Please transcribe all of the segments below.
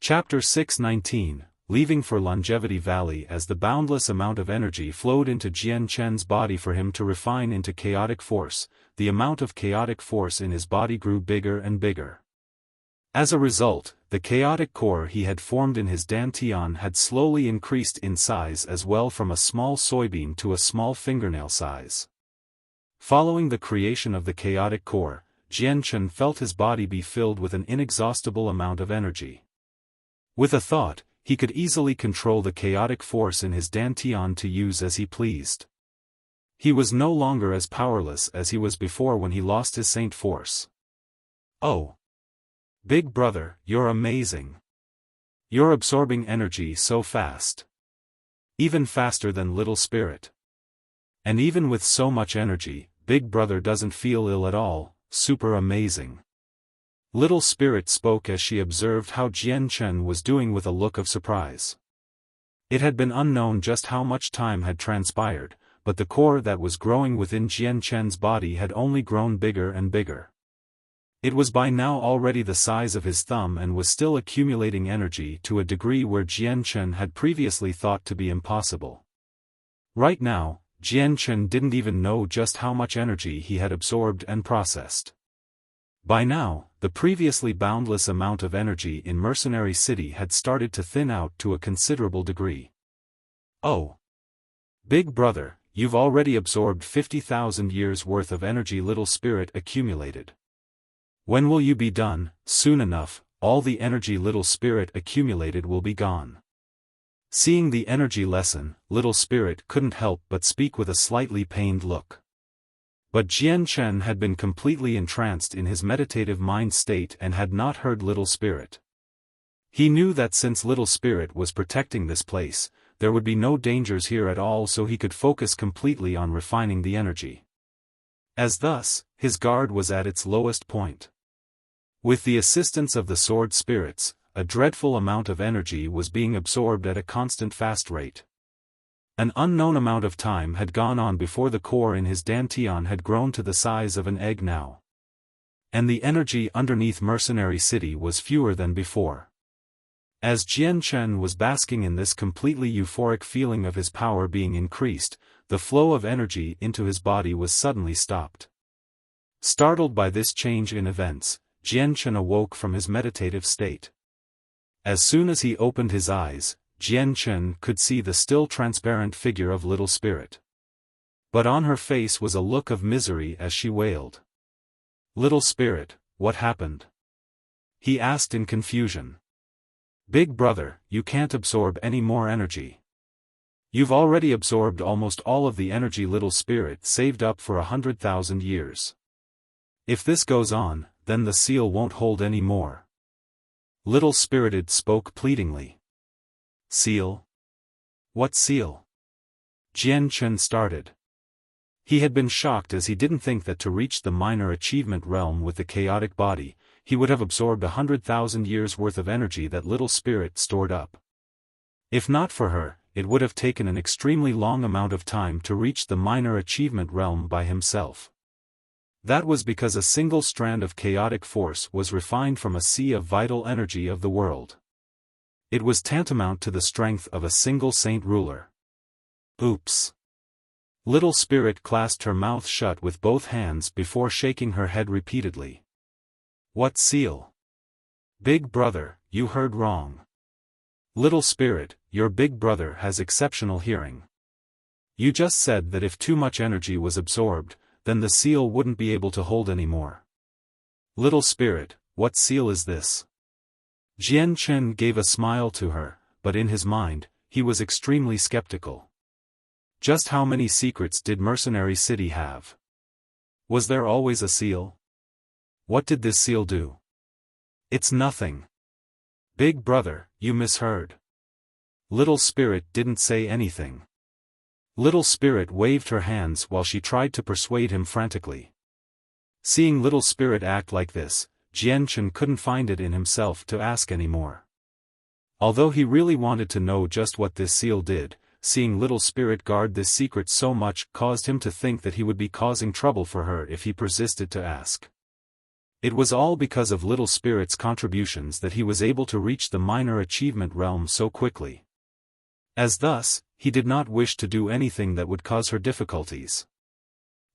Chapter 619, Leaving for Longevity Valley. As the boundless amount of energy flowed into Jian Chen's body for him to refine into chaotic force, the amount of chaotic force in his body grew bigger and bigger. As a result, the chaotic core he had formed in his dantian had slowly increased in size as well, from a small soybean to a small fingernail size. Following the creation of the chaotic core, Jian Chen felt his body be filled with an inexhaustible amount of energy. With a thought, he could easily control the chaotic force in his dantian to use as he pleased. He was no longer as powerless as he was before when he lost his saint force. Oh! Big brother, you're amazing. You're absorbing energy so fast. Even faster than little spirit. And even with so much energy, big brother doesn't feel ill at all. Super amazing. Little Spirit spoke as she observed how Jian Chen was doing with a look of surprise. It had been unknown just how much time had transpired, but the core that was growing within Jian Chen's body had only grown bigger and bigger. It was by now already the size of his thumb and was still accumulating energy to a degree where Jian Chen had previously thought to be impossible. Right now, Jian Chen didn't even know just how much energy he had absorbed and processed. By now, the previously boundless amount of energy in Mercenary City had started to thin out to a considerable degree. Oh! Big brother, you've already absorbed 50,000 years worth of energy little spirit accumulated. When will you be done? Soon enough, all the energy little spirit accumulated will be gone. Seeing the energy lessen, little spirit couldn't help but speak with a slightly pained look. But Jian Chen had been completely entranced in his meditative mind state and had not heard little spirit. He knew that since little spirit was protecting this place, there would be no dangers here at all, so he could focus completely on refining the energy. As thus, his guard was at its lowest point. With the assistance of the sword spirits, a dreadful amount of energy was being absorbed at a constant fast rate. An unknown amount of time had gone on before the core in his dantian had grown to the size of an egg now. And the energy underneath Mercenary City was fewer than before. As Jian Chen was basking in this completely euphoric feeling of his power being increased, the flow of energy into his body was suddenly stopped. Startled by this change in events, Jian Chen awoke from his meditative state. As soon as he opened his eyes, Jian Chen could see the still transparent figure of little spirit. But on her face was a look of misery as she wailed. Little spirit, what happened? He asked in confusion. Big brother, you can't absorb any more energy. You've already absorbed almost all of the energy little spirit saved up for 100,000 years. If this goes on, then the seal won't hold any more. Little Spirited spoke pleadingly. Seal? What seal? Jian Chen started. He had been shocked as he didn't think that to reach the minor achievement realm with the chaotic body, he would have absorbed 100,000 years worth of energy that little spirit stored up. If not for her, it would have taken an extremely long amount of time to reach the minor achievement realm by himself. That was because a single strand of chaotic force was refined from a sea of vital energy of the world. It was tantamount to the strength of a single saint ruler. Oops. Little spirit clasped her mouth shut with both hands before shaking her head repeatedly. What seal? Big brother, you heard wrong. Little spirit, your big brother has exceptional hearing. You just said that if too much energy was absorbed, then the seal wouldn't be able to hold any more. Little spirit, what seal is this? Jian Chen gave a smile to her, but in his mind, he was extremely skeptical. Just how many secrets did Mercenary City have? Was there always a seal? What did this seal do? It's nothing. Big brother, you misheard. Little spirit didn't say anything. Little spirit waved her hands while she tried to persuade him frantically. Seeing little spirit act like this, Jian Chen couldn't find it in himself to ask any more. Although he really wanted to know just what this seal did, seeing little spirit guard this secret so much caused him to think that he would be causing trouble for her if he persisted to ask. It was all because of Little Spirit's contributions that he was able to reach the minor achievement realm so quickly. As thus, he did not wish to do anything that would cause her difficulties.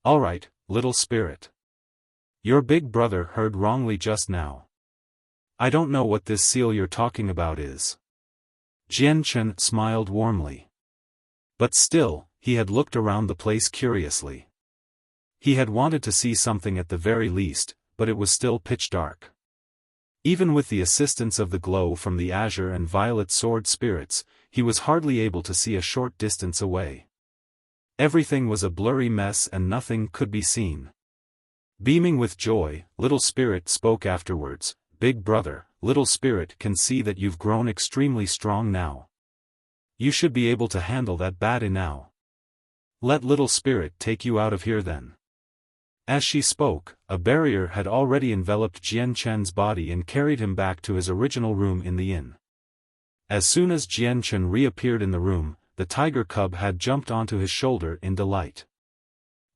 Alright, Little Spirit. Your big brother heard wrongly just now. I don't know what this seal you're talking about is. Jian Chen smiled warmly. But still, he had looked around the place curiously. He had wanted to see something at the very least, but it was still pitch dark. Even with the assistance of the glow from the azure and violet sword spirits, he was hardly able to see a short distance away. Everything was a blurry mess and nothing could be seen. Beaming with joy, Little Spirit spoke afterwards, Big brother, Little Spirit can see that you've grown extremely strong now. You should be able to handle that bad now. Let Little Spirit take you out of here then. As she spoke, a barrier had already enveloped Jian Chen's body and carried him back to his original room in the inn. As soon as Jian Chen reappeared in the room, the tiger cub had jumped onto his shoulder in delight.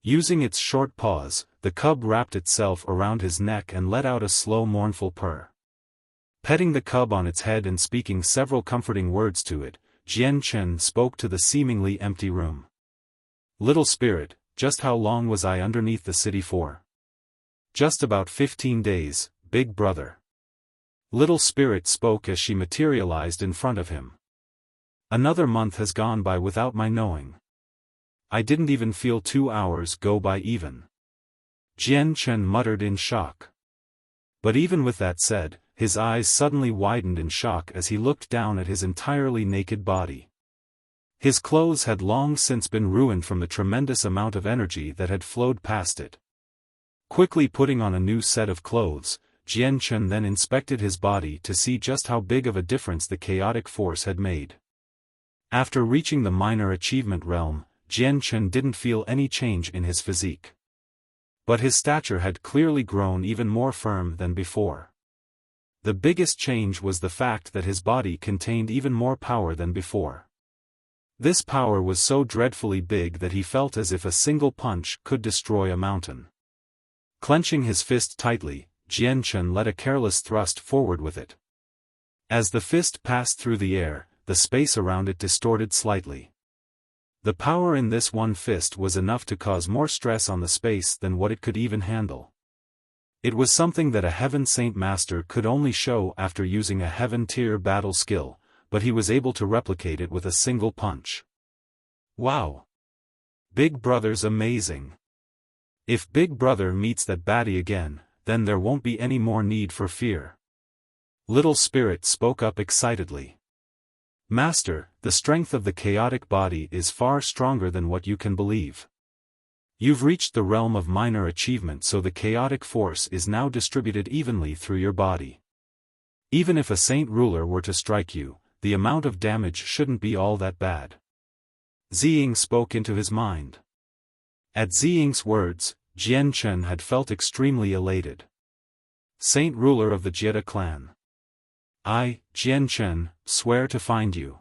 Using its short paws, the cub wrapped itself around his neck and let out a slow mournful purr. Petting the cub on its head and speaking several comforting words to it, Jian Chen spoke to the seemingly empty room. Little Spirit, just how long was I underneath the city for? Just about 15 days, big brother. Little Spirit spoke as she materialized in front of him. Another month has gone by without my knowing. I didn't even feel 2 hours go by even. Jian Chen muttered in shock. But even with that said, his eyes suddenly widened in shock as he looked down at his entirely naked body. His clothes had long since been ruined from the tremendous amount of energy that had flowed past it. Quickly putting on a new set of clothes, Jian Chen then inspected his body to see just how big of a difference the chaotic force had made. After reaching the minor achievement realm, Jian Chen didn't feel any change in his physique. But his stature had clearly grown even more firm than before. The biggest change was the fact that his body contained even more power than before. This power was so dreadfully big that he felt as if a single punch could destroy a mountain. Clenching his fist tightly, Jian Chen let a careless thrust forward with it. As the fist passed through the air, the space around it distorted slightly. The power in this one fist was enough to cause more stress on the space than what it could even handle. It was something that a Heaven Saint Master could only show after using a Heaven-tier battle skill, but he was able to replicate it with a single punch. Wow! Big Brother's amazing. If Big Brother meets that baddie again, then there won't be any more need for fear. Little Spirit spoke up excitedly. Master, the strength of the chaotic body is far stronger than what you can believe. You've reached the realm of minor achievement, so the chaotic force is now distributed evenly through your body. Even if a saint ruler were to strike you, the amount of damage shouldn't be all that bad. Ziying spoke into his mind. At Ziying's words, Jian Chen had felt extremely elated. Saint ruler of the Jieda clan. I, Jian Chen, swear to find you.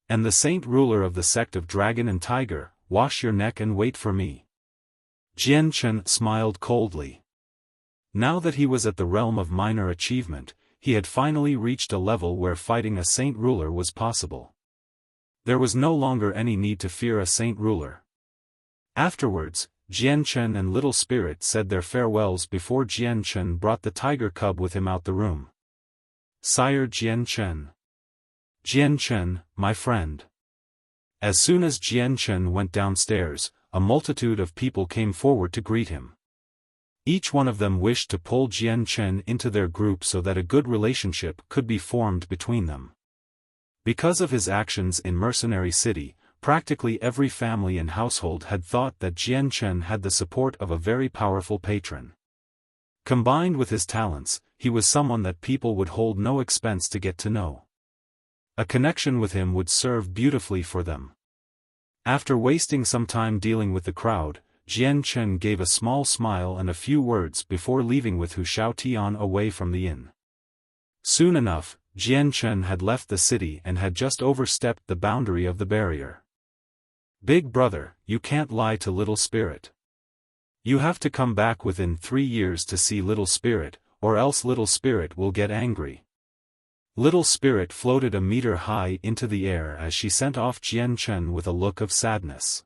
And the saint ruler of the sect of Dragon and Tiger, wash your neck and wait for me. Jian Chen smiled coldly. Now that he was at the realm of minor achievement, he had finally reached a level where fighting a saint ruler was possible. There was no longer any need to fear a saint ruler. Afterwards, Jian Chen and Little Spirit said their farewells before Jian Chen brought the tiger cub with him out the room. Sire Jian Chen. Jian Chen, my friend. As soon as Jian Chen went downstairs, a multitude of people came forward to greet him. Each one of them wished to pull Jian Chen into their group so that a good relationship could be formed between them. Because of his actions in Mercenary City, practically every family and household had thought that Jian Chen had the support of a very powerful patron. Combined with his talents, he was someone that people would hold no expense to get to know. A connection with him would serve beautifully for them. After wasting some time dealing with the crowd, Jian Chen gave a small smile and a few words before leaving with Hu Xiaotian away from the inn. Soon enough, Jian Chen had left the city and had just overstepped the boundary of the barrier. Big brother, you can't lie to Little Spirit. You have to come back within 3 years to see Little Spirit, or else Little Spirit will get angry. Little Spirit floated a meter high into the air as she sent off Jian Chen with a look of sadness.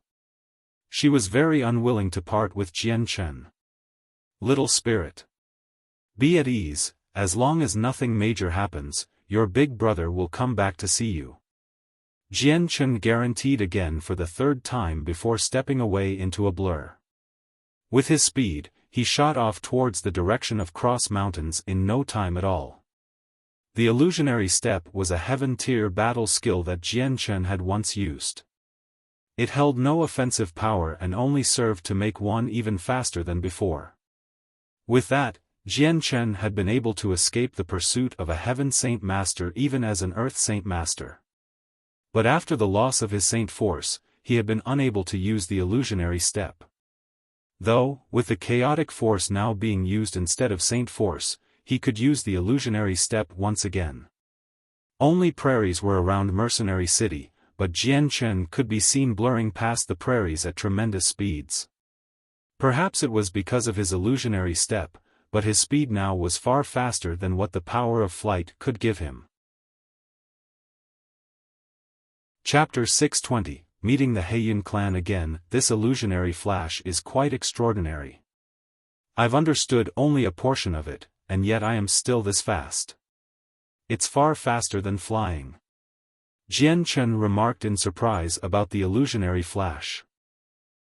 She was very unwilling to part with Jian Chen. Little Spirit, be at ease, as long as nothing major happens, your big brother will come back to see you. Jian Chen guaranteed again for the 3rd time before stepping away into a blur. With his speed, he shot off towards the direction of Cross Mountains in no time at all. The illusionary step was a heaven-tier battle skill that Jian Chen had once used. It held no offensive power and only served to make one even faster than before. With that, Jian Chen had been able to escape the pursuit of a Heaven Saint Master even as an Earth Saint Master. But after the loss of his Saint Force, he had been unable to use the illusionary step. Though, with the chaotic force now being used instead of Saint Force, he could use the illusionary step once again. Only prairies were around Mercenary City, but Jian Chen could be seen blurring past the prairies at tremendous speeds. Perhaps it was because of his illusionary step, but his speed now was far faster than what the power of flight could give him. Chapter 620, Meeting the Heiyun clan again. This illusionary flash is quite extraordinary. I've understood only a portion of it, and yet I am still this fast. It's far faster than flying. Jian Chen remarked in surprise about the illusionary flash.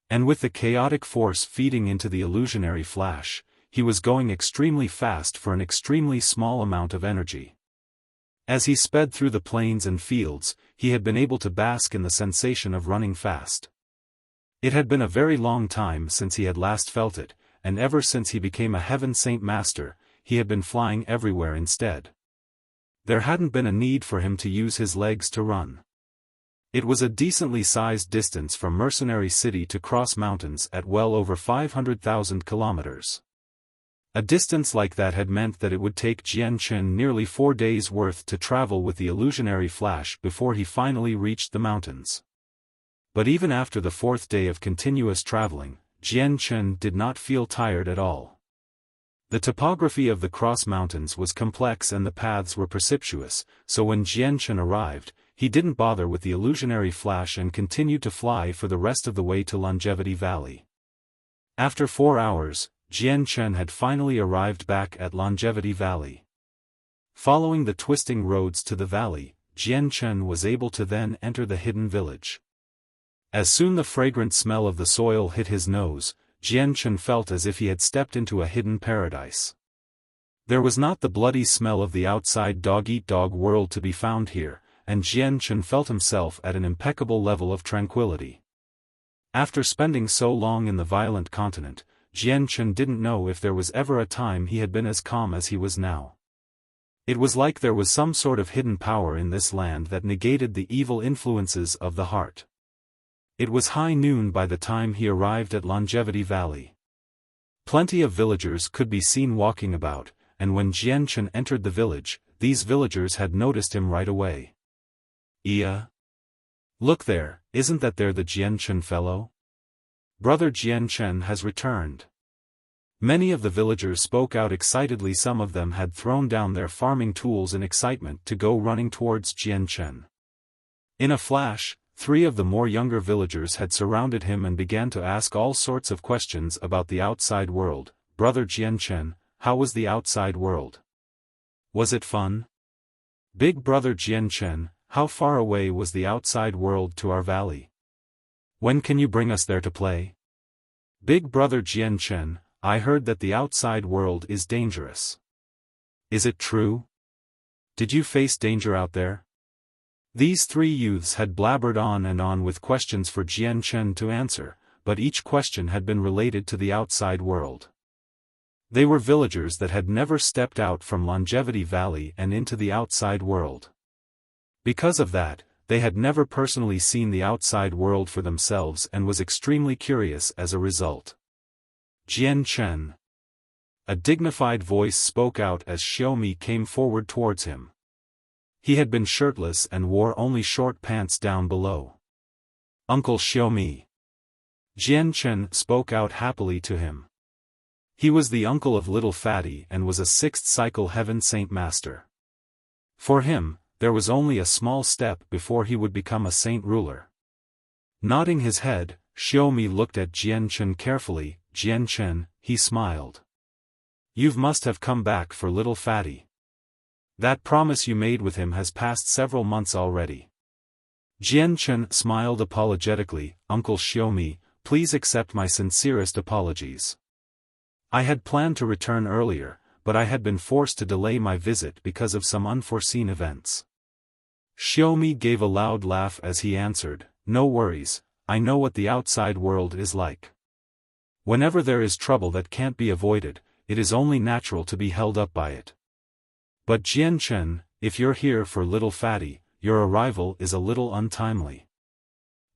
And with the chaotic force feeding into the illusionary flash, he was going extremely fast for an extremely small amount of energy. As he sped through the plains and fields, he had been able to bask in the sensation of running fast. It had been a very long time since he had last felt it, and ever since he became a Heaven Saint Master, he had been flying everywhere instead. There hadn't been a need for him to use his legs to run. It was a decently sized distance from Mercenary City to Cross Mountains at well over 500,000 kilometers. A distance like that had meant that it would take Jian Chen nearly 4 days' worth to travel with the illusionary flash before he finally reached the mountains. But even after the 4th day of continuous traveling, Jian Chen did not feel tired at all. The topography of the Cross Mountains was complex and the paths were precipitous, so when Jian Chen arrived, he didn't bother with the illusionary flash and continued to fly for the rest of the way to Longevity Valley. After 4 hours, Jian Chen had finally arrived back at Longevity Valley. Following the twisting roads to the valley, Jian Chen was able to then enter the hidden village. As soon the fragrant smell of the soil hit his nose, Jian Chen felt as if he had stepped into a hidden paradise. There was not the bloody smell of the outside dog-eat-dog world to be found here, and Jian Chen felt himself at an impeccable level of tranquility. After spending so long in the violent continent, Jian Chen didn't know if there was ever a time he had been as calm as he was now. It was like there was some sort of hidden power in this land that negated the evil influences of the heart. It was high noon by the time he arrived at Longevity Valley. Plenty of villagers could be seen walking about, and when Jian Chen entered the village, these villagers had noticed him right away. "Iya? Look there, isn't that there the Jian Chen fellow? Brother Jian Chen has returned." Many of the villagers spoke out excitedly. Some of them had thrown down their farming tools in excitement to go running towards Jian Chen. In a flash, 3 of the more younger villagers had surrounded him and began to ask all sorts of questions about the outside world. "Brother Jian Chen, how was the outside world? Was it fun? Big brother Jian Chen, how far away was the outside world to our valley? When can you bring us there to play? Big brother Jian Chen, I heard that the outside world is dangerous. Is it true? Did you face danger out there?" These 3 youths had blabbered on and on with questions for Jian Chen to answer, but each question had been related to the outside world. They were villagers that had never stepped out from Longevity Valley and into the outside world. Because of that, they had never personally seen the outside world for themselves and was extremely curious as a result. "Jian Chen." A dignified voice spoke out as Xiaomi came forward towards him. He had been shirtless and wore only short pants down below. "Uncle Xiaomi." Jian Chen spoke out happily to him. He was the uncle of Little Fatty and was a sixth cycle Heaven Saint Master. For him, there was only a small step before he would become a saint ruler. Nodding his head, Xiaomi looked at Jian Chen carefully. Jian Chen, he smiled. You must have come back for Little Fatty. That promise you made with him has passed several months already. Jian Chen smiled apologetically. Uncle Xiaomi, please accept my sincerest apologies. I had planned to return earlier, but I had been forced to delay my visit because of some unforeseen events. Xiaomi gave a loud laugh as he answered, no worries, I know what the outside world is like. Whenever there is trouble that can't be avoided, it is only natural to be held up by it. But Jian Chen, if you're here for Little Fatty, your arrival is a little untimely.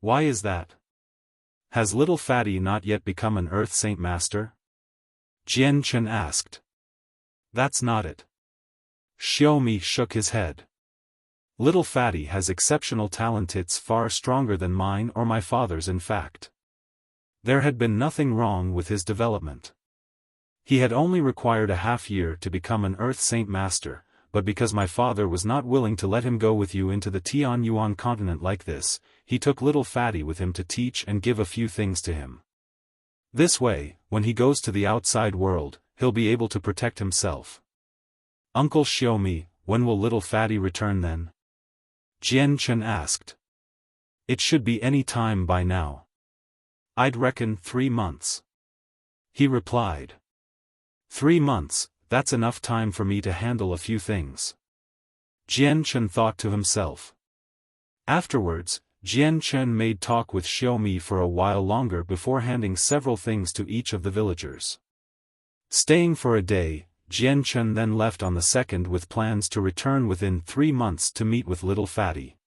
Why is that? Has Little Fatty not yet become an Earth Saint Master? Jian Chen asked. That's not it. Xiaomi shook his head. Little Fatty has exceptional talent, it's far stronger than mine or my father's in fact. There had been nothing wrong with his development. He had only required a half-year to become an Earth Saint Master, but because my father was not willing to let him go with you into the Tianyuan continent like this, he took Little Fatty with him to teach and give a few things to him. This way, when he goes to the outside world, he'll be able to protect himself. Uncle Xiaomi, when will Little Fatty return then? Jian Chen asked. It should be any time by now. I'd reckon 3 months. He replied. 3 months, that's enough time for me to handle a few things. Jian Chen thought to himself. Afterwards, Jian Chen made talk with Xiaomi for a while longer before handing several things to each of the villagers. Staying for a day, Jian Chen then left on the second with plans to return within 3 months to meet with Little Fatty.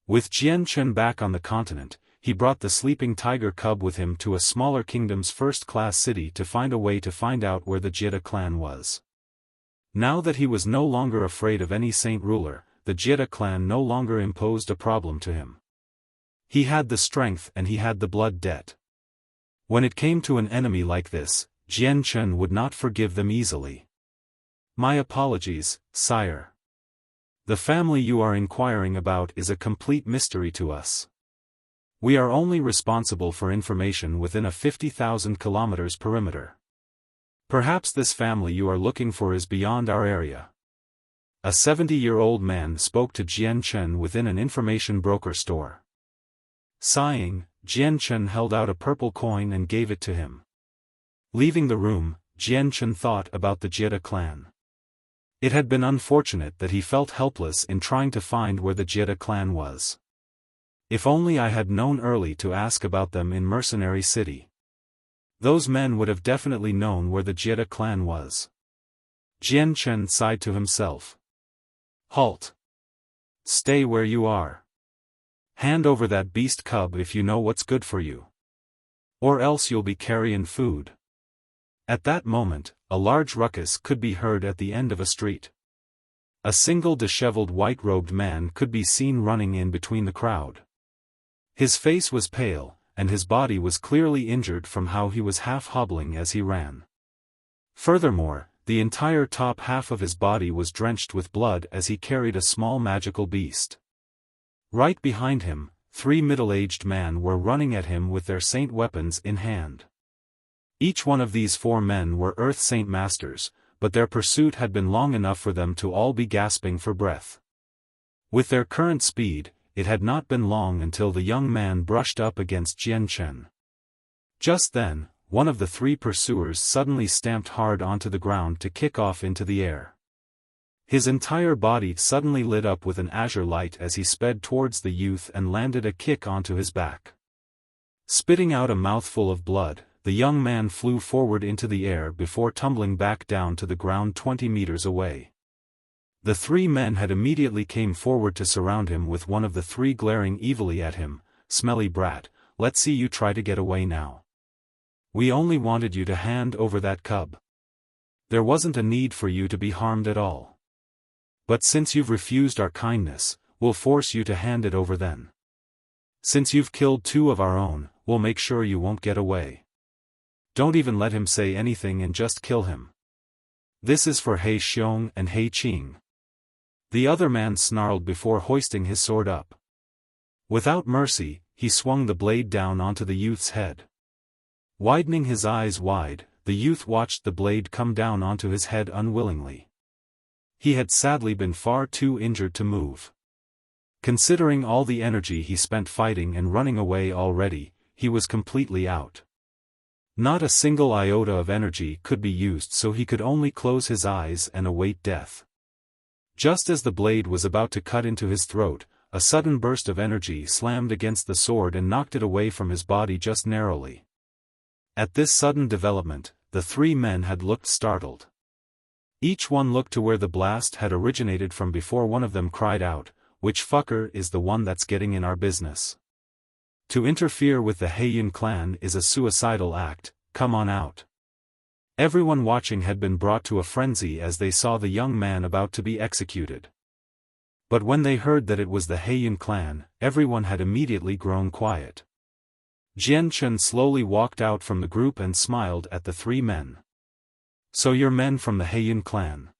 With Jian Chen back on the continent, he brought the sleeping tiger cub with him to a smaller kingdom's first-class city to find a way to find out where the Jita clan was. Now that he was no longer afraid of any saint ruler, the Jita clan no longer imposed a problem to him. He had the strength and he had the blood debt. When it came to an enemy like this, Jian Chen would not forgive them easily. My apologies, sire. The family you are inquiring about is a complete mystery to us. We are only responsible for information within a 50,000 kilometers perimeter. Perhaps this family you are looking for is beyond our area. A 70-year-old man spoke to Jian Chen within an information broker store. Sighing, Jian Chen held out a purple coin and gave it to him. Leaving the room, Jian Chen thought about the Jita clan. It had been unfortunate that he felt helpless in trying to find where the Jita clan was. If only I had known early to ask about them in Mercenary City. Those men would have definitely known where the Jita clan was. Jian Chen sighed to himself. Halt. Stay where you are. Hand over that beast cub if you know what's good for you. Or else you'll be carrying food. At that moment, a large ruckus could be heard at the end of a street. A single disheveled white-robed man could be seen running in between the crowd. His face was pale, and his body was clearly injured from how he was half-hobbling as he ran. Furthermore, the entire top half of his body was drenched with blood as he carried a small magical beast. Right behind him, 3 middle-aged men were running at him with their saint weapons in hand. Each one of these 4 men were Earth Saint Masters, but their pursuit had been long enough for them to all be gasping for breath. With their current speed, it had not been long until the young man brushed up against Jian Chen. Just then, one of the 3 pursuers suddenly stamped hard onto the ground to kick off into the air. His entire body suddenly lit up with an azure light as he sped towards the youth and landed a kick onto his back. Spitting out a mouthful of blood, the young man flew forward into the air before tumbling back down to the ground 20 meters away. The 3 men had immediately came forward to surround him, with one of the 3 glaring evilly at him. Smelly brat, let's see you try to get away now. We only wanted you to hand over that cub. There wasn't a need for you to be harmed at all. But since you've refused our kindness, we'll force you to hand it over then. Since you've killed 2 of our own, we'll make sure you won't get away. Don't even let him say anything and just kill him. This is for He Xiong and He Qing." The other man snarled before hoisting his sword up. Without mercy, he swung the blade down onto the youth's head. Widening his eyes wide, the youth watched the blade come down onto his head unwillingly. He had sadly been far too injured to move. Considering all the energy he spent fighting and running away already, he was completely out. Not a single iota of energy could be used, so he could only close his eyes and await death. Just as the blade was about to cut into his throat, a sudden burst of energy slammed against the sword and knocked it away from his body just narrowly. At this sudden development, the three men had looked startled. Each one looked to where the blast had originated from before one of them cried out, "Which fucker is the one that's getting in our business? To interfere with the Heian clan is a suicidal act, come on out." Everyone watching had been brought to a frenzy as they saw the young man about to be executed. But when they heard that it was the Heian clan, everyone had immediately grown quiet. Jian Chen slowly walked out from the group and smiled at the three men. "So you're men from the Heian clan.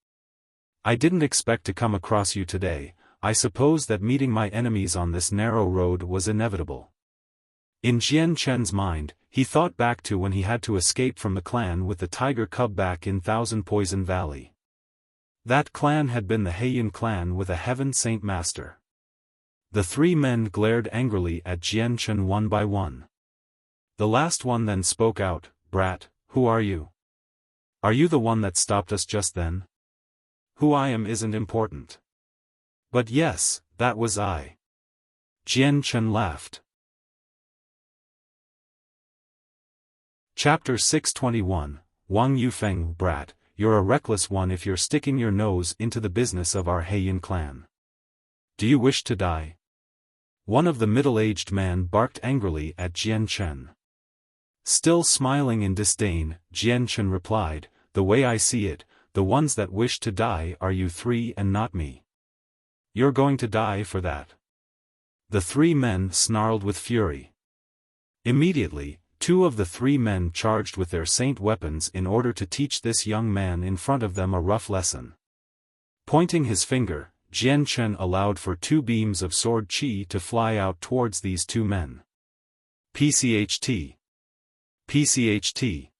I didn't expect to come across you today. I suppose that meeting my enemies on this narrow road was inevitable." In Jian Chen's mind, he thought back to when he had to escape from the clan with the tiger cub back in Thousand Poison Valley. That clan had been the Heian clan with a heaven saint master. The three men glared angrily at Jian Chen one by one. The last one then spoke out, "Brat, who are you? Are you the one that stopped us just then?" "Who I am isn't important." "But yes, that was I." Jian Chen laughed. Chapter 621, Wang Yufeng. "Brat, you're a reckless one if you're sticking your nose into the business of our Heian clan. Do you wish to die?" One of the middle-aged men barked angrily at Jian Chen. Still smiling in disdain, Jian Chen replied, "The way I see it, the ones that wish to die are you three and not me. You're going to die for that." The three men snarled with fury. Immediately, two of the three men charged with their saint weapons in order to teach this young man in front of them a rough lesson. Pointing his finger, Jian Chen allowed for two beams of sword qi to fly out towards these two men. PCHT. PCHT.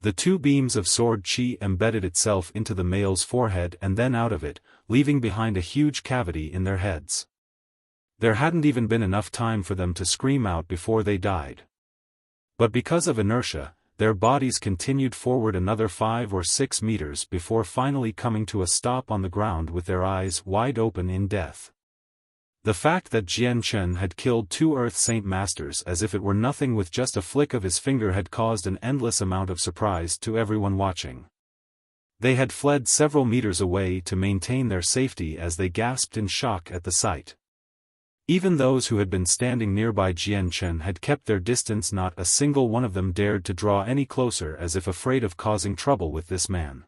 The two beams of sword qi embedded itself into the male's forehead and then out of it, leaving behind a huge cavity in their heads. There hadn't even been enough time for them to scream out before they died. But because of inertia, their bodies continued forward another 5 or 6 meters before finally coming to a stop on the ground with their eyes wide open in death. The fact that Jian Chen had killed two Earth Saint Masters as if it were nothing with just a flick of his finger had caused an endless amount of surprise to everyone watching. They had fled several meters away to maintain their safety as they gasped in shock at the sight. Even those who had been standing nearby Jian Chen had kept their distance. Not a single one of them dared to draw any closer as if afraid of causing trouble with this man.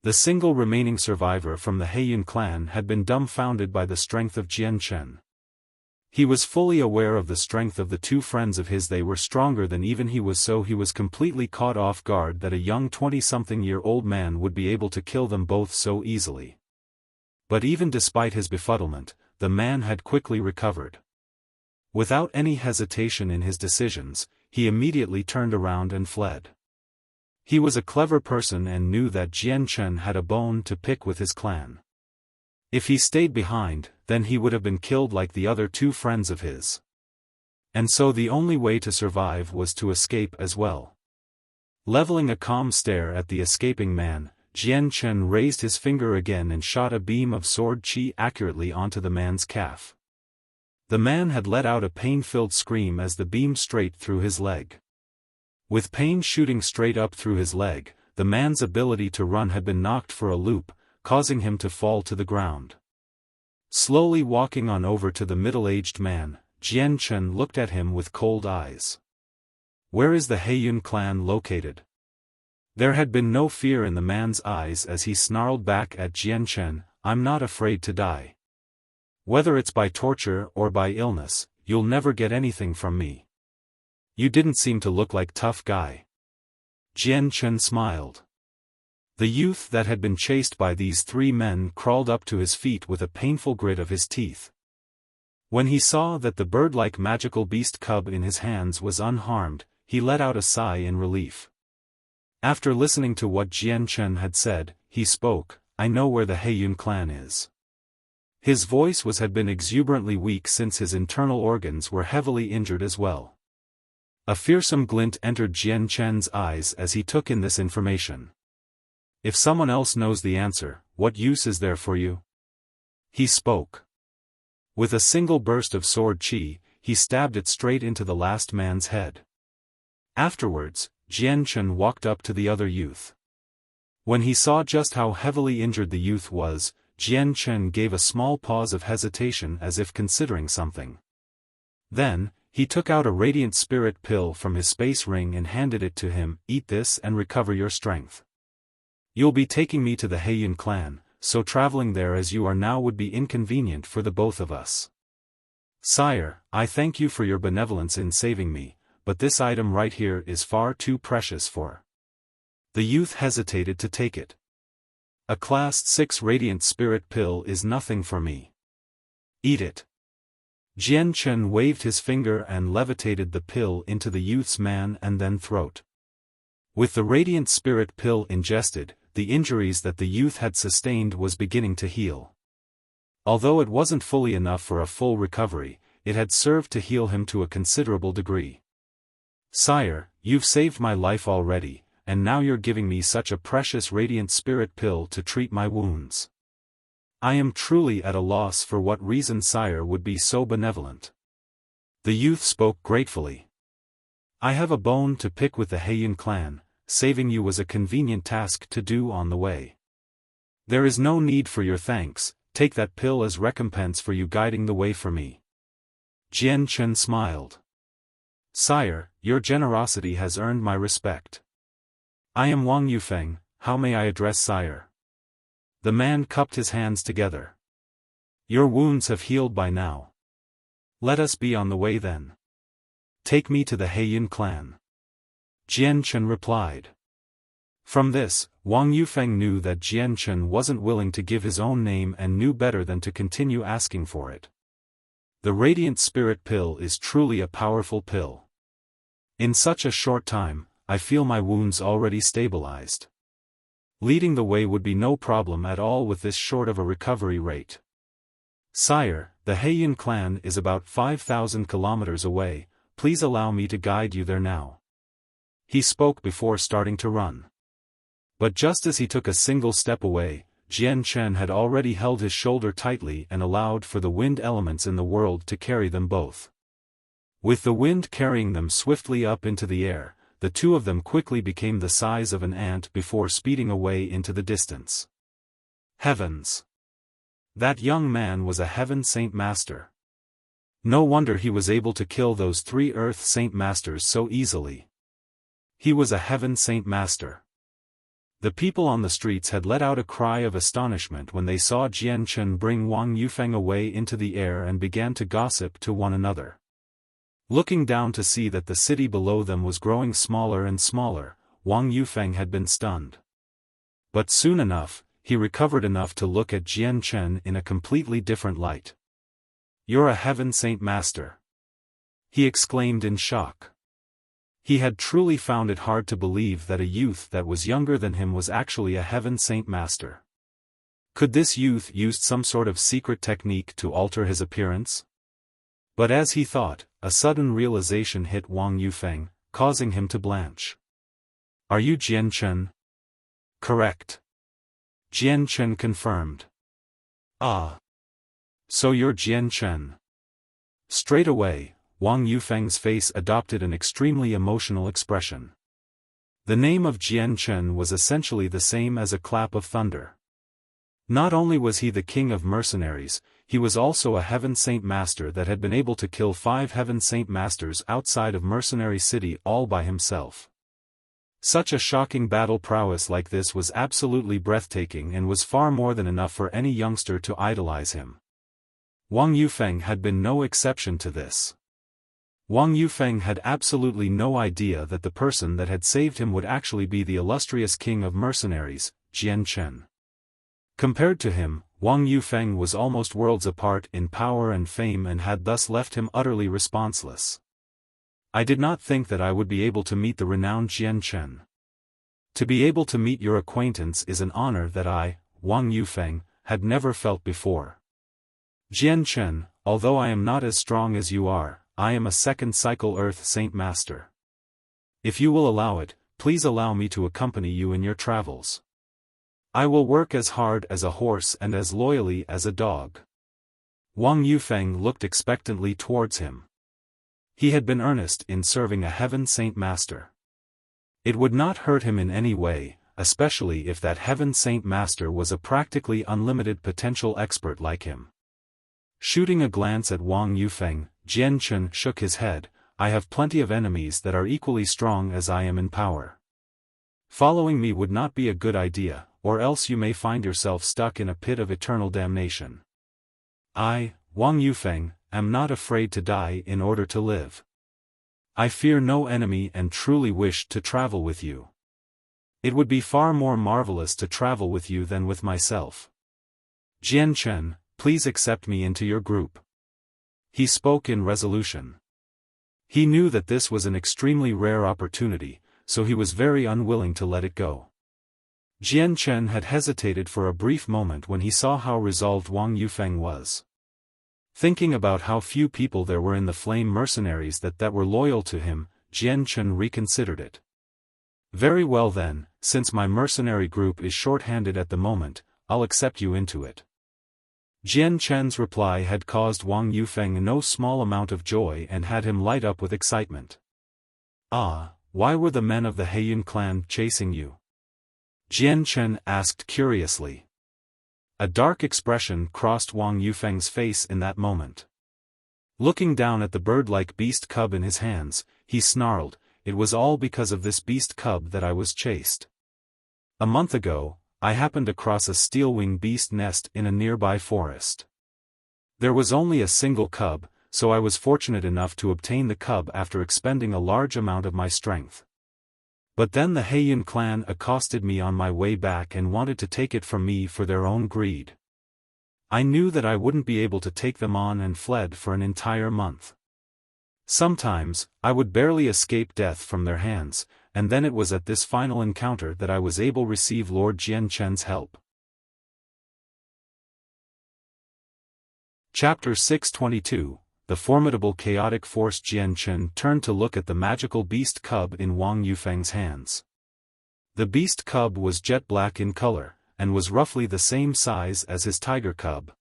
The single remaining survivor from the Heian clan had been dumbfounded by the strength of Jian Chen. He was fully aware of the strength of the two friends of his. They were stronger than even he was, so he was completely caught off guard that a young 20-something-year-old man would be able to kill them both so easily. But even despite his befuddlement, the man had quickly recovered. Without any hesitation in his decisions, he immediately turned around and fled. He was a clever person and knew that Jian Chen had a bone to pick with his clan. If he stayed behind, then he would have been killed like the other two friends of his. And so the only way to survive was to escape as well. Leveling a calm stare at the escaping man, Jian Chen raised his finger again and shot a beam of sword qi accurately onto the man's calf. The man had let out a pain-filled scream as the beam straight through his leg. With pain shooting straight up through his leg, the man's ability to run had been knocked for a loop, causing him to fall to the ground. Slowly walking on over to the middle-aged man, Jian Chen looked at him with cold eyes. "Where is the Heian clan located?" There had been no fear in the man's eyes as he snarled back at Jian Chen, "I'm not afraid to die. Whether it's by torture or by illness, you'll never get anything from me." You didn't seem to look like tough guy. Jian Chen smiled. The youth that had been chased by these three men crawled up to his feet with a painful grit of his teeth. When he saw that the bird-like magical beast cub in his hands was unharmed, he let out a sigh in relief. After listening to what Jian Chen had said, he spoke, "I know where the Heiyun clan is." His voice had been exuberantly weak since his internal organs were heavily injured as well. A fearsome glint entered Jian Chen's eyes as he took in this information. "If someone else knows the answer, what use is there for you?" He spoke. With a single burst of sword chi, he stabbed it straight into the last man's head. Afterwards, Jian Chen walked up to the other youth. When he saw just how heavily injured the youth was, Jian Chen gave a small pause of hesitation as if considering something. Then, he took out a radiant spirit pill from his space ring and handed it to him. "Eat this and recover your strength. You'll be taking me to the Heiyun clan, so traveling there as you are now would be inconvenient for the both of us. Sire, I thank you for your benevolence in saving me, but this item right here is far too precious for." The youth hesitated to take it. "A Class 6 Radiant Spirit Pill is nothing for me. Eat it." Jian Chen waved his finger and levitated the pill into the youth's man and then throat. With the Radiant Spirit Pill ingested, the injuries that the youth had sustained was beginning to heal. Although it wasn't fully enough for a full recovery, it had served to heal him to a considerable degree. "Sire, you've saved my life already, and now you're giving me such a precious radiant spirit pill to treat my wounds. I am truly at a loss for what reason Sire would be so benevolent." The youth spoke gratefully. "I have a bone to pick with the Heiyun clan. Saving you was a convenient task to do on the way. There is no need for your thanks, take that pill as recompense for you guiding the way for me." Jian Chen smiled. "Sire, your generosity has earned my respect. I am Wang Yufeng, how may I address Sire?" The man cupped his hands together. "Your wounds have healed by now. Let us be on the way then. Take me to the Heiyun clan." Jian Chen replied. From this, Wang Yufeng knew that Jian Chen wasn't willing to give his own name and knew better than to continue asking for it. The Radiant Spirit Pill is truly a powerful pill. In such a short time, I feel my wounds already stabilized. Leading the way would be no problem at all with this short of a recovery rate. "Sire, the Heiyun clan is about 5,000 kilometers away, please allow me to guide you there now." He spoke before starting to run. But just as he took a single step away, Jian Chen had already held his shoulder tightly and allowed for the wind elements in the world to carry them both. With the wind carrying them swiftly up into the air, the two of them quickly became the size of an ant before speeding away into the distance. Heavens! That young man was a Heaven Saint Master. No wonder he was able to kill those 3 Earth Saint Masters so easily. He was a Heaven Saint Master. The people on the streets had let out a cry of astonishment when they saw Jian Chen bring Wang Yufeng away into the air and began to gossip to one another. Looking down to see that the city below them was growing smaller and smaller, Wang Yufeng had been stunned. But soon enough, he recovered enough to look at Jian Chen in a completely different light. "You're a Heaven Saint Master!" he exclaimed in shock. He had truly found it hard to believe that a youth that was younger than him was actually a Heaven Saint Master. Could this youth used some sort of secret technique to alter his appearance? But as he thought, a sudden realization hit Wang Yufeng, causing him to blanch. "Are you Jian Chen?" "Correct." Jian Chen confirmed. "Ah. So you're Jian Chen." Straight away, Wang Yufeng's face adopted an extremely emotional expression. The name of Jian Chen was essentially the same as a clap of thunder. Not only was he the king of mercenaries, he was also a Heaven Saint Master that had been able to kill 5 Heaven Saint Masters outside of Mercenary City all by himself. Such a shocking battle prowess like this was absolutely breathtaking and was far more than enough for any youngster to idolize him. Wang Yufeng had been no exception to this. Wang Yufeng had absolutely no idea that the person that had saved him would actually be the illustrious king of mercenaries, Jian Chen. Compared to him, Wang Yufeng was almost worlds apart in power and fame and had thus left him utterly responseless. I did not think that I would be able to meet the renowned Jian Chen. To be able to meet your acquaintance is an honor that I, Wang Yufeng, had never felt before. Jian Chen, although I am not as strong as you are, I am a second cycle Earth Saint Master. If you will allow it, please allow me to accompany you in your travels. I will work as hard as a horse and as loyally as a dog. Wang Yufeng looked expectantly towards him. He had been earnest in serving a Heaven Saint Master. It would not hurt him in any way, especially if that Heaven Saint Master was a practically unlimited potential expert like him. Shooting a glance at Wang Yufeng, Jian Chen shook his head. I have plenty of enemies that are equally strong as I am in power. Following me would not be a good idea, or else you may find yourself stuck in a pit of eternal damnation. I, Wang Yufeng, am not afraid to die in order to live. I fear no enemy and truly wish to travel with you. It would be far more marvelous to travel with you than with myself. Jian Chen, please accept me into your group. He spoke in resolution. He knew that this was an extremely rare opportunity, so he was very unwilling to let it go. Jian Chen had hesitated for a brief moment when he saw how resolved Wang Yufeng was. Thinking about how few people there were in the flame mercenaries that were loyal to him, Jian Chen reconsidered it. Very well then, since my mercenary group is short-handed at the moment, I'll accept you into it. Jian Chen's reply had caused Wang Yufeng no small amount of joy and had him light up with excitement. Ah, why were the men of the Heiyun clan chasing you? Jian Chen asked curiously. A dark expression crossed Wang Yufeng's face in that moment. Looking down at the bird-like beast cub in his hands, he snarled, "It was all because of this beast cub that I was chased. A month ago, I happened across a steel-wing beast nest in a nearby forest. There was only a single cub, so I was fortunate enough to obtain the cub after expending a large amount of my strength. But then the Heiyun clan accosted me on my way back and wanted to take it from me for their own greed. I knew that I wouldn't be able to take them on and fled for an entire month. Sometimes, I would barely escape death from their hands, and then it was at this final encounter that I was able to receive Lord Jian Chen's help." Chapter 622, The formidable chaotic force. Jian Chen turned to look at the magical beast cub in Wang Yufeng's hands. The beast cub was jet black in color, and was roughly the same size as his tiger cub.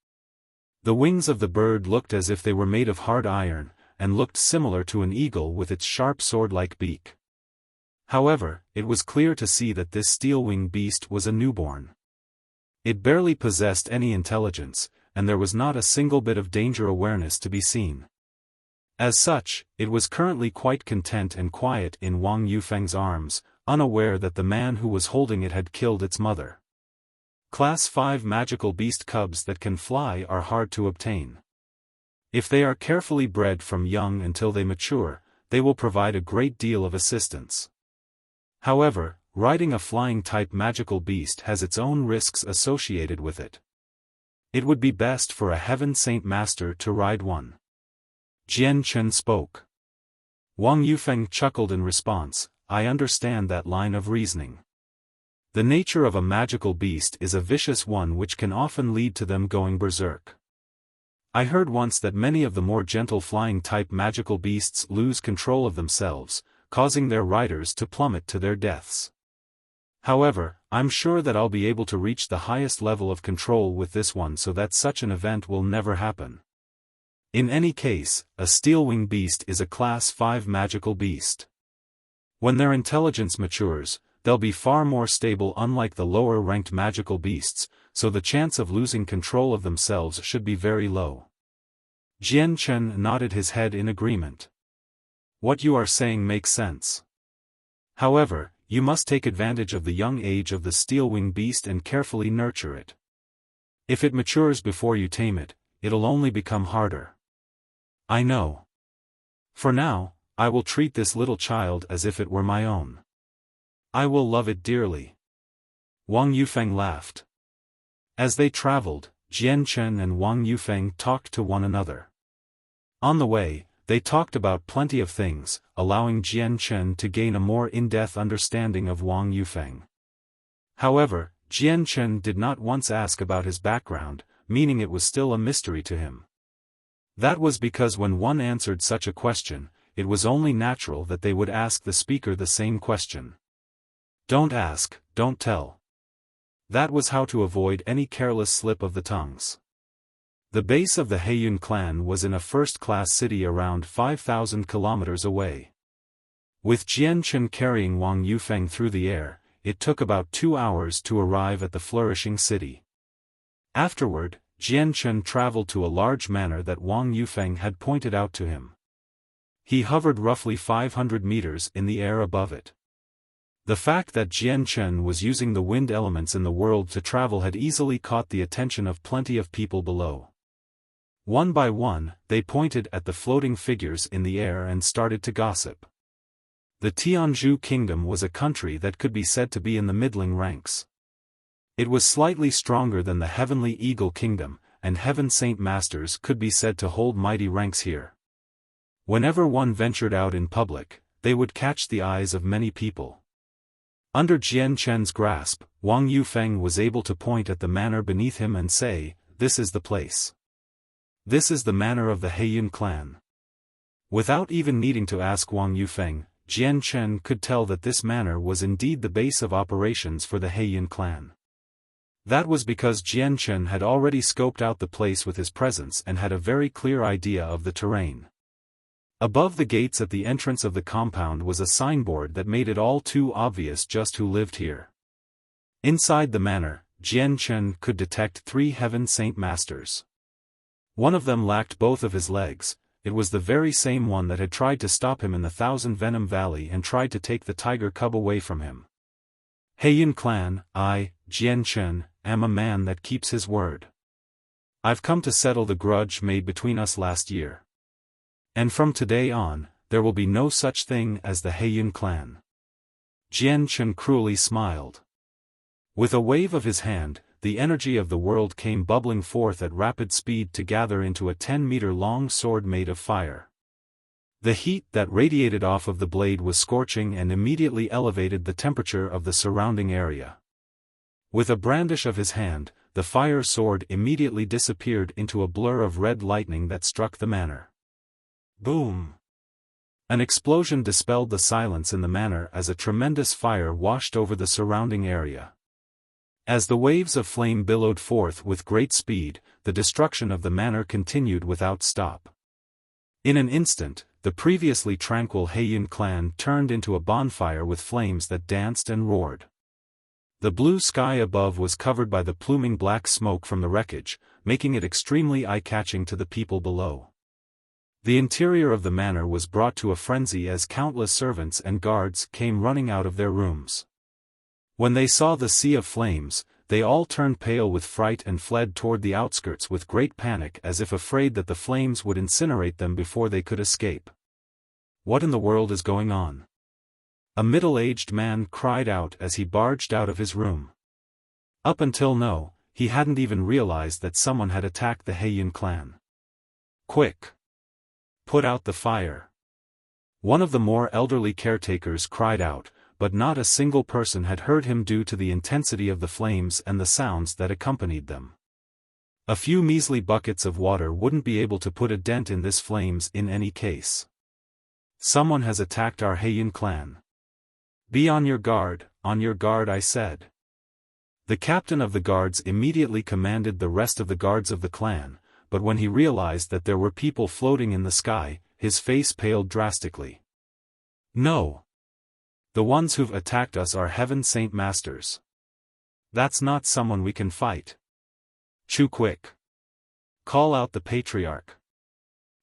The wings of the bird looked as if they were made of hard iron, and looked similar to an eagle with its sharp sword-like beak. However, it was clear to see that this steel-wing beast was a newborn. It barely possessed any intelligence, and there was not a single bit of danger awareness to be seen. As such, it was currently quite content and quiet in Wang Yufeng's arms, unaware that the man who was holding it had killed its mother. Class 5 magical beast cubs that can fly are hard to obtain. If they are carefully bred from young until they mature, they will provide a great deal of assistance. However, riding a flying-type magical beast has its own risks associated with it. It would be best for a Heaven Saint Master to ride one. Jian Chen spoke. Wang Yufeng chuckled in response, "I understand that line of reasoning. The nature of a magical beast is a vicious one which can often lead to them going berserk. I heard once that many of the more gentle flying-type magical beasts lose control of themselves, causing their riders to plummet to their deaths. However, I'm sure that I'll be able to reach the highest level of control with this one so that such an event will never happen. In any case, a steel-wing beast is a Class 5 magical beast. When their intelligence matures, they'll be far more stable unlike the lower-ranked magical beasts, so the chance of losing control of themselves should be very low." Jian Chen nodded his head in agreement. "What you are saying makes sense. However, you must take advantage of the young age of the steel-wing beast and carefully nurture it. If it matures before you tame it, it'll only become harder." "I know. For now, I will treat this little child as if it were my own. I will love it dearly." Wang Yufeng laughed. As they traveled, Jian Chen and Wang Yufeng talked to one another. On the way, they talked about plenty of things, allowing Jian Chen to gain a more in-depth understanding of Wang Yufeng. However, Jian Chen did not once ask about his background, meaning it was still a mystery to him. That was because when one answered such a question, it was only natural that they would ask the speaker the same question. Don't ask, don't tell. That was how to avoid any careless slip of the tongues. The base of the Heiyun clan was in a first-class city around 5,000 kilometers away. With Jian Chen carrying Wang Yufeng through the air, it took about 2 hours to arrive at the flourishing city. Afterward, Jian Chen traveled to a large manor that Wang Yufeng had pointed out to him. He hovered roughly 500 meters in the air above it. The fact that Jian Chen was using the wind elements in the world to travel had easily caught the attention of plenty of people below. One by one, they pointed at the floating figures in the air and started to gossip. The Tianzhu kingdom was a country that could be said to be in the middling ranks. It was slightly stronger than the Heavenly Eagle Kingdom, and Heaven Saint Masters could be said to hold mighty ranks here. Whenever one ventured out in public, they would catch the eyes of many people. Under Jian Chen's grasp, Wang Yufeng was able to point at the manor beneath him and say, "This is the place. This is the manor of the Heiyun clan." Without even needing to ask Wang Yufeng, Jian Chen could tell that this manor was indeed the base of operations for the Heiyun clan. That was because Jian Chen had already scoped out the place with his presence and had a very clear idea of the terrain. Above the gates at the entrance of the compound was a signboard that made it all too obvious just who lived here. Inside the manor, Jian Chen could detect 3 Heaven Saint Masters. One of them lacked both of his legs. It was the very same one that had tried to stop him in the Thousand Venom Valley and tried to take the tiger cub away from him. Heiyun clan, I, Jian Chen, am a man that keeps his word. I've come to settle the grudge made between us last year. And from today on, there will be no such thing as the Heiyun clan. Jian Chen cruelly smiled. With a wave of his hand, the energy of the world came bubbling forth at rapid speed to gather into a 10-meter-long sword made of fire. The heat that radiated off of the blade was scorching and immediately elevated the temperature of the surrounding area. With a brandish of his hand, the fire sword immediately disappeared into a blur of red lightning that struck the manor. Boom! An explosion dispelled the silence in the manor as a tremendous fire washed over the surrounding area. As the waves of flame billowed forth with great speed, the destruction of the manor continued without stop. In an instant, the previously tranquil Heiyun clan turned into a bonfire with flames that danced and roared. The blue sky above was covered by the pluming black smoke from the wreckage, making it extremely eye-catching to the people below. The interior of the manor was brought to a frenzy as countless servants and guards came running out of their rooms. When they saw the sea of flames, they all turned pale with fright and fled toward the outskirts with great panic as if afraid that the flames would incinerate them before they could escape. What in the world is going on? A middle-aged man cried out as he barged out of his room. Up until now, he hadn't even realized that someone had attacked the Heiyun clan. Quick! Put out the fire. One of the more elderly caretakers cried out, but not a single person had heard him due to the intensity of the flames and the sounds that accompanied them. A few measly buckets of water wouldn't be able to put a dent in this flames in any case. Someone has attacked our Heiyun clan. Be on your guard, I said. The captain of the guards immediately commanded the rest of the guards of the clan, but when he realized that there were people floating in the sky, his face paled drastically. No. The ones who've attacked us are Heaven Saint Masters. That's not someone we can fight. Chew quick. Call out the patriarch.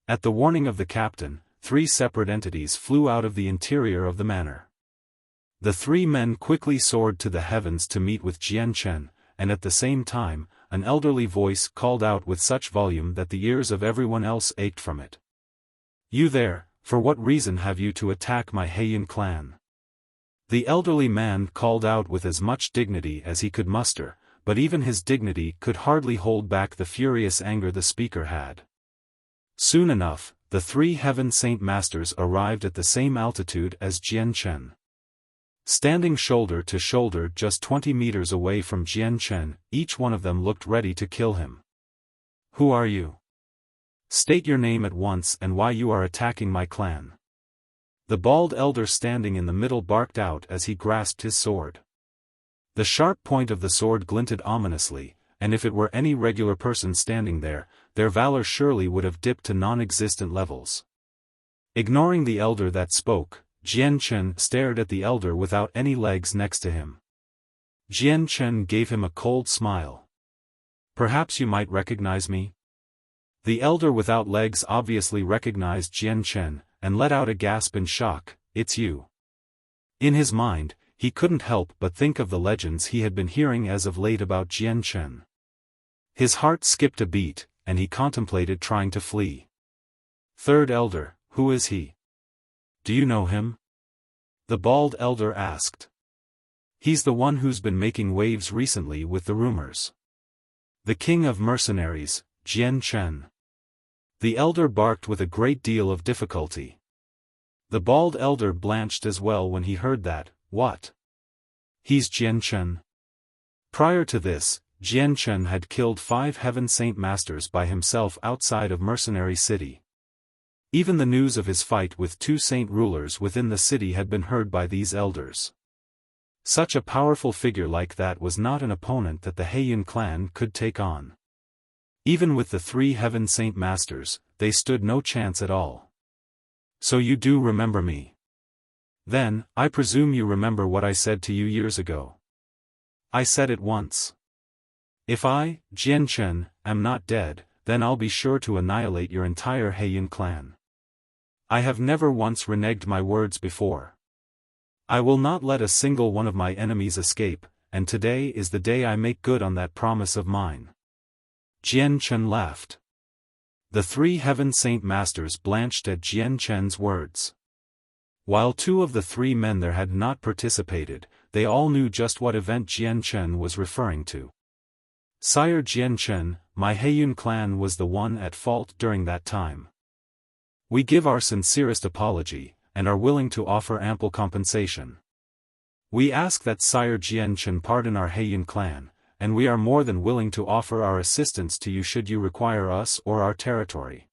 At the warning of the captain, 3 separate entities flew out of the interior of the manor. The 3 men quickly soared to the heavens to meet with Jian Chen, and at the same time, an elderly voice called out with such volume that the ears of everyone else ached from it. You there, for what reason have you to attack my Heian clan? The elderly man called out with as much dignity as he could muster, but even his dignity could hardly hold back the furious anger the speaker had. Soon enough, the 3 Heaven Saint Masters arrived at the same altitude as Jian Chen. Standing shoulder to shoulder just 20 meters away from Jian Chen, each one of them looked ready to kill him. Who are you? State your name at once and why you are attacking my clan. The bald elder standing in the middle barked out as he grasped his sword. The sharp point of the sword glinted ominously, and if it were any regular person standing there, their valor surely would have dipped to non-existent levels. Ignoring the elder that spoke, Jian Chen stared at the elder without any legs next to him. Jian Chen gave him a cold smile. Perhaps you might recognize me? The elder without legs obviously recognized Jian Chen, and let out a gasp in shock. It's you. In his mind, he couldn't help but think of the legends he had been hearing as of late about Jian Chen. His heart skipped a beat, and he contemplated trying to flee. Third elder, who is he? Do you know him? The bald elder asked. He's the one who's been making waves recently with the rumors. The king of mercenaries, Jian Chen. The elder barked with a great deal of difficulty. The bald elder blanched as well when he heard that. What? He's Jian Chen. Prior to this, Jian Chen had killed 5 Heaven Saint Masters by himself outside of Mercenary City. Even the news of his fight with 2 saint rulers within the city had been heard by these elders. Such a powerful figure like that was not an opponent that the Heian clan could take on. Even with the 3 Heaven Saint Masters, they stood no chance at all. So you do remember me? Then, I presume you remember what I said to you years ago. I said it once. If I, Jian Chen, am not dead, then I'll be sure to annihilate your entire Heian clan. I have never once reneged my words before. I will not let a single one of my enemies escape, and today is the day I make good on that promise of mine. Jian Chen laughed. The 3 Heaven Saint Masters blanched at Jian Chen's words. While 2 of the 3 men there had not participated, they all knew just what event Jian Chen was referring to. Sire Jian Chen, my Heian clan was the one at fault during that time. We give our sincerest apology, and are willing to offer ample compensation. We ask that Sire Jian Chen pardon our Heian clan, and we are more than willing to offer our assistance to you should you require us or our territory.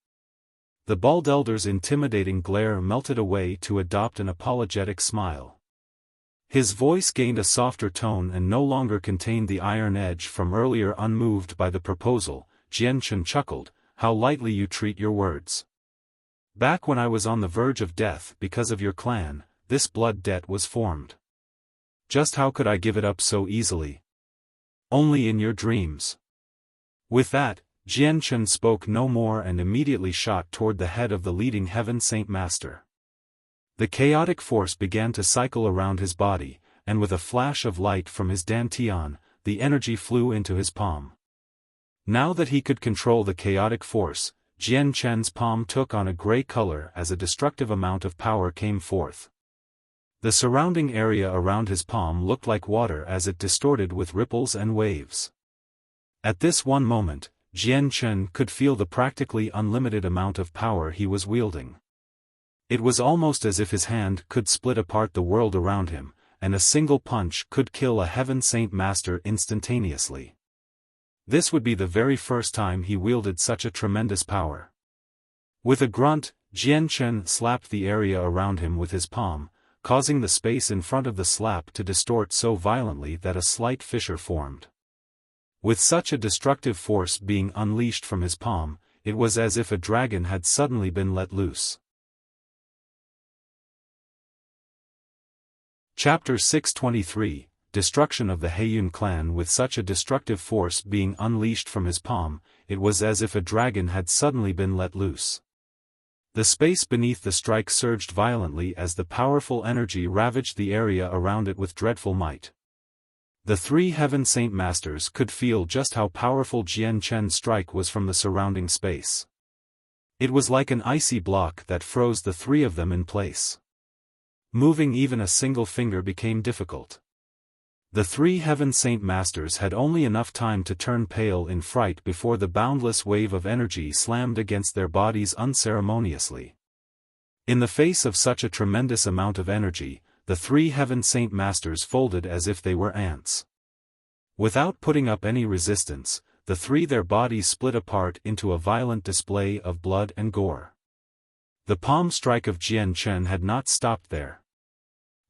The bald elder's intimidating glare melted away to adopt an apologetic smile. His voice gained a softer tone and no longer contained the iron edge from earlier. Unmoved by the proposal, Jian Chen chuckled, "How lightly you treat your words. Back when I was on the verge of death because of your clan, this blood debt was formed. Just how could I give it up so easily? Only in your dreams." With that, Jian Chen spoke no more and immediately shot toward the head of the leading Heaven Saint Master. The chaotic force began to cycle around his body, and with a flash of light from his dantian, the energy flew into his palm. Now that he could control the chaotic force, Jian Chen's palm took on a gray color as a destructive amount of power came forth. The surrounding area around his palm looked like water as it distorted with ripples and waves. At this one moment, Jian Chen could feel the practically unlimited amount of power he was wielding. It was almost as if his hand could split apart the world around him, and a single punch could kill a Heaven Saint Master instantaneously. This would be the very first time he wielded such a tremendous power. With a grunt, Jian Chen slapped the area around him with his palm, causing the space in front of the slap to distort so violently that a slight fissure formed. With such a destructive force being unleashed from his palm, it was as if a dragon had suddenly been let loose. Chapter 623, Destruction of the Heian clan. With such a destructive force being unleashed from his palm, it was as if a dragon had suddenly been let loose. The space beneath the strike surged violently as the powerful energy ravaged the area around it with dreadful might. The 3 Heaven Saint Masters could feel just how powerful Jian Chen's strike was from the surrounding space. It was like an icy block that froze the three of them in place. Moving even a single finger became difficult. The three Heaven Saint Masters had only enough time to turn pale in fright before the boundless wave of energy slammed against their bodies unceremoniously. In the face of such a tremendous amount of energy, the three Heaven Saint Masters folded as if they were ants. Without putting up any resistance, their bodies split apart into a violent display of blood and gore. The palm strike of Jian Chen had not stopped there.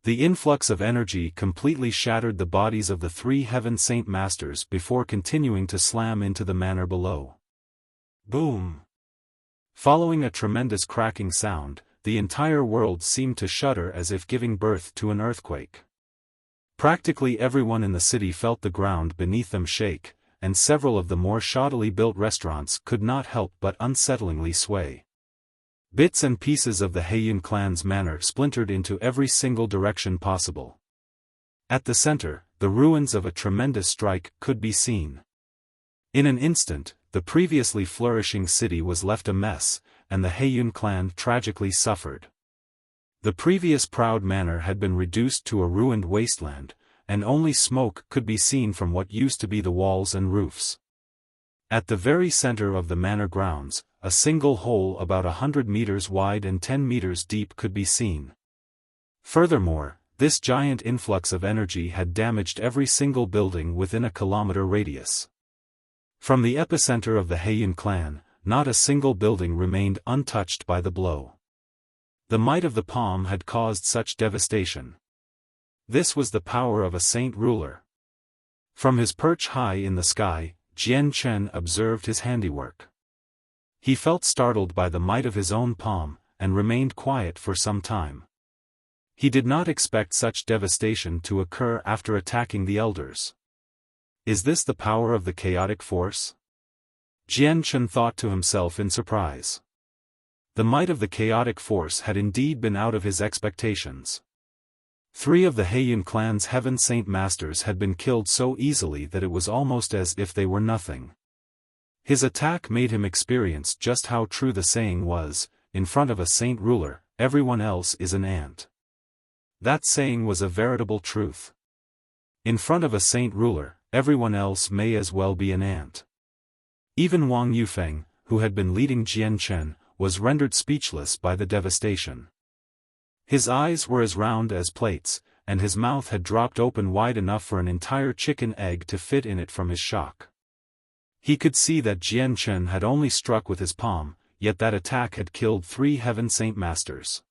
The influx of energy completely shattered the bodies of the three Heaven Saint Masters before continuing to slam into the manor below. Boom! Following a tremendous cracking sound, the entire world seemed to shudder as if giving birth to an earthquake. Practically everyone in the city felt the ground beneath them shake, and several of the more shoddily built restaurants could not help but unsettlingly sway. Bits and pieces of the Heiyun clan's manor splintered into every single direction possible. At the center, the ruins of a tremendous strike could be seen. In an instant, the previously flourishing city was left a mess, and the Heiyun clan tragically suffered. The previous proud manor had been reduced to a ruined wasteland, and only smoke could be seen from what used to be the walls and roofs. At the very center of the manor grounds, a single hole about 100 meters wide and 10 meters deep could be seen. Furthermore, this giant influx of energy had damaged every single building within a kilometer radius. From the epicenter of the Heiyun clan, not a single building remained untouched by the blow. The might of the palm had caused such devastation. This was the power of a saint ruler. From his perch high in the sky, Jian Chen observed his handiwork. He felt startled by the might of his own palm, and remained quiet for some time. He did not expect such devastation to occur after attacking the elders. Is this the power of the chaotic force? Jian Chen thought to himself in surprise. The might of the chaotic force had indeed been out of his expectations. Three of the Heiyun clan's Heaven Saint Masters had been killed so easily that it was almost as if they were nothing. His attack made him experience just how true the saying was, in front of a saint ruler, everyone else is an ant. That saying was a veritable truth. In front of a saint ruler, everyone else may as well be an ant. Even Wang Yufeng, who had been leading Jian Chen, was rendered speechless by the devastation. His eyes were as round as plates, and his mouth had dropped open wide enough for an entire chicken egg to fit in it from his shock. He could see that Jian Chen had only struck with his palm, yet that attack had killed three Heaven Saint Masters.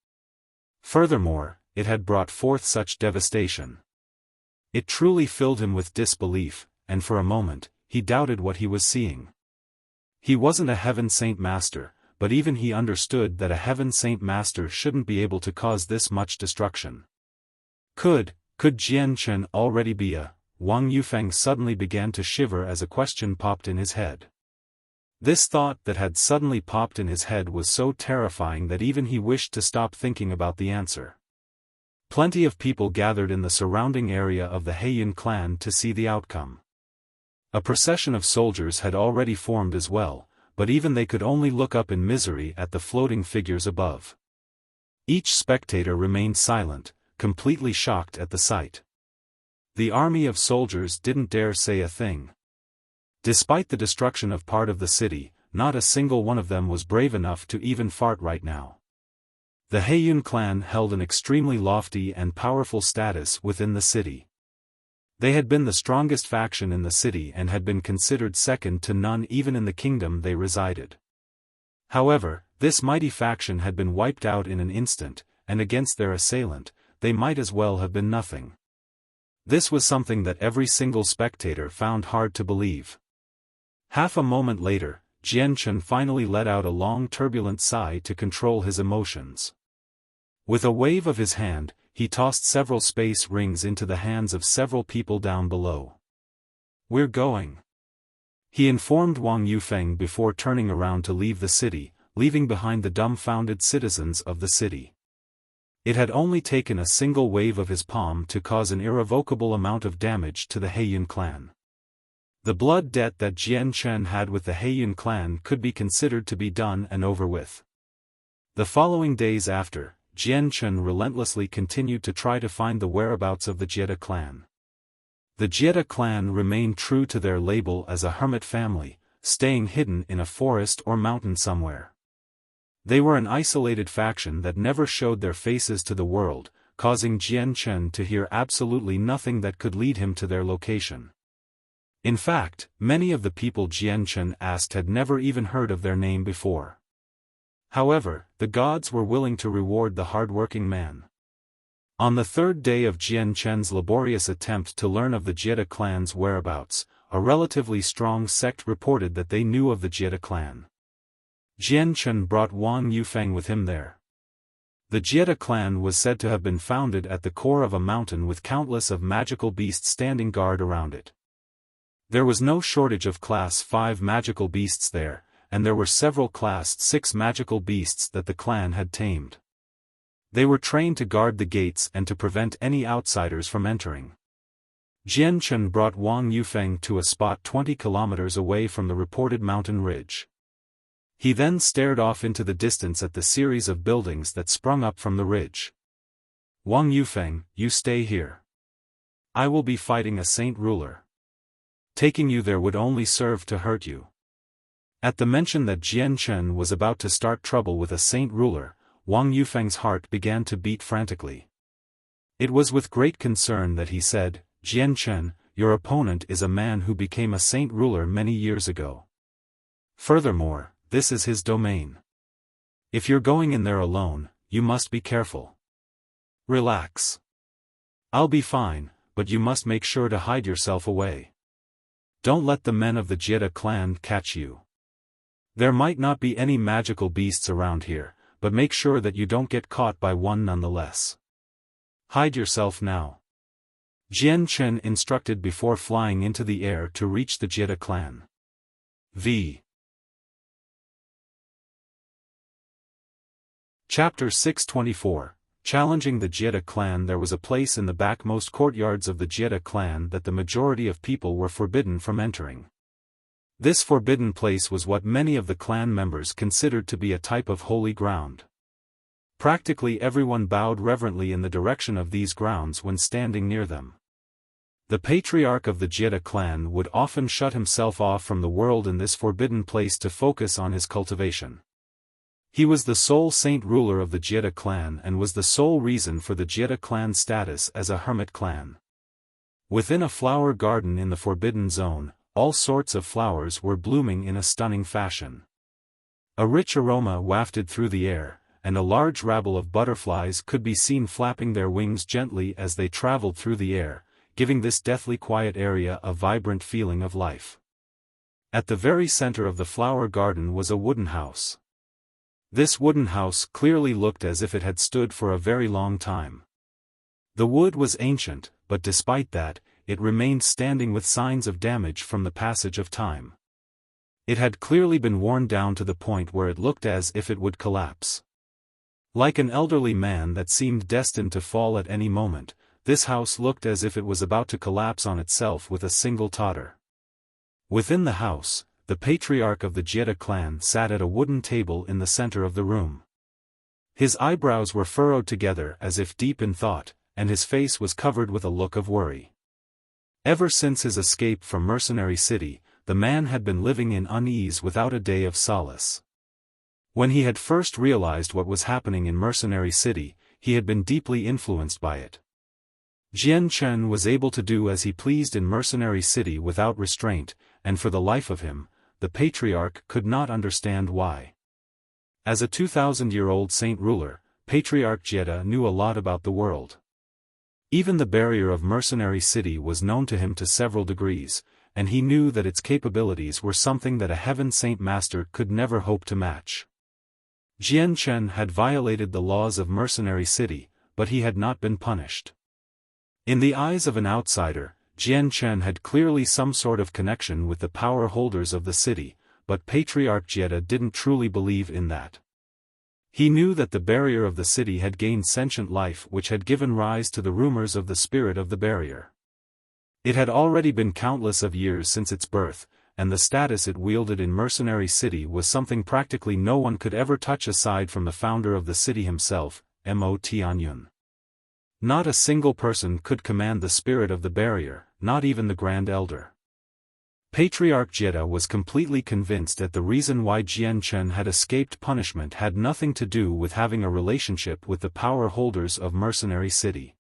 Furthermore, it had brought forth such devastation. It truly filled him with disbelief, and for a moment, he doubted what he was seeing. He wasn't a Heaven Saint Master, but even he understood that a Heaven Saint Master shouldn't be able to cause this much destruction. Could Jian Chen already be a... Wang Yufeng suddenly began to shiver as a question popped in his head. This thought that had suddenly popped in his head was so terrifying that even he wished to stop thinking about the answer. Plenty of people gathered in the surrounding area of the Heiyun clan to see the outcome. A procession of soldiers had already formed as well, but even they could only look up in misery at the floating figures above. Each spectator remained silent, completely shocked at the sight. The army of soldiers didn't dare say a thing. Despite the destruction of part of the city, not a single one of them was brave enough to even fart right now. The Heiyun clan held an extremely lofty and powerful status within the city. They had been the strongest faction in the city and had been considered second to none even in the kingdom they resided. However, this mighty faction had been wiped out in an instant, and against their assailant, they might as well have been nothing. This was something that every single spectator found hard to believe. Half a moment later, Jian Chen finally let out a long turbulent sigh to control his emotions. With a wave of his hand, he tossed several space rings into the hands of several people down below. "We're going," he informed Wang Yufeng before turning around to leave the city, leaving behind the dumbfounded citizens of the city. It had only taken a single wave of his palm to cause an irrevocable amount of damage to the Heiyun clan. The blood debt that Jian Chen had with the Heiyun clan could be considered to be done and over with. The following days after, Jian Chen relentlessly continued to try to find the whereabouts of the Jie clan. The Jie clan remained true to their label as a hermit family, staying hidden in a forest or mountain somewhere. They were an isolated faction that never showed their faces to the world, causing Jian Chen to hear absolutely nothing that could lead him to their location. In fact, many of the people Jian Chen asked had never even heard of their name before. However, the gods were willing to reward the hard-working man. On the third day of Jian Chen's laborious attempt to learn of the Jie clan's whereabouts, a relatively strong sect reported that they knew of the Jie clan. Jian Chen brought Wang Yufeng with him there. The Jie clan was said to have been founded at the core of a mountain with countless of magical beasts standing guard around it. There was no shortage of Class 5 magical beasts there, and there were several Class 6 magical beasts that the clan had tamed. They were trained to guard the gates and to prevent any outsiders from entering. Jian Chen brought Wang Yufeng to a spot 20 kilometers away from the reported mountain ridge. He then stared off into the distance at the series of buildings that sprung up from the ridge. Wang Yufeng, you stay here. I will be fighting a saint ruler. Taking you there would only serve to hurt you. At the mention that Jian Chen was about to start trouble with a saint ruler, Wang Yufeng's heart began to beat frantically. It was with great concern that he said, Jian Chen, your opponent is a man who became a saint ruler many years ago. Furthermore, this is his domain. If you're going in there alone, you must be careful. Relax. I'll be fine, but you must make sure to hide yourself away. Don't let the men of the Jie clan catch you. There might not be any magical beasts around here, but make sure that you don't get caught by one nonetheless. Hide yourself now. Jian Chen instructed before flying into the air to reach the Jie clan. V. Chapter 624. Challenging the Jie clan. There was a place in the backmost courtyards of the Jie clan that the majority of people were forbidden from entering. This forbidden place was what many of the clan members considered to be a type of holy ground. Practically everyone bowed reverently in the direction of these grounds when standing near them. The patriarch of the Jie clan would often shut himself off from the world in this forbidden place to focus on his cultivation. He was the sole saint ruler of the Jie clan and was the sole reason for the Jie clan's status as a hermit clan. Within a flower garden in the forbidden zone, all sorts of flowers were blooming in a stunning fashion. A rich aroma wafted through the air, and a large rabble of butterflies could be seen flapping their wings gently as they traveled through the air, giving this deathly quiet area a vibrant feeling of life. At the very center of the flower garden was a wooden house. This wooden house clearly looked as if it had stood for a very long time. The wood was ancient, but despite that, it remained standing with signs of damage from the passage of time. It had clearly been worn down to the point where it looked as if it would collapse. Like an elderly man that seemed destined to fall at any moment, this house looked as if it was about to collapse on itself with a single totter. Within the house, the patriarch of the Jie clan sat at a wooden table in the center of the room. His eyebrows were furrowed together as if deep in thought, and his face was covered with a look of worry. Ever since his escape from Mercenary City, the man had been living in unease without a day of solace. When he had first realized what was happening in Mercenary City, he had been deeply influenced by it. Jian Chen was able to do as he pleased in Mercenary City without restraint, and for the life of him, the patriarch could not understand why. As a 2,000-year-old saint ruler, Patriarch Jie knew a lot about the world. Even the barrier of Mercenary City was known to him to several degrees, and he knew that its capabilities were something that a Heaven Saint Master could never hope to match. Jian Chen had violated the laws of Mercenary City, but he had not been punished. In the eyes of an outsider, Jian Chen had clearly some sort of connection with the power holders of the city, but Patriarch Jie didn't truly believe in that. He knew that the barrier of the city had gained sentient life which had given rise to the rumors of the spirit of the barrier. It had already been countless of years since its birth, and the status it wielded in Mercenary City was something practically no one could ever touch aside from the founder of the city himself, Mo Tianyun. Not a single person could command the spirit of the barrier, not even the Grand Elder. Patriarch Jiedu was completely convinced that the reason why Jian Chen had escaped punishment had nothing to do with having a relationship with the power holders of Mercenary City.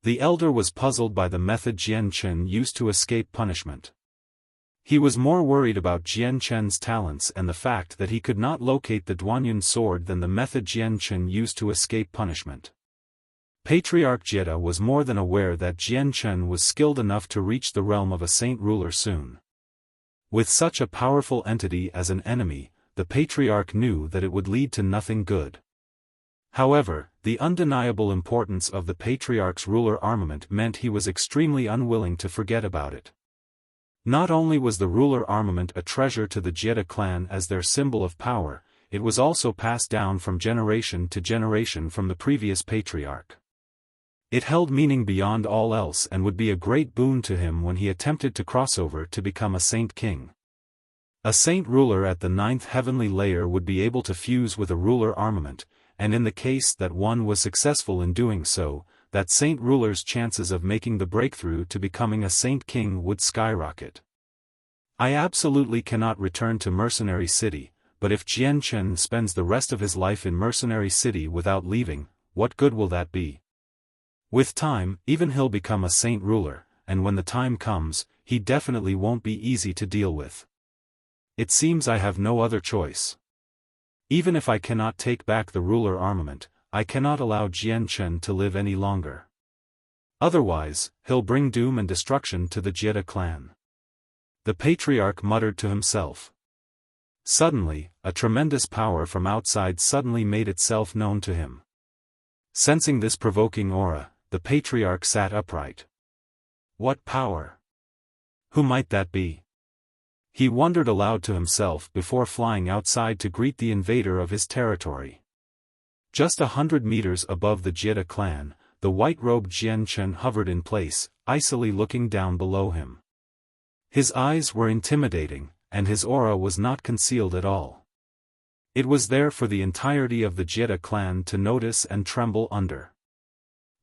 The elder was puzzled by the method Jian Chen used to escape punishment. He was more worried about Jian Chen's talents and the fact that he could not locate the Duanyun sword than the method Jian Chen used to escape punishment. Patriarch Jiedu was more than aware that Jian Chen was skilled enough to reach the realm of a saint ruler soon. With such a powerful entity as an enemy, the Patriarch knew that it would lead to nothing good. However, the undeniable importance of the Patriarch's ruler armament meant he was extremely unwilling to forget about it. Not only was the ruler armament a treasure to the Jiedu clan as their symbol of power, it was also passed down from generation to generation from the previous Patriarch. It held meaning beyond all else and would be a great boon to him when he attempted to cross over to become a Saint King. A Saint Ruler at the 9th heavenly layer would be able to fuse with a ruler armament, and in the case that one was successful in doing so, that Saint Ruler's chances of making the breakthrough to becoming a Saint King would skyrocket. I absolutely cannot return to Mercenary City, but if Jian Chen spends the rest of his life in Mercenary City without leaving, what good will that be? With time, even he'll become a Saint Ruler, and when the time comes, he definitely won't be easy to deal with. It seems I have no other choice. Even if I cannot take back the ruler armament, I cannot allow Jian Chen to live any longer. Otherwise, he'll bring doom and destruction to the Jiedu clan. The Patriarch muttered to himself. Suddenly, a tremendous power from outside suddenly made itself known to him. Sensing this provoking aura, the Patriarch sat upright. What power? Who might that be? He wondered aloud to himself before flying outside to greet the invader of his territory. Just 100 meters above the Jiedu clan, the white-robed Jian Chen hovered in place, icily looking down below him. His eyes were intimidating, and his aura was not concealed at all. It was there for the entirety of the Jiedu clan to notice and tremble under.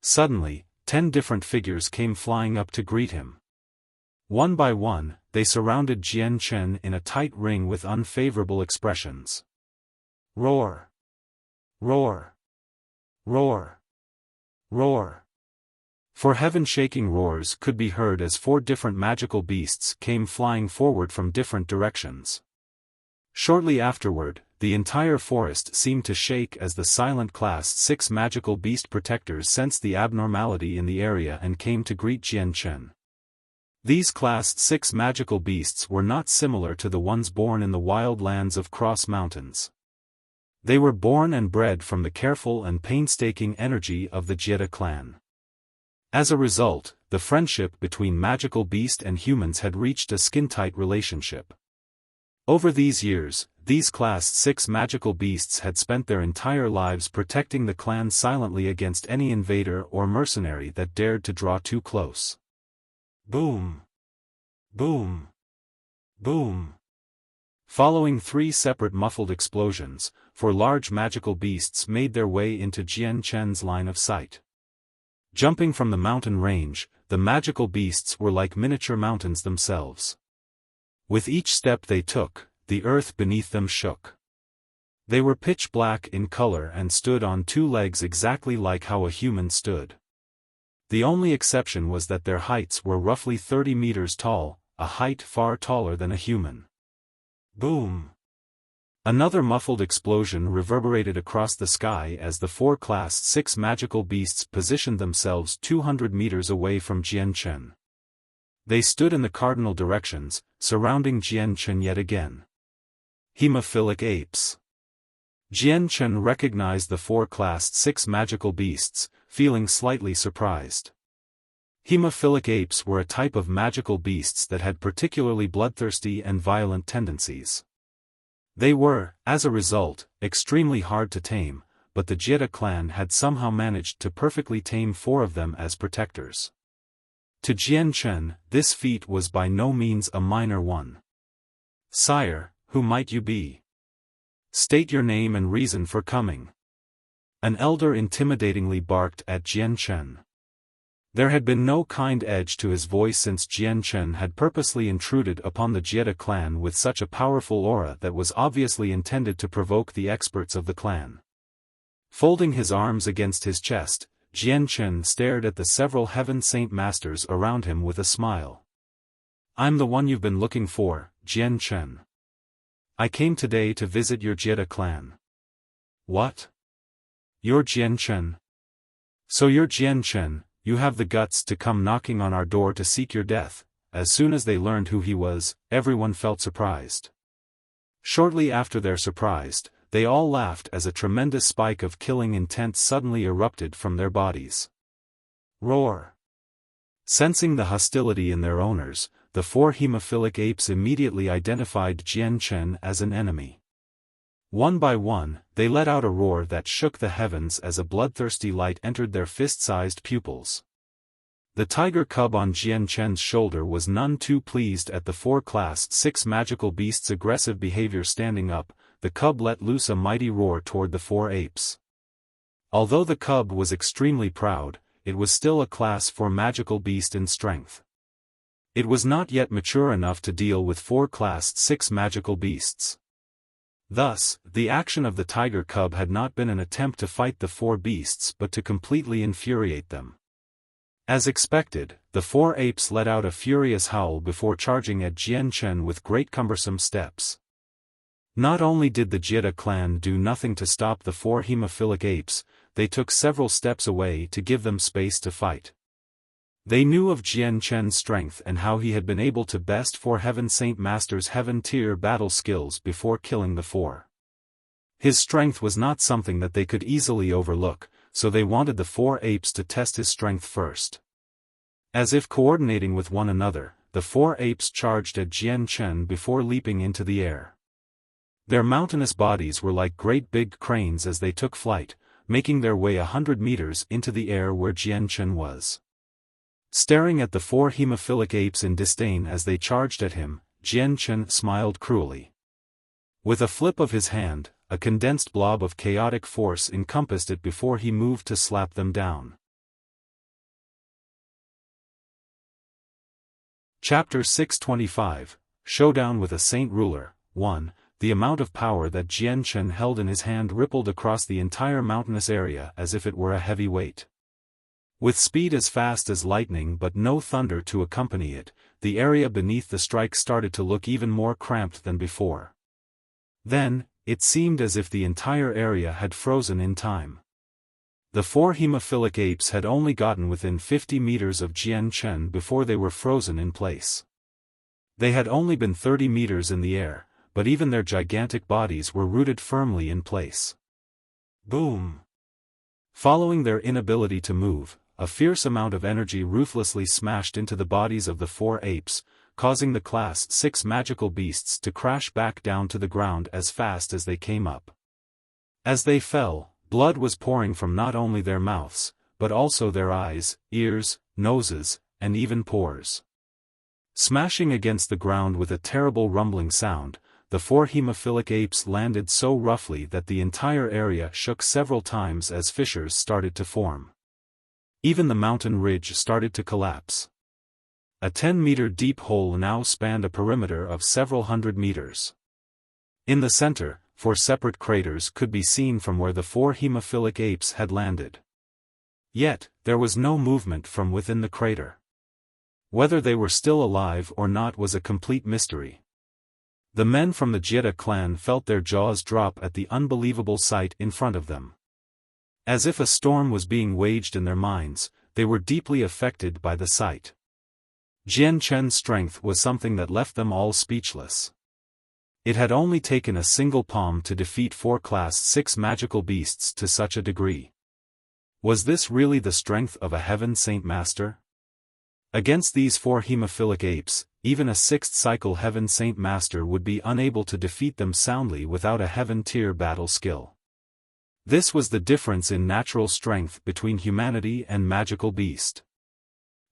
Suddenly, 10 different figures came flying up to greet him. One by one, they surrounded Jian Chen in a tight ring with unfavorable expressions. Roar! Roar! Roar! Roar! For heaven-shaking roars could be heard as 4 different magical beasts came flying forward from different directions. Shortly afterward, the entire forest seemed to shake as the silent Class 6 magical beast protectors sensed the abnormality in the area and came to greet Jian Chen. These Class 6 magical beasts were not similar to the ones born in the wild lands of Cross Mountains. They were born and bred from the careful and painstaking energy of the Jiedu clan. As a result, the friendship between magical beast and humans had reached a skin-tight relationship. Over these years, these Class 6 magical beasts had spent their entire lives protecting the clan silently against any invader or mercenary that dared to draw too close. Boom! Boom! Boom! Following 3 separate muffled explosions, 4 large magical beasts made their way into Jian Chen's line of sight. Jumping from the mountain range, the magical beasts were like miniature mountains themselves. With each step they took, the earth beneath them shook. They were pitch black in color and stood on 2 legs exactly like how a human stood. The only exception was that their heights were roughly 30 meters tall, a height far taller than a human. Boom! Another muffled explosion reverberated across the sky as the 4 Class 6 magical beasts positioned themselves 200 meters away from Jian Chen. They stood in the cardinal directions, surrounding Jian Chen yet again. Hemophilic apes. Jian Chen recognized the 4 Class 6 magical beasts, feeling slightly surprised. Hemophilic apes were a type of magical beasts that had particularly bloodthirsty and violent tendencies. They were, as a result, extremely hard to tame, but the Jiedu clan had somehow managed to perfectly tame 4 of them as protectors. To Jian Chen, this feat was by no means a minor one. "Sire, who might you be? State your name and reason for coming." An elder intimidatingly barked at Jian Chen. There had been no kind edge to his voice since Jian Chen had purposely intruded upon the Jie clan with such a powerful aura that was obviously intended to provoke the experts of the clan. Folding his arms against his chest, Jian Chen stared at the several heaven saint masters around him with a smile. "I'm the one you've been looking for, Jian Chen. I came today to visit your Jie clan." "What? You're Jian Chen? So you're Jian Chen, you have the guts to come knocking on our door to seek your death." As soon as they learned who he was, everyone felt surprised. Shortly after their surprise, they all laughed as a tremendous spike of killing intent suddenly erupted from their bodies. Roar! Sensing the hostility in their owners, the 4 hemophilic apes immediately identified Jian Chen as an enemy. One by one, they let out a roar that shook the heavens as a bloodthirsty light entered their fist-sized pupils. The tiger cub on Jian Chen's shoulder was none too pleased at the 4 Class 6 magical beasts' aggressive behavior. Standing up, the cub let loose a mighty roar toward the 4 apes. Although the cub was extremely proud, it was still a Class 4 magical beast in strength. It was not yet mature enough to deal with 4 Class 6 magical beasts. Thus, the action of the tiger cub had not been an attempt to fight the 4 beasts but to completely infuriate them. As expected, the 4 apes let out a furious howl before charging at Jian Chen with great cumbersome steps. Not only did the Jie clan do nothing to stop the 4 hemophilic apes, they took several steps away to give them space to fight. They knew of Jian Chen's strength and how he had been able to best 4 Heaven Saint Masters' heaven-tier battle skills before killing the 4. His strength was not something that they could easily overlook, so they wanted the 4 apes to test his strength first. As if coordinating with one another, the 4 apes charged at Jian Chen before leaping into the air. Their mountainous bodies were like great big cranes as they took flight, making their way 100 meters into the air where Jian Chen was. Staring at the 4 hemophilic apes in disdain as they charged at him, Jian Chen smiled cruelly. With a flip of his hand, a condensed blob of chaotic force encompassed it before he moved to slap them down. Chapter 625, Showdown with a Saint Ruler. 1. The amount of power that Jian Chen held in his hand rippled across the entire mountainous area as if it were a heavy weight. With speed as fast as lightning but no thunder to accompany it, the area beneath the strike started to look even more cramped than before. Then, it seemed as if the entire area had frozen in time. The 4 hemophilic apes had only gotten within 50 meters of Jian Chen before they were frozen in place. They had only been 30 meters in the air, but even their gigantic bodies were rooted firmly in place. Boom! Following their inability to move, a fierce amount of energy ruthlessly smashed into the bodies of the 4 apes, causing the Class 6 magical beasts to crash back down to the ground as fast as they came up. As they fell, blood was pouring from not only their mouths, but also their eyes, ears, noses, and even pores. Smashing against the ground with a terrible rumbling sound, the 4 hemophilic apes landed so roughly that the entire area shook several times as fissures started to form. Even the mountain ridge started to collapse. A 10-meter deep hole now spanned a perimeter of several hundred meters. In the center, 4 separate craters could be seen from where the 4 hemophilic apes had landed. Yet, there was no movement from within the crater. Whether they were still alive or not was a complete mystery. The men from the Jie clan felt their jaws drop at the unbelievable sight in front of them. As if a storm was being waged in their minds, they were deeply affected by the sight. Jian Chen's strength was something that left them all speechless. It had only taken a single palm to defeat 4 Class 6 magical beasts to such a degree. Was this really the strength of a Heaven Saint Master? Against these 4 hemophilic apes, even a 6th cycle Heaven Saint Master would be unable to defeat them soundly without a Heaven-tier battle skill. This was the difference in natural strength between humanity and magical beast.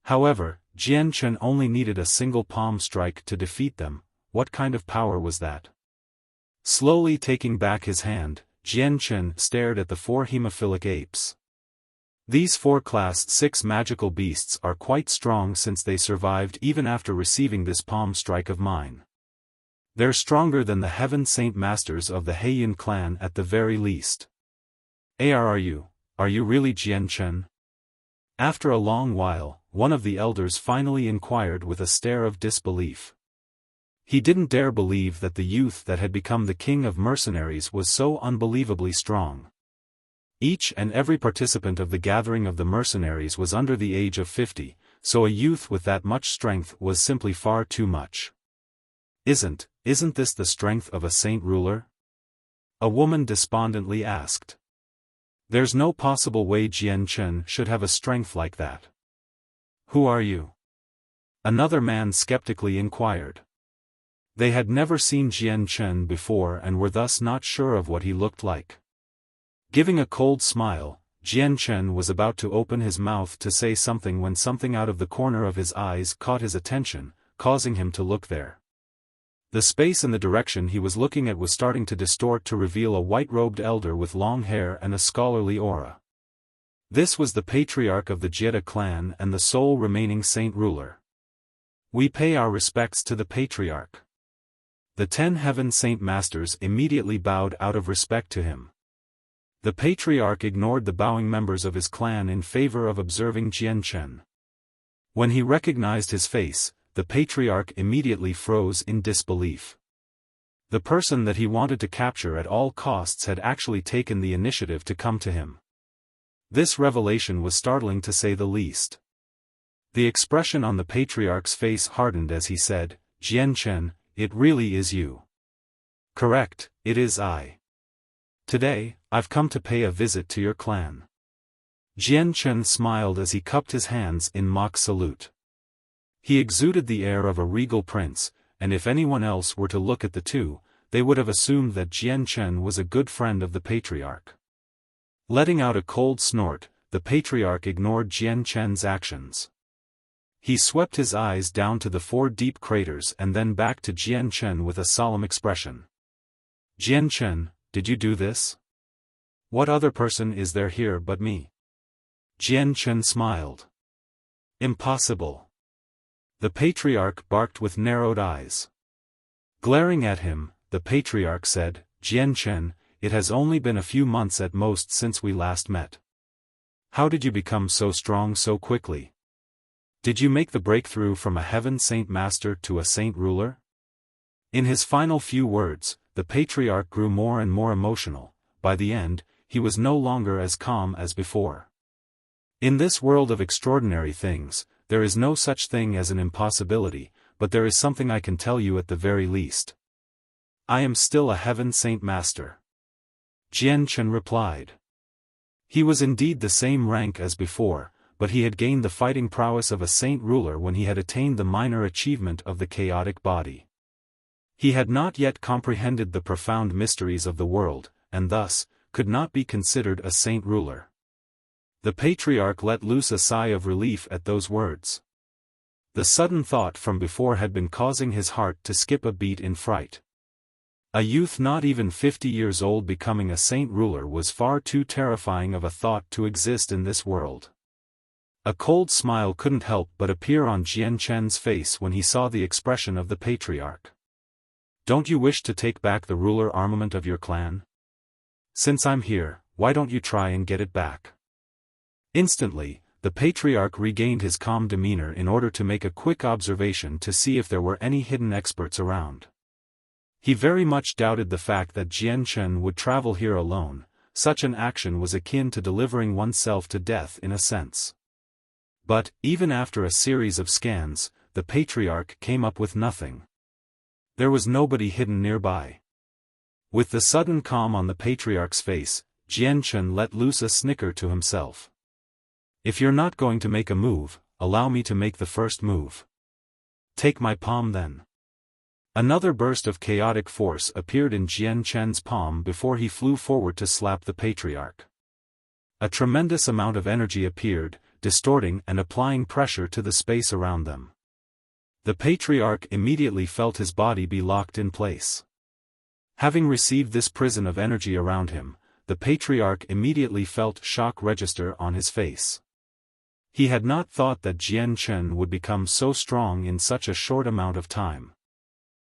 However, Jian Chen only needed a single palm strike to defeat them. What kind of power was that? Slowly taking back his hand, Jian Chen stared at the 4 hemophilic apes. These 4 Class 6 magical beasts are quite strong since they survived even after receiving this palm strike of mine. They're stronger than the Heaven Saint Masters of the Heian clan at the very least. Are you really Jian Chen? After a long while, one of the elders finally inquired with a stare of disbelief. He didn't dare believe that the youth that had become the king of mercenaries was so unbelievably strong. Each and every participant of the gathering of the mercenaries was under the age of 50, so a youth with that much strength was simply far too much. Isn't this the strength of a saint ruler? A woman despondently asked. There's no possible way Jian Chen should have a strength like that. Who are you? Another man skeptically inquired. They had never seen Jian Chen before and were thus not sure of what he looked like. Giving a cold smile, Jian Chen was about to open his mouth to say something when something out of the corner of his eyes caught his attention, causing him to look there. The space in the direction he was looking at was starting to distort to reveal a white-robed elder with long hair and a scholarly aura. This was the patriarch of the Jiedu clan and the sole remaining saint ruler. We pay our respects to the patriarch. The 10 Heaven Saint Masters immediately bowed out of respect to him. The patriarch ignored the bowing members of his clan in favor of observing Jian Chen. When he recognized his face, the patriarch immediately froze in disbelief. The person that he wanted to capture at all costs had actually taken the initiative to come to him. This revelation was startling to say the least. The expression on the patriarch's face hardened as he said, Jian Chen, it really is you. Correct, it is I. Today, I've come to pay a visit to your clan. Jian Chen smiled as he cupped his hands in mock salute. He exuded the air of a regal prince, and if anyone else were to look at the two, they would have assumed that Jian Chen was a good friend of the patriarch. Letting out a cold snort, the patriarch ignored Jian Chen's actions. He swept his eyes down to the 4 deep craters and then back to Jian Chen with a solemn expression. Jian Chen, did you do this? What other person is there here but me? Jian Chen smiled. Impossible. The patriarch barked with narrowed eyes. Glaring at him, the patriarch said, Jian Chen, it has only been a few months at most since we last met. How did you become so strong so quickly? Did you make the breakthrough from a Heaven Saint Master to a Saint Ruler? In his final few words, the patriarch grew more and more emotional. By the end, he was no longer as calm as before. In this world of extraordinary things, there is no such thing as an impossibility, but there is something I can tell you at the very least. I am still a Heaven Saint Master. Jian Chen replied. He was indeed the same rank as before, but he had gained the fighting prowess of a saint ruler when he had attained the minor achievement of the chaotic body. He had not yet comprehended the profound mysteries of the world, and thus, could not be considered a saint ruler. The patriarch let loose a sigh of relief at those words. The sudden thought from before had been causing his heart to skip a beat in fright. A youth not even 50 years old becoming a saint ruler was far too terrifying of a thought to exist in this world. A cold smile couldn't help but appear on Jian Chen's face when he saw the expression of the patriarch. Don't you wish to take back the ruler armament of your clan? Since I'm here, why don't you try and get it back? Instantly, the patriarch regained his calm demeanor in order to make a quick observation to see if there were any hidden experts around. He very much doubted the fact that Jian Chen would travel here alone. Such an action was akin to delivering oneself to death in a sense. But, even after a series of scans, the patriarch came up with nothing. There was nobody hidden nearby. With the sudden calm on the patriarch's face, Jian Chen let loose a snicker to himself. If you're not going to make a move, allow me to make the first move. Take my palm then. Another burst of chaotic force appeared in Jian Chen's palm before he flew forward to slap the patriarch. A tremendous amount of energy appeared, distorting and applying pressure to the space around them. The patriarch immediately felt his body be locked in place. Having received this prison of energy around him, the patriarch immediately felt shock register on his face. He had not thought that Jian Chen would become so strong in such a short amount of time.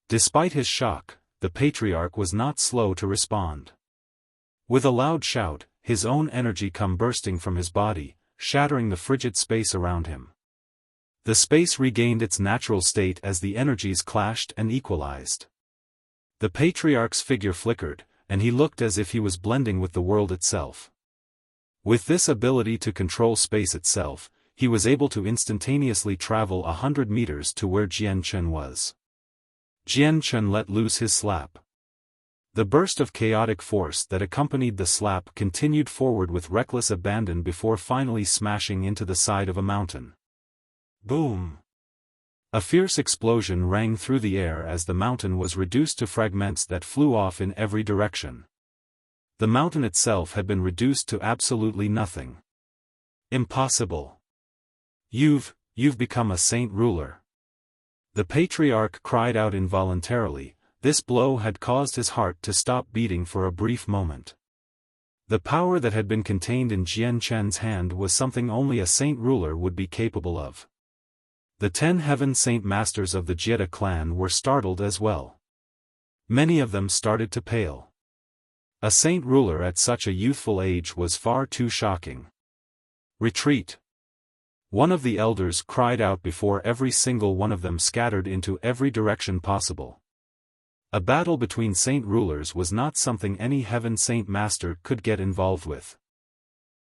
Despite his shock, the patriarch was not slow to respond. With a loud shout, his own energy come bursting from his body, shattering the frigid space around him. The space regained its natural state as the energies clashed and equalized. The patriarch's figure flickered, and he looked as if he was blending with the world itself. With this ability to control space itself, he was able to instantaneously travel 100 meters to where Jian Chen was. Jian Chen let loose his slap. The burst of chaotic force that accompanied the slap continued forward with reckless abandon before finally smashing into the side of a mountain. Boom! A fierce explosion rang through the air as the mountain was reduced to fragments that flew off in every direction. The mountain itself had been reduced to absolutely nothing. Impossible. You've become a saint ruler. The patriarch cried out involuntarily. This blow had caused his heart to stop beating for a brief moment. The power that had been contained in Jian Chen's hand was something only a saint ruler would be capable of. The 10 heaven saint masters of the Jie clan were startled as well. Many of them started to pale. A saint ruler at such a youthful age was far too shocking. Retreat! One of the elders cried out before every single one of them scattered into every direction possible. A battle between saint rulers was not something any heaven saint master could get involved with.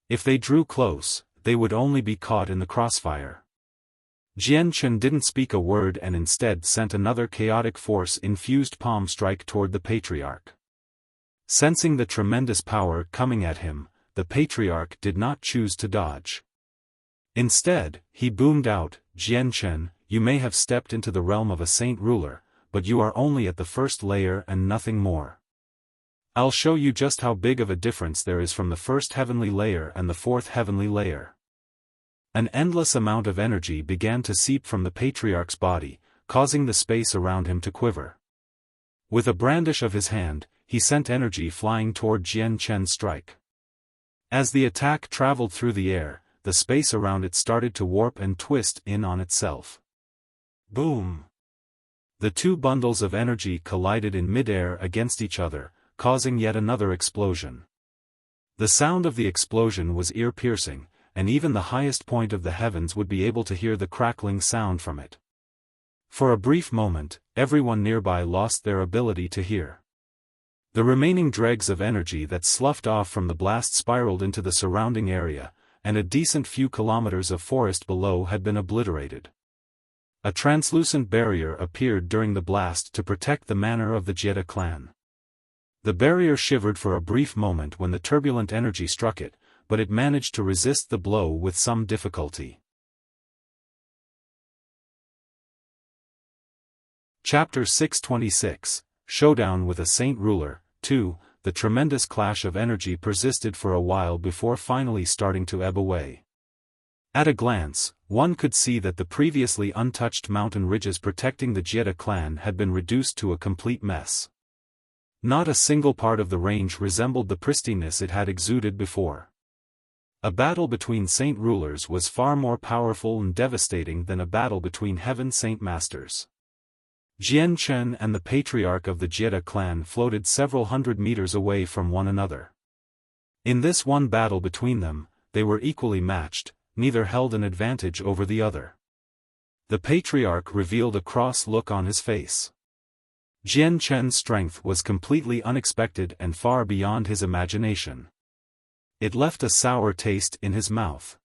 If they drew close, they would only be caught in the crossfire. Jian Chen didn't speak a word and instead sent another chaotic force-infused palm strike toward the patriarch. Sensing the tremendous power coming at him, the patriarch did not choose to dodge. Instead, he boomed out, "Jian Chen, you may have stepped into the realm of a saint ruler, but you are only at the first layer and nothing more. I'll show you just how big of a difference there is from the first heavenly layer and the fourth heavenly layer." An endless amount of energy began to seep from the patriarch's body, causing the space around him to quiver. With a brandish of his hand, he sent energy flying toward Jian Chen's strike. As the attack traveled through the air, the space around it started to warp and twist in on itself. Boom! The two bundles of energy collided in mid-air against each other, causing yet another explosion. The sound of the explosion was ear-piercing, and even the highest point of the heavens would be able to hear the crackling sound from it. For a brief moment, everyone nearby lost their ability to hear. The remaining dregs of energy that sloughed off from the blast spiraled into the surrounding area, and a decent few kilometers of forest below had been obliterated. A translucent barrier appeared during the blast to protect the manor of the Jie clan. The barrier shivered for a brief moment when the turbulent energy struck it, but it managed to resist the blow with some difficulty. Chapter 626, Showdown with a Saint Ruler. 2. The tremendous clash of energy persisted for a while before finally starting to ebb away. At a glance, one could see that the previously untouched mountain ridges protecting the Jie clan had been reduced to a complete mess. Not a single part of the range resembled the pristineness it had exuded before. A battle between saint rulers was far more powerful and devastating than a battle between heaven saint masters. Jian Chen and the patriarch of the Jie clan floated several hundred meters away from one another. In this one battle between them, they were equally matched, neither held an advantage over the other. The patriarch revealed a cross look on his face. Jian Chen's strength was completely unexpected and far beyond his imagination. It left a sour taste in his mouth.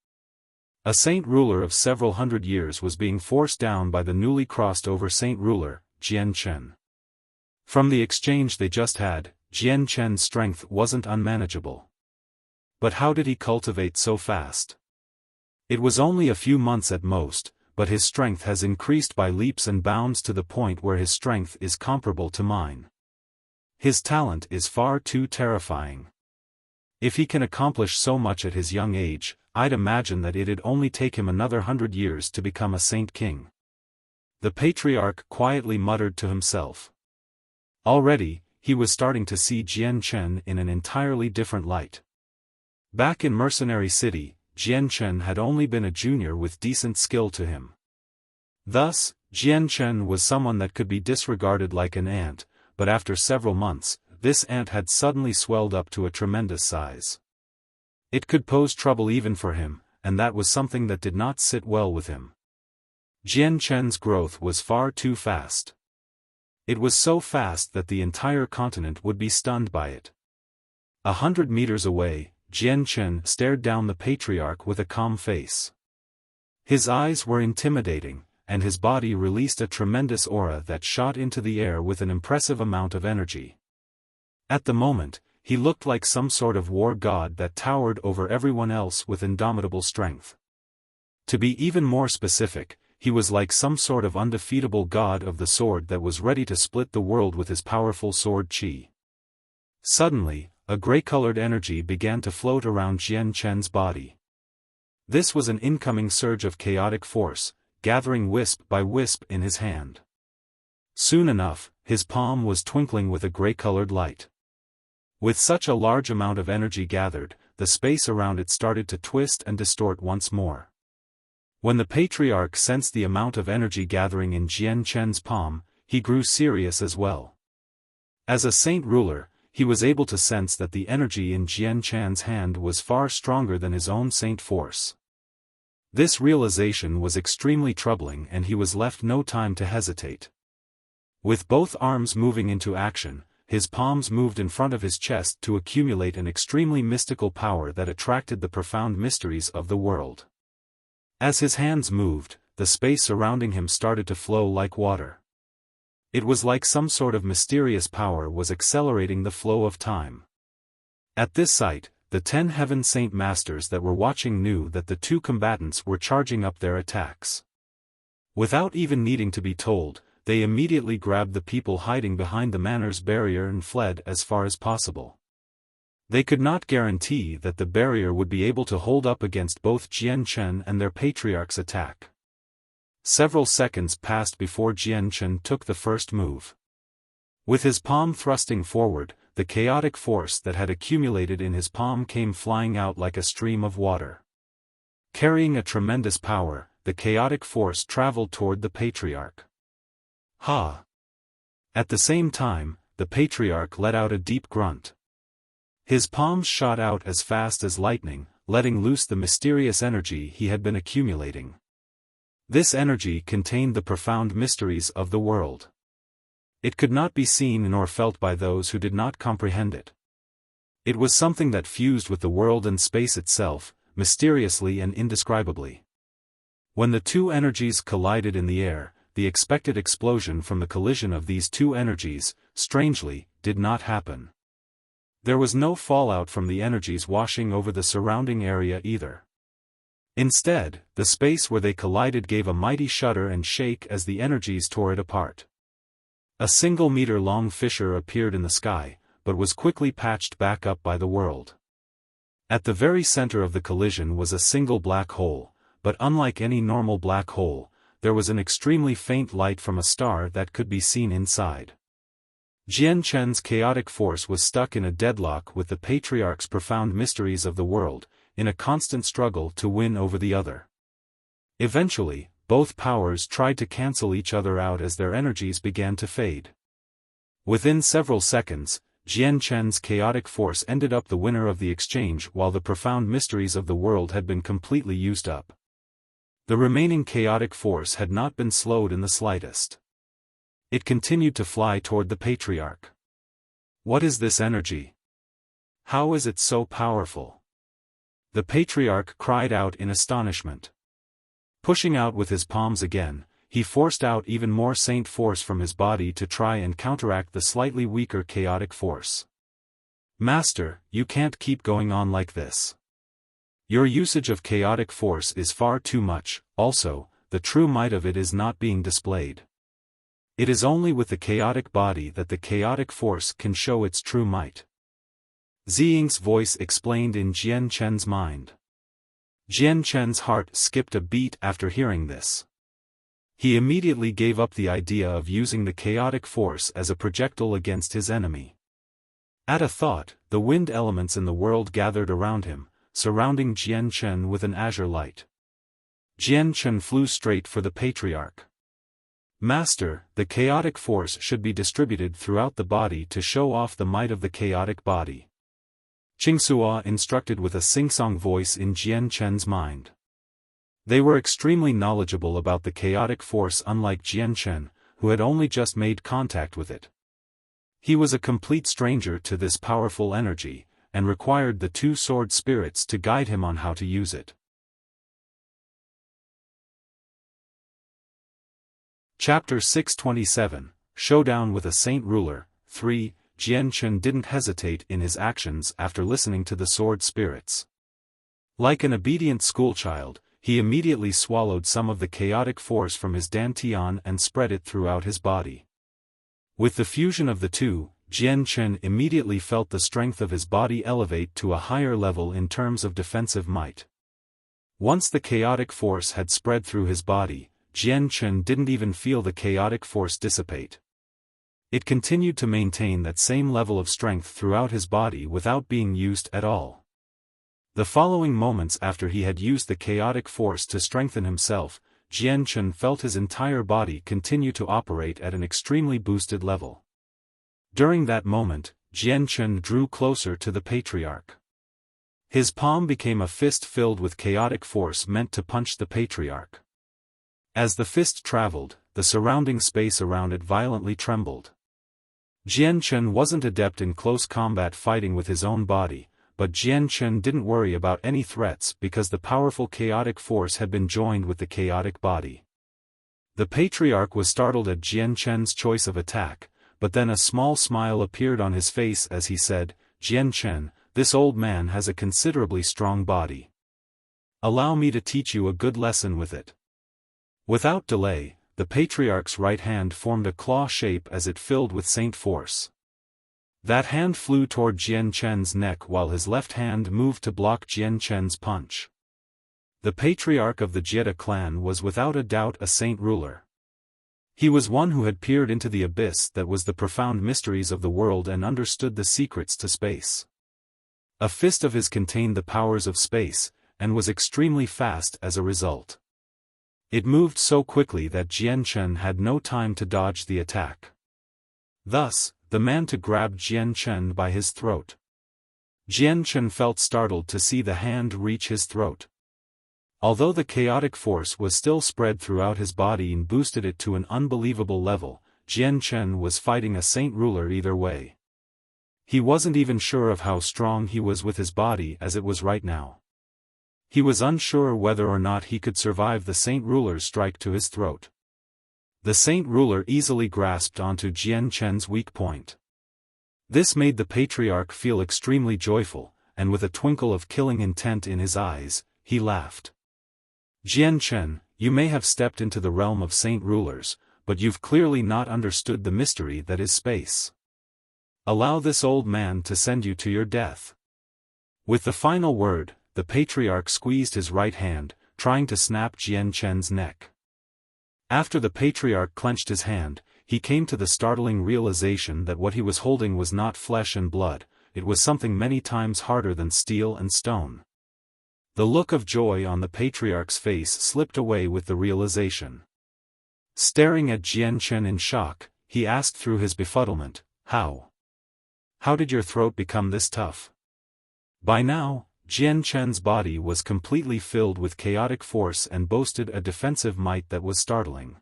A saint ruler of several hundred years was being forced down by the newly crossed over saint ruler, Jian Chen. From the exchange they just had, Jian Chen's strength wasn't unmanageable. But how did he cultivate so fast? It was only a few months at most, but his strength has increased by leaps and bounds to the point where his strength is comparable to mine. His talent is far too terrifying. If he can accomplish so much at his young age, I'd imagine that it'd only take him another 100 years to become a saint king. The patriarch quietly muttered to himself. Already, he was starting to see Jian Chen in an entirely different light. Back in Mercenary City, Jian Chen had only been a junior with decent skill to him. Thus, Jian Chen was someone that could be disregarded like an ant, but after several months, this ant had suddenly swelled up to a tremendous size. It could pose trouble even for him, and that was something that did not sit well with him. Jian Chen's growth was far too fast. It was so fast that the entire continent would be stunned by it. 100 meters away, Jian Chen stared down the patriarch with a calm face. His eyes were intimidating, and his body released a tremendous aura that shot into the air with an impressive amount of energy. At the moment, he looked like some sort of war god that towered over everyone else with indomitable strength. To be even more specific, he was like some sort of undefeatable god of the sword that was ready to split the world with his powerful sword qi. Suddenly, a gray-colored energy began to float around Jian Chen's body. This was an incoming surge of chaotic force, gathering wisp by wisp in his hand. Soon enough, his palm was twinkling with a gray-colored light. With such a large amount of energy gathered, the space around it started to twist and distort once more. When the patriarch sensed the amount of energy gathering in Jian Chen's palm, he grew serious as well. As a saint ruler, he was able to sense that the energy in Jian Chen's hand was far stronger than his own saint force. This realization was extremely troubling, and he was left no time to hesitate. With both arms moving into action, his palms moved in front of his chest to accumulate an extremely mystical power that attracted the profound mysteries of the world. As his hands moved, the space surrounding him started to flow like water. It was like some sort of mysterious power was accelerating the flow of time. At this sight, the 10 Heaven Saint Masters that were watching knew that the two combatants were charging up their attacks. Without even needing to be told, they immediately grabbed the people hiding behind the manor's barrier and fled as far as possible. They could not guarantee that the barrier would be able to hold up against both Jian Chen and their patriarch's attack. Several seconds passed before Jian Chen took the first move. With his palm thrusting forward, the chaotic force that had accumulated in his palm came flying out like a stream of water. Carrying a tremendous power, the chaotic force traveled toward the patriarch. Ha! At the same time, the patriarch let out a deep grunt. His palms shot out as fast as lightning, letting loose the mysterious energy he had been accumulating. This energy contained the profound mysteries of the world. It could not be seen nor felt by those who did not comprehend it. It was something that fused with the world and space itself, mysteriously and indescribably. When the two energies collided in the air, the expected explosion from the collision of these two energies, strangely, did not happen. There was no fallout from the energies washing over the surrounding area either. Instead, the space where they collided gave a mighty shudder and shake as the energies tore it apart. A single meter-long fissure appeared in the sky, but was quickly patched back up by the world. At the very center of the collision was a single black hole, but unlike any normal black hole, there was an extremely faint light from a star that could be seen inside. Jian Chen's chaotic force was stuck in a deadlock with the patriarch's profound mysteries of the world, in a constant struggle to win over the other. Eventually, both powers tried to cancel each other out as their energies began to fade. Within several seconds, Jian Chen's chaotic force ended up the winner of the exchange while the profound mysteries of the world had been completely used up. The remaining chaotic force had not been slowed in the slightest. It continued to fly toward the patriarch. What is this energy? How is it so powerful? The patriarch cried out in astonishment. Pushing out with his palms again, he forced out even more saint force from his body to try and counteract the slightly weaker chaotic force. Master, you can't keep going on like this. Your usage of chaotic force is far too much, also, the true might of it is not being displayed. It is only with the chaotic body that the chaotic force can show its true might. Ziying's voice explained in Jian Chen's mind. Jian Chen's heart skipped a beat after hearing this. He immediately gave up the idea of using the chaotic force as a projectile against his enemy. At a thought, the wind elements in the world gathered around him, surrounding Jian Chen with an azure light. Jian Chen flew straight for the patriarch. Master, the chaotic force should be distributed throughout the body to show off the might of the chaotic body. Qingsuo instructed with a sing-song voice in Jian Chen's mind. They were extremely knowledgeable about the chaotic force, unlike Jian Chen, who had only just made contact with it. He was a complete stranger to this powerful energy, and required the two sword spirits to guide him on how to use it. Chapter 627, Showdown with a Saint Ruler. 3. Jian Chen didn't hesitate in his actions after listening to the sword spirits. Like an obedient schoolchild, he immediately swallowed some of the chaotic force from his dantian and spread it throughout his body. With the fusion of the two, Jian Chen immediately felt the strength of his body elevate to a higher level in terms of defensive might. Once the chaotic force had spread through his body, Jian Chen didn't even feel the chaotic force dissipate. It continued to maintain that same level of strength throughout his body without being used at all. The following moments after he had used the chaotic force to strengthen himself, Jian Chen felt his entire body continue to operate at an extremely boosted level. During that moment, Jian Chen drew closer to the patriarch. His palm became a fist filled with chaotic force meant to punch the patriarch. As the fist traveled, the surrounding space around it violently trembled. Jian Chen wasn't adept in close combat fighting with his own body, but Jian Chen didn't worry about any threats because the powerful chaotic force had been joined with the chaotic body. The patriarch was startled at Jian Chen's choice of attack, but then a small smile appeared on his face as he said, "Jian Chen, this old man has a considerably strong body. Allow me to teach you a good lesson with it." Without delay, the patriarch's right hand formed a claw shape as it filled with saint force. That hand flew toward Jian Chen's neck while his left hand moved to block Jian Chen's punch. The patriarch of the Jie clan was without a doubt a saint ruler. He was one who had peered into the abyss that was the profound mysteries of the world and understood the secrets to space. A fist of his contained the powers of space, and was extremely fast as a result. It moved so quickly that Jian Chen had no time to dodge the attack. Thus, the man to grab Jian Chen by his throat. Jian Chen felt startled to see the hand reach his throat. Although the chaotic force was still spread throughout his body and boosted it to an unbelievable level, Jian Chen was fighting a saint ruler either way. He wasn't even sure of how strong he was with his body as it was right now. He was unsure whether or not he could survive the saint ruler's strike to his throat. The saint ruler easily grasped onto Jian Chen's weak point. This made the patriarch feel extremely joyful, and with a twinkle of killing intent in his eyes, he laughed. "Jian Chen, you may have stepped into the realm of saint rulers, but you've clearly not understood the mystery that is space. Allow this old man to send you to your death." With the final word, the patriarch squeezed his right hand, trying to snap Jian Chen's neck. After the patriarch clenched his hand, he came to the startling realization that what he was holding was not flesh and blood, it was something many times harder than steel and stone. The look of joy on the patriarch's face slipped away with the realization. Staring at Jian Chen in shock, he asked through his befuddlement, "How? How did your throat become this tough?" By now, Jian Chen's body was completely filled with chaotic force and boasted a defensive might that was startling.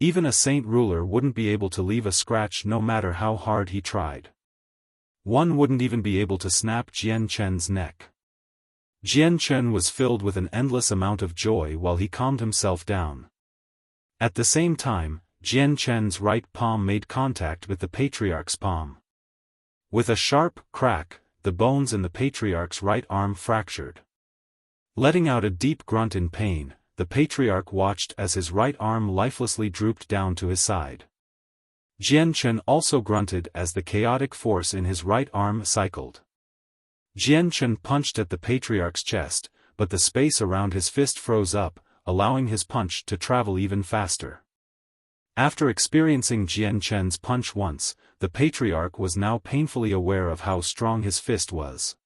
Even a saint ruler wouldn't be able to leave a scratch no matter how hard he tried. One wouldn't even be able to snap Jian Chen's neck. Jian Chen was filled with an endless amount of joy while he calmed himself down. At the same time, Jian Chen's right palm made contact with the patriarch's palm. With a sharp crack, the bones in the patriarch's right arm fractured. Letting out a deep grunt in pain, the patriarch watched as his right arm lifelessly drooped down to his side. Jian Chen also grunted as the chaotic force in his right arm cycled. Jian Chen punched at the patriarch's chest, but the space around his fist froze up, allowing his punch to travel even faster. After experiencing Jian Chen's punch once, the patriarch was now painfully aware of how strong his fist was.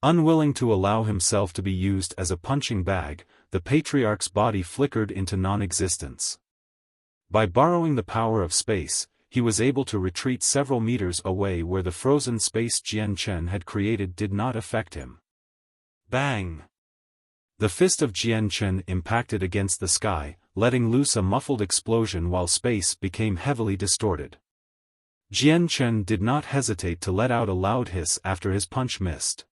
Unwilling to allow himself to be used as a punching bag, the patriarch's body flickered into non-existence. By borrowing the power of space, he was able to retreat several meters away where the frozen space Jian Chen had created did not affect him. Bang! The fist of Jian Chen impacted against the sky, letting loose a muffled explosion while space became heavily distorted. Jian Chen did not hesitate to let out a loud hiss after his punch missed.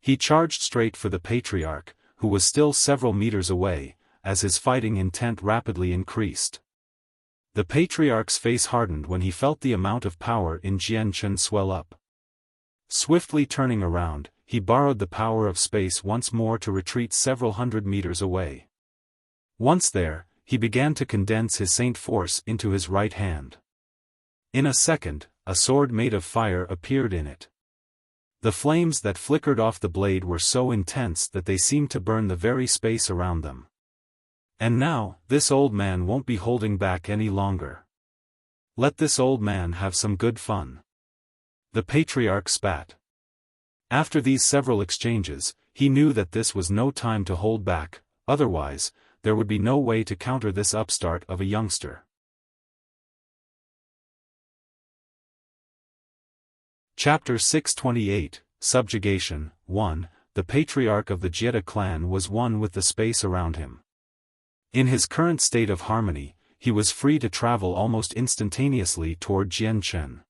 He charged straight for the patriarch, who was still several meters away, as his fighting intent rapidly increased. The patriarch's face hardened when he felt the amount of power in Jian Chen swell up. Swiftly turning around, he borrowed the power of space once more to retreat several hundred meters away. Once there, he began to condense his saint force into his right hand. In a second, a sword made of fire appeared in it. The flames that flickered off the blade were so intense that they seemed to burn the very space around them. And now, this old man won't be holding back any longer. Let this old man have some good fun. The patriarch spat. After these several exchanges, he knew that this was no time to hold back, otherwise, there would be no way to counter this upstart of a youngster. Chapter 628, Subjugation. 1. The patriarch of the Jiedu clan was one with the space around him. In his current state of harmony, he was free to travel almost instantaneously toward Jian Chen.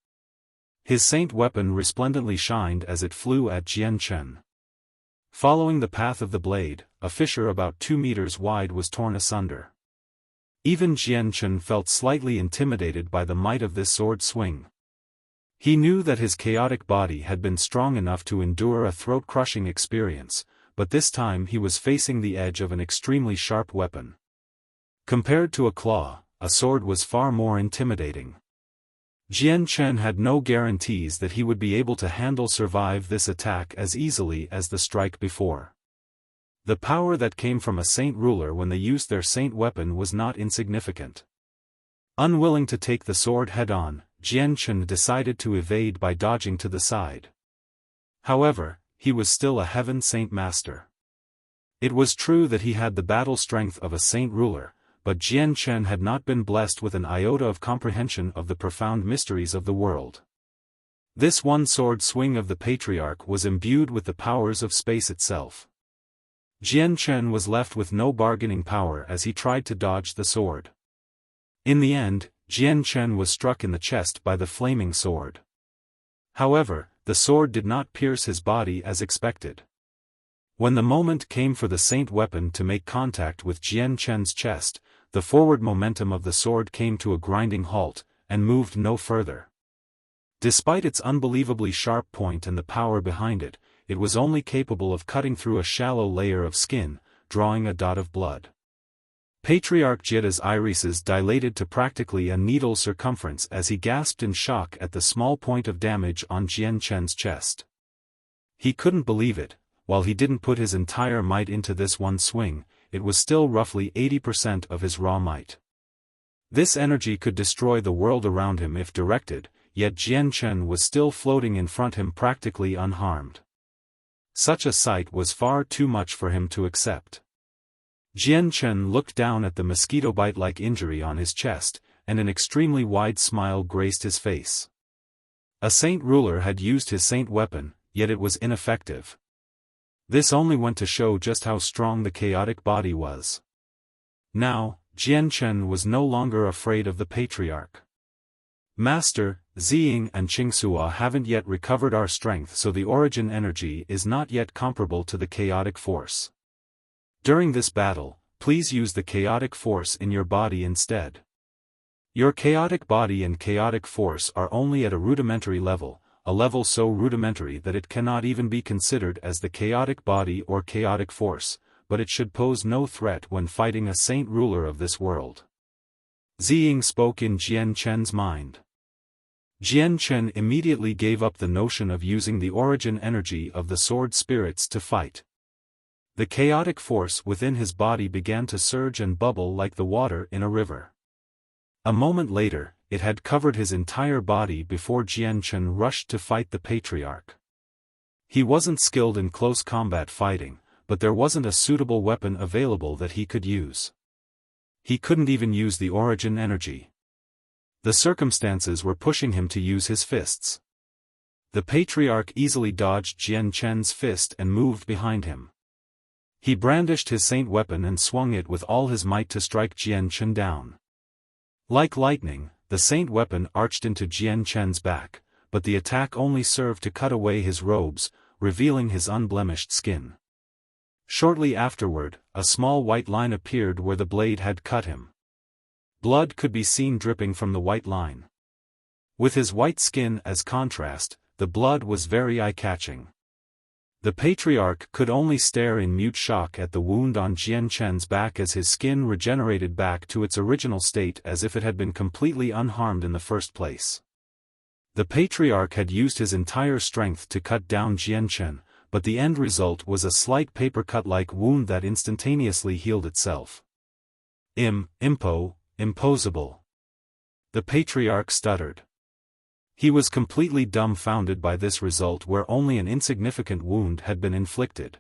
His saint weapon resplendently shined as it flew at Jian Chen. Following the path of the blade, a fissure about 2 meters wide was torn asunder. Even Jian Chen felt slightly intimidated by the might of this sword swing. He knew that his chaotic body had been strong enough to endure a throat-crushing experience, but this time he was facing the edge of an extremely sharp weapon. Compared to a claw, a sword was far more intimidating. Jian Chen had no guarantees that he would be able to survive this attack as easily as the strike before. The power that came from a saint ruler when they used their saint weapon was not insignificant. Unwilling to take the sword head-on, Jian Chen decided to evade by dodging to the side. However, he was still a heaven saint master. It was true that he had the battle strength of a saint ruler, but Jian Chen had not been blessed with an iota of comprehension of the profound mysteries of the world. This one-sword swing of the patriarch was imbued with the powers of space itself. Jian Chen was left with no bargaining power as he tried to dodge the sword. In the end, Jian Chen was struck in the chest by the flaming sword. However, the sword did not pierce his body as expected. When the moment came for the saint weapon to make contact with Jian Chen's chest, the forward momentum of the sword came to a grinding halt, and moved no further. Despite its unbelievably sharp point and the power behind it, it was only capable of cutting through a shallow layer of skin, drawing a dot of blood. Patriarch Jiedu's irises dilated to practically a needle circumference as he gasped in shock at the small point of damage on Jian Chen's chest. He couldn't believe it. While he didn't put his entire might into this one swing, it was still roughly 80% of his raw might. This energy could destroy the world around him if directed, yet Jian Chen was still floating in front of him practically unharmed. Such a sight was far too much for him to accept. Jian Chen looked down at the mosquito bite-like injury on his chest, and an extremely wide smile graced his face. A saint ruler had used his saint weapon, yet it was ineffective. This only went to show just how strong the chaotic body was. Now, Jian Chen was no longer afraid of the patriarch. Master, Ziying and Qingxua haven't yet recovered our strength, so the origin energy is not yet comparable to the chaotic force. During this battle, please use the chaotic force in your body instead. Your chaotic body and chaotic force are only at a rudimentary level, a level so rudimentary that it cannot even be considered as the chaotic body or chaotic force, but it should pose no threat when fighting a saint ruler of this world. Ziying spoke in Jian Chen's mind. Jian Chen immediately gave up the notion of using the origin energy of the sword spirits to fight. The chaotic force within his body began to surge and bubble like the water in a river. A moment later, it had covered his entire body before Jian Chen rushed to fight the patriarch. He wasn't skilled in close combat fighting, but there wasn't a suitable weapon available that he could use. He couldn't even use the origin energy. The circumstances were pushing him to use his fists. The patriarch easily dodged Jian Chen's fist and moved behind him. He brandished his saint weapon and swung it with all his might to strike Jian Chen down. Like lightning, the saint weapon arched into Jian Chen's back, but the attack only served to cut away his robes, revealing his unblemished skin. Shortly afterward, a small white line appeared where the blade had cut him. Blood could be seen dripping from the white line. With his white skin as contrast, the blood was very eye-catching. The patriarch could only stare in mute shock at the wound on Jian Chen's back as his skin regenerated back to its original state as if it had been completely unharmed in the first place. The patriarch had used his entire strength to cut down Jian Chen, but the end result was a slight paper-cut-like wound that instantaneously healed itself. Impossible. The patriarch stuttered. He was completely dumbfounded by this result where only an insignificant wound had been inflicted.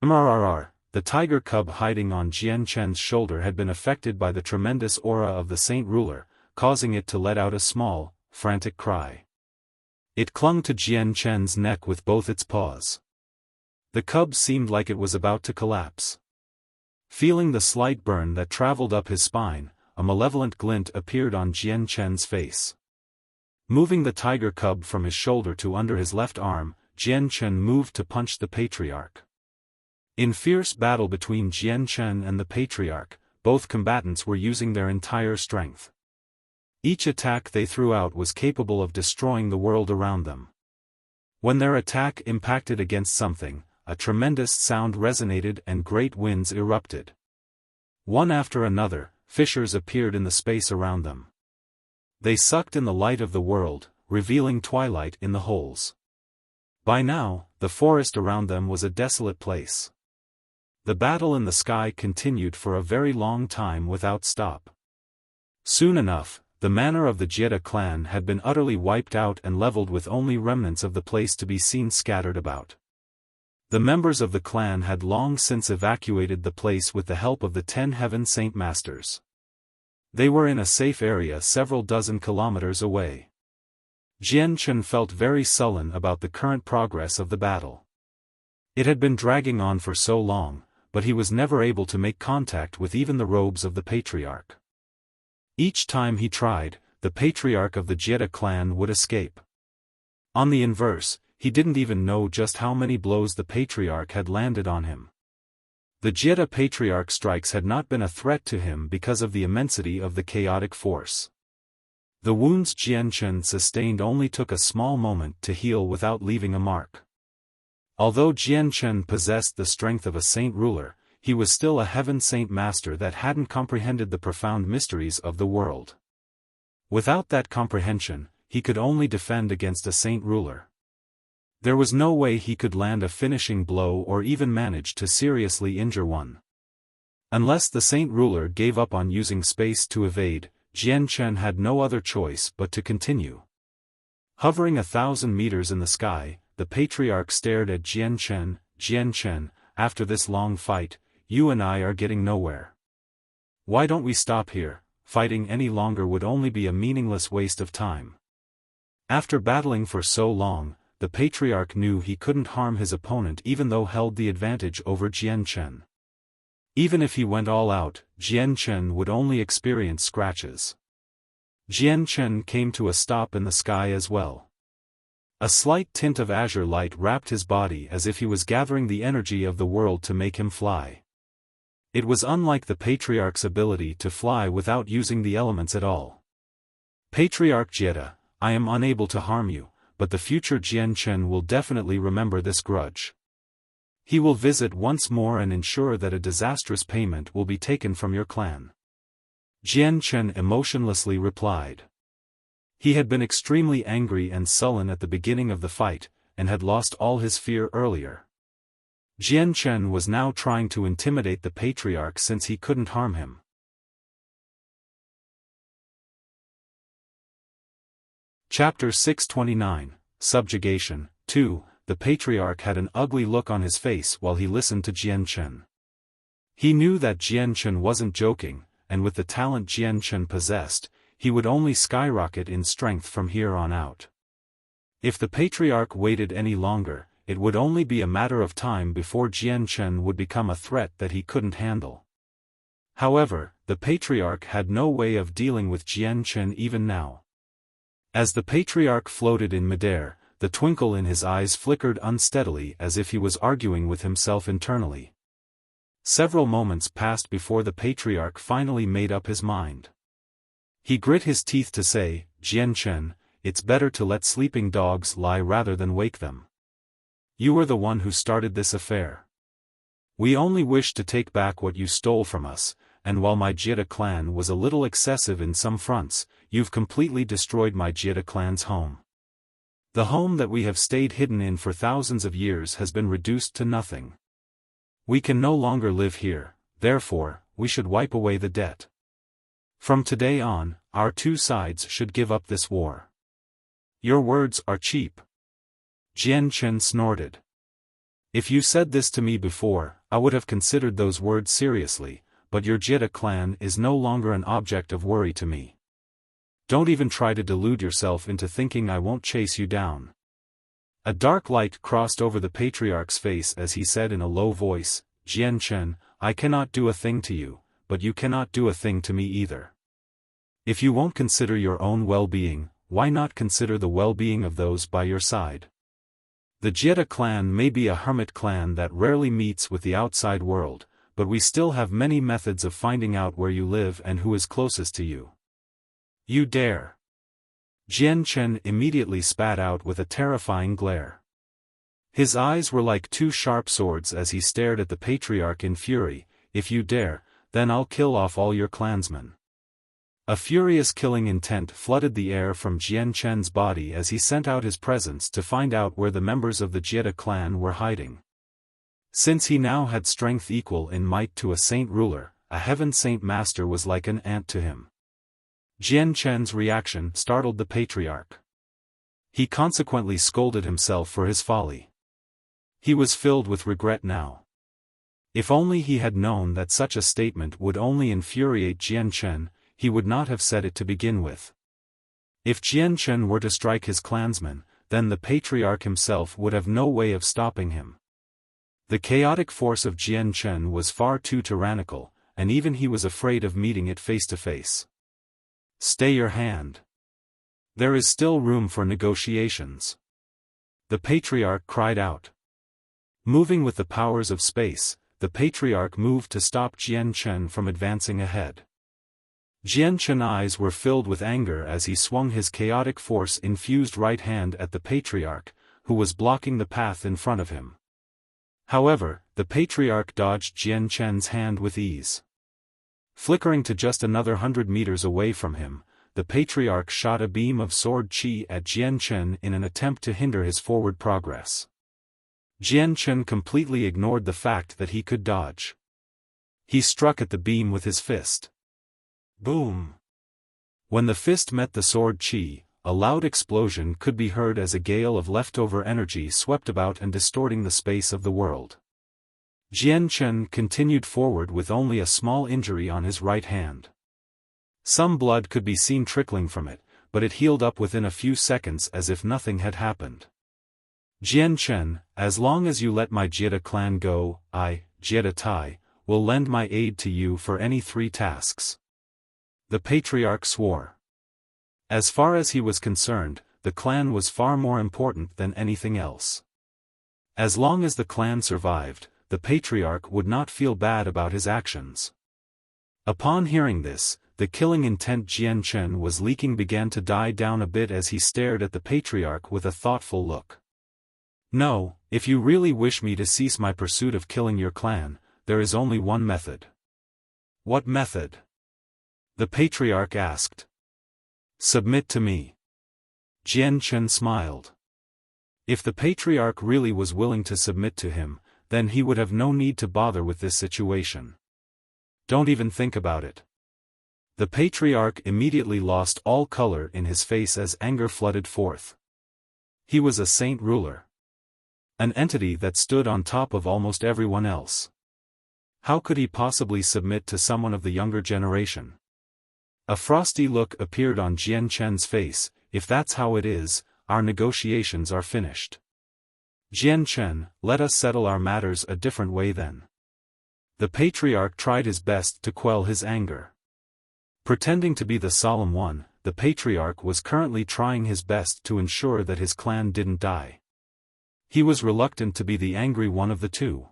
The tiger cub hiding on Jian Chen's shoulder had been affected by the tremendous aura of the Saint Ruler, causing it to let out a small, frantic cry. It clung to Jian Chen's neck with both its paws. The cub seemed like it was about to collapse. Feeling the slight burn that traveled up his spine, a malevolent glint appeared on Jian Chen's face. Moving the tiger cub from his shoulder to under his left arm, Jian Chen moved to punch the patriarch. In fierce battle between Jian Chen and the patriarch, both combatants were using their entire strength. Each attack they threw out was capable of destroying the world around them. When their attack impacted against something, a tremendous sound resonated and great winds erupted. One after another, fissures appeared in the space around them. They sucked in the light of the world, revealing twilight in the holes. By now, the forest around them was a desolate place. The battle in the sky continued for a very long time without stop. Soon enough, the manor of the Jieda clan had been utterly wiped out and leveled with only remnants of the place to be seen scattered about. The members of the clan had long since evacuated the place with the help of the 10 Heaven Saint Masters. They were in a safe area several dozen kilometers away. Jian Chen felt very sullen about the current progress of the battle. It had been dragging on for so long, but he was never able to make contact with even the robes of the patriarch. Each time he tried, the patriarch of the Jieda clan would escape. On the inverse, he didn't even know just how many blows the patriarch had landed on him. The Jieda patriarch strikes had not been a threat to him because of the immensity of the chaotic force. The wounds Jian Chen sustained only took a small moment to heal without leaving a mark. Although Jian Chen possessed the strength of a saint ruler, he was still a heaven saint master that hadn't comprehended the profound mysteries of the world. Without that comprehension, he could only defend against a saint ruler. There was no way he could land a finishing blow or even manage to seriously injure one. Unless the Saint Ruler gave up on using space to evade, Jian Chen had no other choice but to continue. Hovering 1,000 meters in the sky, the patriarch stared at Jian Chen. Jian Chen, after this long fight, you and I are getting nowhere. Why don't we stop here? Fighting any longer would only be a meaningless waste of time. After battling for so long, the patriarch knew he couldn't harm his opponent even though held the advantage over Jian Chen. Even if he went all out, Jian Chen would only experience scratches. Jian Chen came to a stop in the sky as well. A slight tint of azure light wrapped his body as if he was gathering the energy of the world to make him fly. It was unlike the patriarch's ability to fly without using the elements at all. Patriarch Jieda, I am unable to harm you, but the future Jian Chen will definitely remember this grudge. He will visit once more and ensure that a disastrous payment will be taken from your clan. Jian Chen emotionlessly replied. He had been extremely angry and sullen at the beginning of the fight, and had lost all his fear earlier. Jian Chen was now trying to intimidate the patriarch since he couldn't harm him. Chapter 629, Subjugation. 2. The patriarch had an ugly look on his face while he listened to Jian Chen. He knew that Jian Chen wasn't joking, and with the talent Jian Chen possessed, he would only skyrocket in strength from here on out. If the patriarch waited any longer, it would only be a matter of time before Jian Chen would become a threat that he couldn't handle. However, the patriarch had no way of dealing with Jian Chen even now. As the patriarch floated in midair, the twinkle in his eyes flickered unsteadily as if he was arguing with himself internally. Several moments passed before the patriarch finally made up his mind. He grit his teeth to say, "Jian Chen, it's better to let sleeping dogs lie rather than wake them. You were the one who started this affair. We only wish to take back what you stole from us, and while my Jiedu clan was a little excessive in some fronts, you've completely destroyed my Jiedu clan's home. The home that we have stayed hidden in for thousands of years has been reduced to nothing. We can no longer live here, therefore, we should wipe away the debt. From today on, our two sides should give up this war." "Your words are cheap." Jian Chen snorted. "If you said this to me before, I would have considered those words seriously, but your Jiedu clan is no longer an object of worry to me. Don't even try to delude yourself into thinking I won't chase you down." A dark light crossed over the patriarch's face as he said in a low voice, "Jian Chen, I cannot do a thing to you, but you cannot do a thing to me either. If you won't consider your own well-being, why not consider the well-being of those by your side? The Jiedu clan may be a hermit clan that rarely meets with the outside world, but we still have many methods of finding out where you live and who is closest to you. You dare?" Jian Chen immediately spat out with a terrifying glare. His eyes were like two sharp swords as he stared at the patriarch in fury. "If you dare, then I'll kill off all your clansmen." A furious killing intent flooded the air from Jian Chen's body as he sent out his presence to find out where the members of the Jiedu clan were hiding. Since he now had strength equal in might to a saint ruler, a heaven saint master was like an ant to him. Jian Chen's reaction startled the patriarch. He consequently scolded himself for his folly. He was filled with regret now. If only he had known that such a statement would only infuriate Jian Chen, he would not have said it to begin with. If Jian Chen were to strike his clansmen, then the patriarch himself would have no way of stopping him. The chaotic force of Jian Chen was far too tyrannical, and even he was afraid of meeting it face to face. "Stay your hand. There is still room for negotiations," the patriarch cried out. Moving with the powers of space, the patriarch moved to stop Jian Chen from advancing ahead. Jian Chen's eyes were filled with anger as he swung his chaotic force-infused right hand at the patriarch, who was blocking the path in front of him. However, the patriarch dodged Jian Chen's hand with ease. Flickering to just another 100 meters away from him, the patriarch shot a beam of sword qi at Jian Chen in an attempt to hinder his forward progress. Jian Chen completely ignored the fact that he could dodge. He struck at the beam with his fist. Boom! When the fist met the sword qi, a loud explosion could be heard as a gale of leftover energy swept about and distorting the space of the world. Jian Chen continued forward with only a small injury on his right hand. Some blood could be seen trickling from it, but it healed up within a few seconds as if nothing had happened. "Jian Chen, as long as you let my Jiedu clan go, I, Jiedu Tai, will lend my aid to you for any 3 tasks." The patriarch swore. As far as he was concerned, the clan was far more important than anything else. As long as the clan survived, the patriarch would not feel bad about his actions. Upon hearing this, the killing intent Jian Chen was leaking began to die down a bit as he stared at the patriarch with a thoughtful look. "No, if you really wish me to cease my pursuit of killing your clan, there is only one method." "What method?" the patriarch asked. "Submit to me." Jian Chen smiled. If the patriarch really was willing to submit to him, then he would have no need to bother with this situation. Don't even think about it. The patriarch immediately lost all color in his face as anger flooded forth. He was a saint ruler. An entity that stood on top of almost everyone else. How could he possibly submit to someone of the younger generation? A frosty look appeared on Jian Chen's face. If that's how it is, our negotiations are finished. Jian Chen, let us settle our matters a different way then. The patriarch tried his best to quell his anger. Pretending to be the solemn one, the patriarch was currently trying his best to ensure that his clan didn't die. He was reluctant to be the angry one of the two.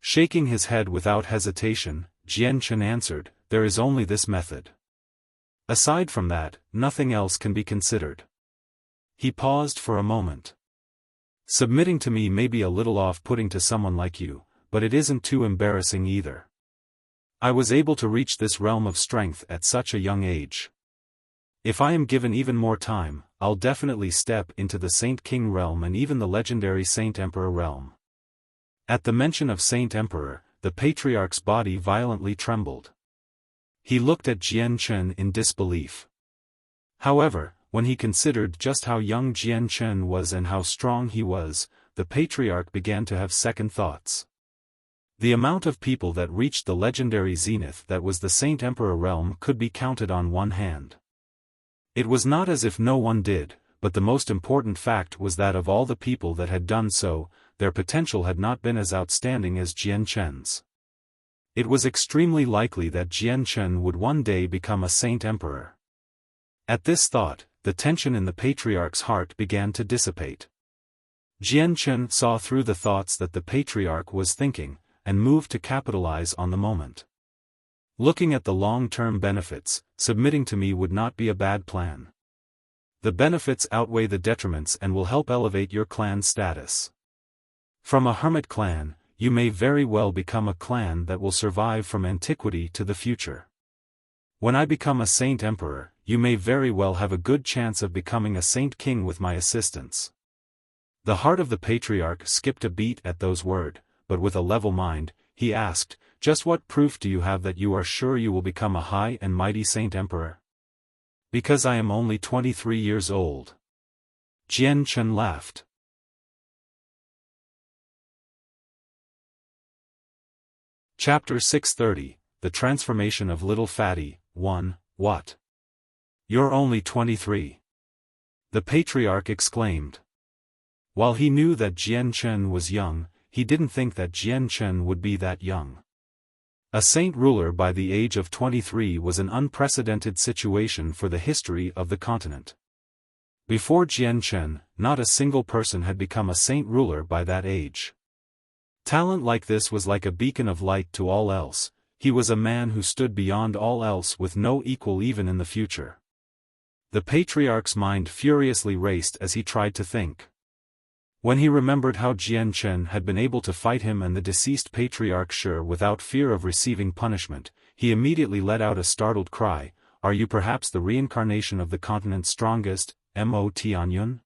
Shaking his head without hesitation, Jian Chen answered, "There is only this method. Aside from that, nothing else can be considered." He paused for a moment. "Submitting to me may be a little off-putting to someone like you, but it isn't too embarrassing either. I was able to reach this realm of strength at such a young age. If I am given even more time, I'll definitely step into the Saint King realm and even the legendary Saint Emperor realm." At the mention of Saint Emperor, the patriarch's body violently trembled. He looked at Jian Chen in disbelief. However, when he considered just how young Jian Chen was and how strong he was, the patriarch began to have second thoughts. The amount of people that reached the legendary zenith that was the Saint Emperor realm could be counted on one hand. It was not as if no one did, but the most important fact was that of all the people that had done so, their potential had not been as outstanding as Jian Chen's. It was extremely likely that Jian Chen would one day become a Saint Emperor. At this thought, the tension in the patriarch's heart began to dissipate. Jian Chen saw through the thoughts that the patriarch was thinking, and moved to capitalize on the moment. Looking at the long-term benefits, submitting to me would not be a bad plan. The benefits outweigh the detriments and will help elevate your clan's status. From a hermit clan, you may very well become a clan that will survive from antiquity to the future. When I become a Saint Emperor, you may very well have a good chance of becoming a Saint King with my assistance. The heart of the patriarch skipped a beat at those words, but with a level mind, he asked, "Just what proof do you have that you are sure you will become a high and mighty Saint Emperor?" "Because I am only 23 years old." Jian Chen laughed. Chapter 630, The Transformation of Little Fatty, 1, What? "You're only 23. The patriarch exclaimed. While he knew that Jian Chen was young, he didn't think that Jian Chen would be that young. A saint ruler by the age of 23 was an unprecedented situation for the history of the continent. Before Jian Chen, not a single person had become a saint ruler by that age. Talent like this was like a beacon of light to all else. He was a man who stood beyond all else with no equal even in the future. The patriarch's mind furiously raced as he tried to think. When he remembered how Jian Chen had been able to fight him and the deceased patriarch Shi without fear of receiving punishment, he immediately let out a startled cry, "Are you perhaps the reincarnation of the continent's strongest, Mo Tianyun?"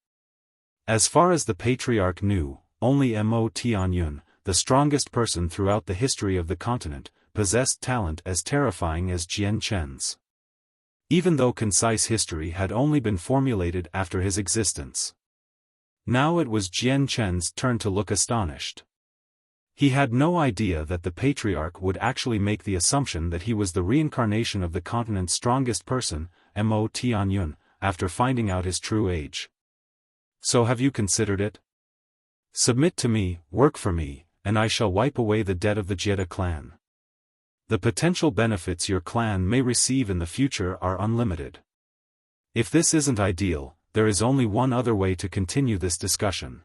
As far as the patriarch knew, only Mo Tianyun, the strongest person throughout the history of the continent, possessed talent as terrifying as Jian Chen's. Even though concise history had only been formulated after his existence. Now it was Jian Chen's turn to look astonished. He had no idea that the patriarch would actually make the assumption that he was the reincarnation of the continent's strongest person, Mo Tianyun, after finding out his true age. "So have you considered it? Submit to me, work for me, and I shall wipe away the debt of the Jeda clan. The potential benefits your clan may receive in the future are unlimited. If this isn't ideal, there is only one other way to continue this discussion."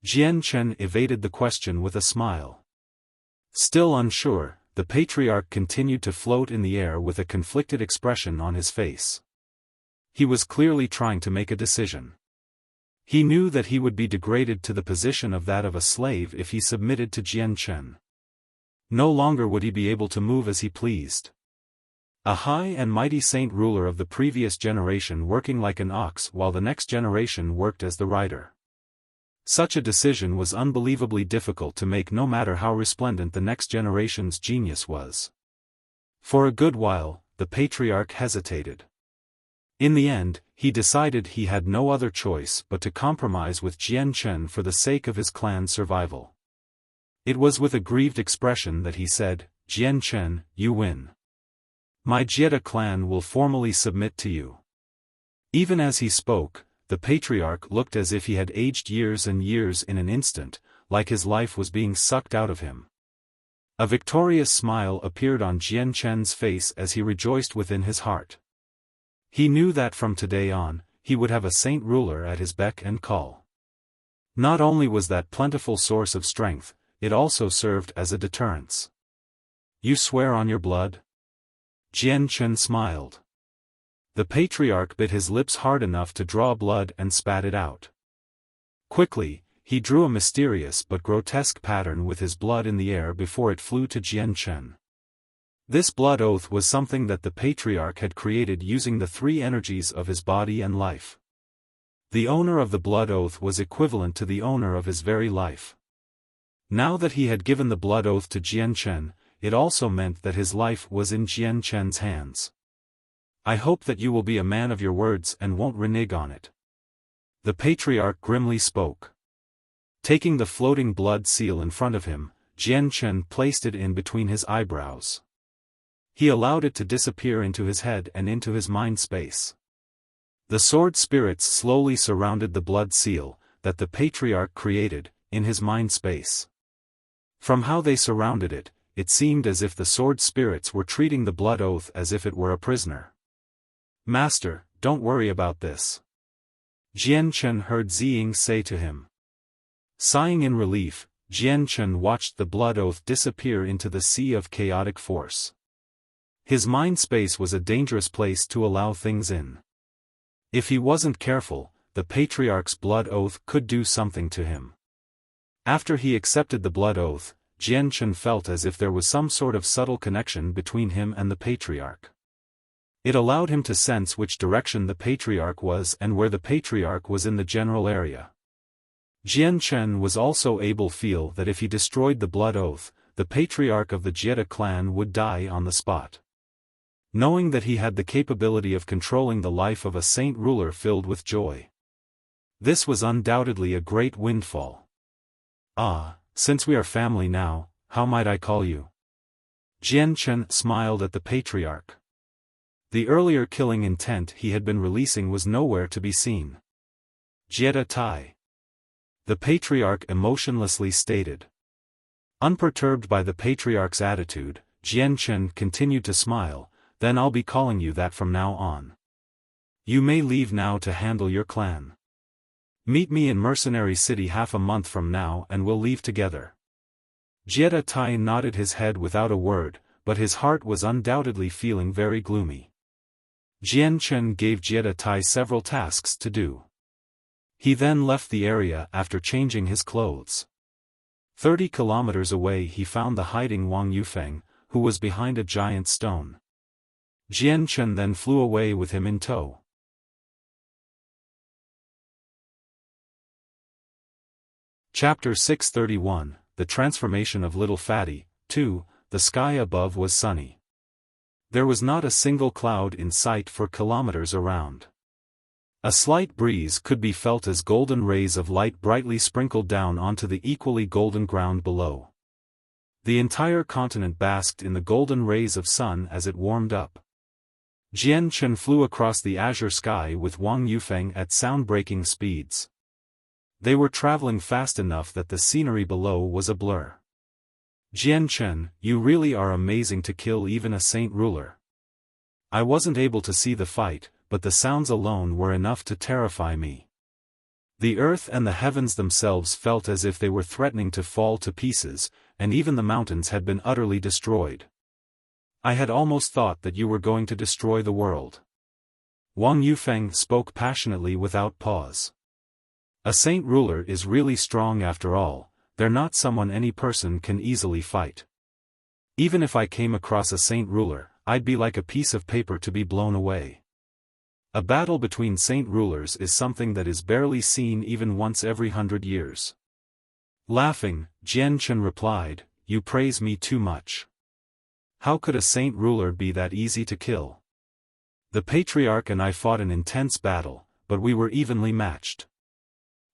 Jian Chen evaded the question with a smile. Still unsure, the patriarch continued to float in the air with a conflicted expression on his face. He was clearly trying to make a decision. He knew that he would be degraded to the position of that of a slave if he submitted to Jian Chen. No longer would he be able to move as he pleased. A high and mighty saint ruler of the previous generation working like an ox while the next generation worked as the rider. Such a decision was unbelievably difficult to make no matter how resplendent the next generation's genius was. For a good while, the patriarch hesitated. In the end, he decided he had no other choice but to compromise with Jian Chen for the sake of his clan's survival. It was with a grieved expression that he said, "Jian Chen, you win. My Jie clan will formally submit to you." Even as he spoke, the patriarch looked as if he had aged years and years in an instant, like his life was being sucked out of him. A victorious smile appeared on Jian Chen's face as he rejoiced within his heart. He knew that from today on, he would have a saint ruler at his beck and call. Not only was that plentiful source of strength, it also served as a deterrence. "You swear on your blood?" Jian Chen smiled. The patriarch bit his lips hard enough to draw blood and spat it out. Quickly, he drew a mysterious but grotesque pattern with his blood in the air before it flew to Jian Chen. This blood oath was something that the patriarch had created using the three energies of his body and life. The owner of the blood oath was equivalent to the owner of his very life. Now that he had given the blood oath to Jian Chen, it also meant that his life was in Jian Chen's hands. "I hope that you will be a man of your words and won't renege on it." The patriarch grimly spoke. Taking the floating blood seal in front of him, Jian Chen placed it in between his eyebrows. He allowed it to disappear into his head and into his mind space. The sword spirits slowly surrounded the blood seal that the patriarch created in his mind space. From how they surrounded it, it seemed as if the sword spirits were treating the blood oath as if it were a prisoner. "Master, don't worry about this," Jian Chen heard Ziying say to him. Sighing in relief, Jian Chen watched the blood oath disappear into the sea of chaotic force. His mind space was a dangerous place to allow things in. If he wasn't careful, the patriarch's blood oath could do something to him. After he accepted the blood oath, Jian Chen felt as if there was some sort of subtle connection between him and the patriarch. It allowed him to sense which direction the patriarch was and where the patriarch was in the general area. Jian Chen was also able to feel that if he destroyed the blood oath, the patriarch of the Jie clan would die on the spot. Knowing that he had the capability of controlling the life of a saint ruler filled with joy. This was undoubtedly a great windfall. "Ah, since we are family now, how might I call you?" Jian Chen smiled at the patriarch. The earlier killing intent he had been releasing was nowhere to be seen. "Jie Tai," the patriarch emotionlessly stated. Unperturbed by the patriarch's attitude, Jian Chen continued to smile. "Then I'll be calling you that from now on. You may leave now to handle your clan. Meet me in Mercenary City half a month from now and we'll leave together." Jie Tai nodded his head without a word, but his heart was undoubtedly feeling very gloomy. Jian Chen gave Jie Tai several tasks to do. He then left the area after changing his clothes. 30 kilometers away he found the hiding Wang Yufeng, who was behind a giant stone. Jian Chen then flew away with him in tow. Chapter 631, The Transformation of Little Fatty. 2. The sky above was sunny. There was not a single cloud in sight for kilometers around. A slight breeze could be felt as golden rays of light brightly sprinkled down onto the equally golden ground below. The entire continent basked in the golden rays of sun as it warmed up. Jian Chen flew across the azure sky with Wang Yufeng at sound-breaking speeds. They were traveling fast enough that the scenery below was a blur. "Jian Chen, you really are amazing to kill even a saint ruler. I wasn't able to see the fight, but the sounds alone were enough to terrify me. The earth and the heavens themselves felt as if they were threatening to fall to pieces, and even the mountains had been utterly destroyed. I had almost thought that you were going to destroy the world." Wang Yufeng spoke passionately without pause. "A saint ruler is really strong after all. They're not someone any person can easily fight. Even if I came across a saint ruler, I'd be like a piece of paper to be blown away. A battle between saint rulers is something that is barely seen even once every 100 years. Laughing, Jian Chen replied, "You praise me too much. How could a saint ruler be that easy to kill? The patriarch and I fought an intense battle, but we were evenly matched.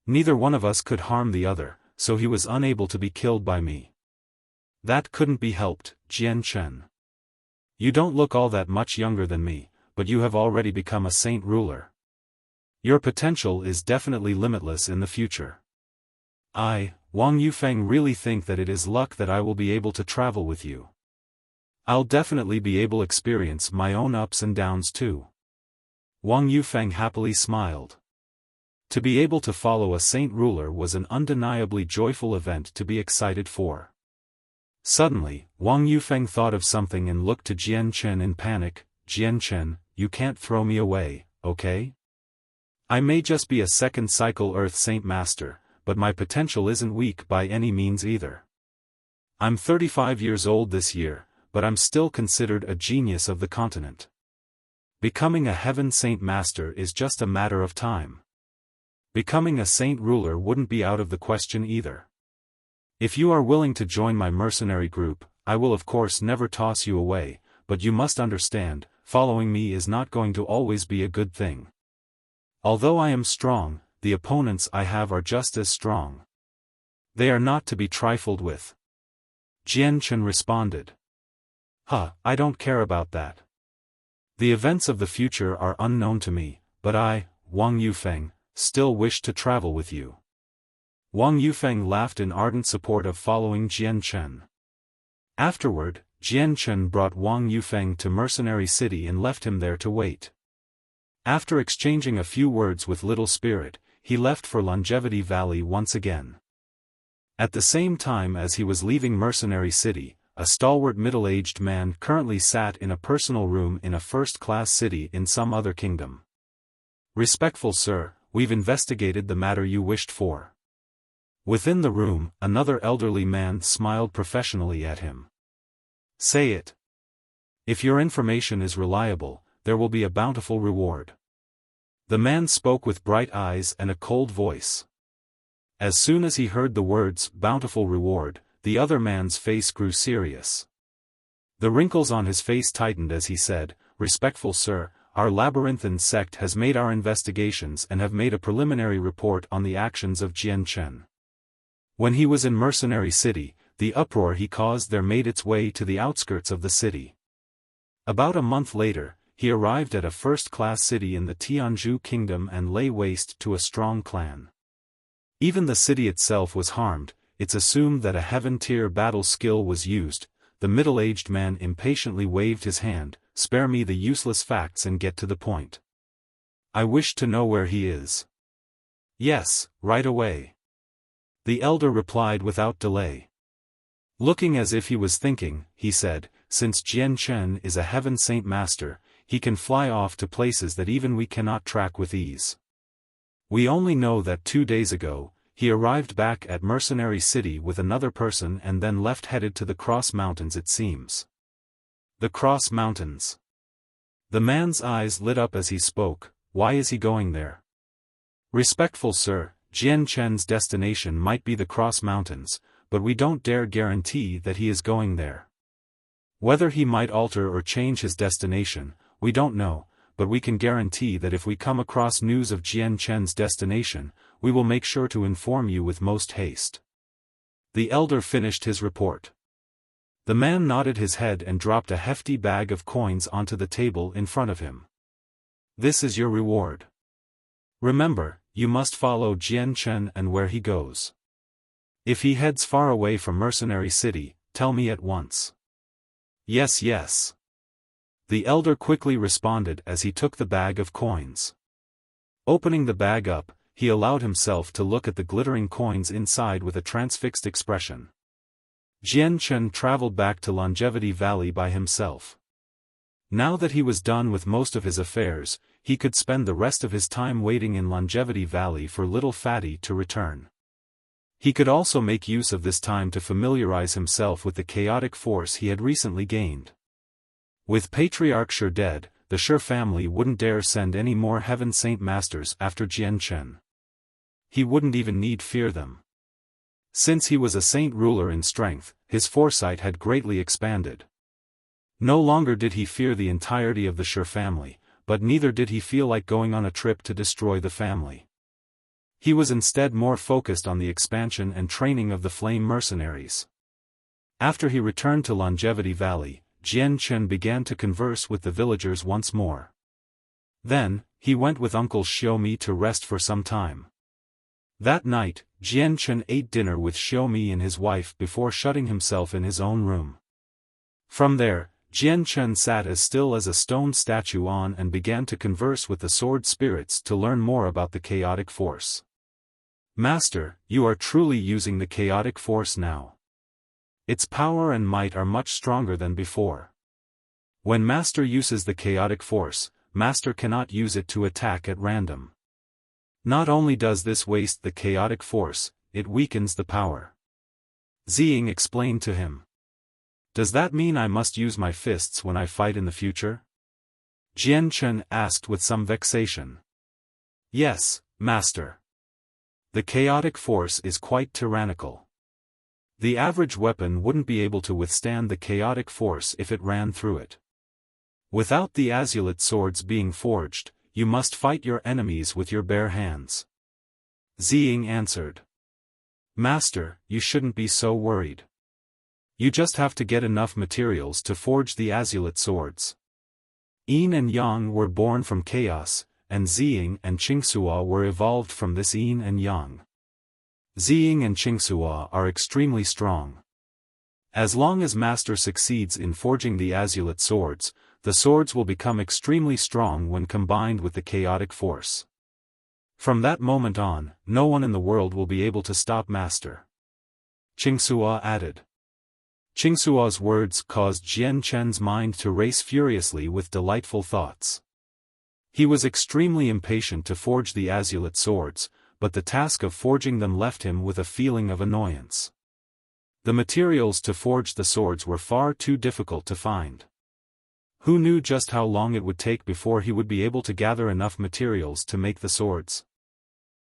Neither one of us could harm the other, so he was unable to be killed by me. That couldn't be helped, Jian Chen. You don't look all that much younger than me, but you have already become a saint ruler. Your potential is definitely limitless in the future. I, Wang Yufeng, really think that it is luck that I will be able to travel with you. I'll definitely be able to experience my own ups and downs too." Wang Yufeng happily smiled. To be able to follow a saint ruler was an undeniably joyful event to be excited for. Suddenly, Wang Yufeng thought of something and looked to Jian Chen in panic. "Jian Chen, you can't throw me away, okay? I may just be a second cycle Earth Saint Master, but my potential isn't weak by any means either. I'm 35 years old this year, but I'm still considered a genius of the continent. Becoming a Heaven Saint Master is just a matter of time. Becoming a saint ruler wouldn't be out of the question either. If you are willing to join my mercenary group, I will of course never toss you away, but you must understand, following me is not going to always be a good thing. Although I am strong, the opponents I have are just as strong. They are not to be trifled with." Jian Chen responded. I don't care about that. The events of the future are unknown to me, but I, Wang Yufeng, still wish to travel with you." Wang Yufeng laughed in ardent support of following Jian Chen. Afterward, Jian Chen brought Wang Yufeng to Mercenary City and left him there to wait. After exchanging a few words with Little Spirit, he left for Longevity Valley once again. At the same time as he was leaving Mercenary City, a stalwart middle-aged man currently sat in a personal room in a first-class city in some other kingdom. "Respectful sir, we've investigated the matter you wished for." Within the room, another elderly man smiled professionally at him. "Say it. If your information is reliable, there will be a bountiful reward." The man spoke with bright eyes and a cold voice. As soon as he heard the words "bountiful reward," the other man's face grew serious. The wrinkles on his face tightened as he said, "Respectful sir, our labyrinthine sect has made our investigations and have made a preliminary report on the actions of Jian Chen. When he was in Mercenary City, the uproar he caused there made its way to the outskirts of the city. About a month later, he arrived at a first-class city in the Tianzhu kingdom and lay waste to a strong clan. Even the city itself was harmed. It's assumed that a heaven-tier battle skill was used." The middle-aged man impatiently waved his hand. "Spare me the useless facts and get to the point. I wish to know where he is." "Yes, right away." The elder replied without delay. Looking as if he was thinking, he said, "Since Jian Chen is a Heaven Saint Master, he can fly off to places that even we cannot track with ease. We only know that 2 days ago, he arrived back at Mercenary City with another person and then left headed to the Cross Mountains it seems." "The Cross Mountains." The man's eyes lit up as he spoke. "Why is he going there?" "Respectful sir, Jian Chen's destination might be the Cross Mountains, but we don't dare guarantee that he is going there. Whether he might alter or change his destination, we don't know, but we can guarantee that if we come across news of Jian Chen's destination, we will make sure to inform you with most haste." The elder finished his report. The man nodded his head and dropped a hefty bag of coins onto the table in front of him. "This is your reward. Remember, you must follow Jian Chen and where he goes. If he heads far away from Mercenary City, tell me at once." "Yes, yes." The elder quickly responded as he took the bag of coins. Opening the bag up, he allowed himself to look at the glittering coins inside with a transfixed expression. Jian Chen traveled back to Longevity Valley by himself. Now that he was done with most of his affairs, he could spend the rest of his time waiting in Longevity Valley for Little Fatty to return. He could also make use of this time to familiarize himself with the chaotic force he had recently gained. With Patriarch Shi dead, the Shi family wouldn't dare send any more Heaven Saint Masters after Jian Chen. He wouldn't even need fear them. Since he was a saint ruler in strength, his foresight had greatly expanded. No longer did he fear the entirety of the Shi family, but neither did he feel like going on a trip to destroy the family. He was instead more focused on the expansion and training of the flame mercenaries. After he returned to Longevity Valley, Jian Chen began to converse with the villagers once more. Then, he went with Uncle Xiaomi to rest for some time. That night, Jian Chen ate dinner with Xiaomi and his wife before shutting himself in his own room. From there, Jian Chen sat as still as a stone statue on and began to converse with the sword spirits to learn more about the chaotic force. Master, you are truly using the chaotic force now. Its power and might are much stronger than before. When Master uses the chaotic force, Master cannot use it to attack at random. Not only does this waste the chaotic force, it weakens the power. Ziying explained to him. Does that mean I must use my fists when I fight in the future? Jian Chen asked with some vexation. Yes, Master. The chaotic force is quite tyrannical. The average weapon wouldn't be able to withstand the chaotic force if it ran through it. Without the azulate swords being forged, you must fight your enemies with your bare hands. Ziying answered. Master, you shouldn't be so worried. You just have to get enough materials to forge the azulate swords. Yin and Yang were born from chaos, and Ziying and Qingsuo were evolved from this Yin and Yang. Ziying and Qingsuo are extremely strong. As long as Master succeeds in forging the azulate swords, the swords will become extremely strong when combined with the chaotic force. From that moment on, no one in the world will be able to stop Master. Qingsuo added. Qingsuo's words caused Jian Chen's mind to race furiously with delightful thoughts. He was extremely impatient to forge the azulate swords, but the task of forging them left him with a feeling of annoyance. The materials to forge the swords were far too difficult to find. Who knew just how long it would take before he would be able to gather enough materials to make the swords?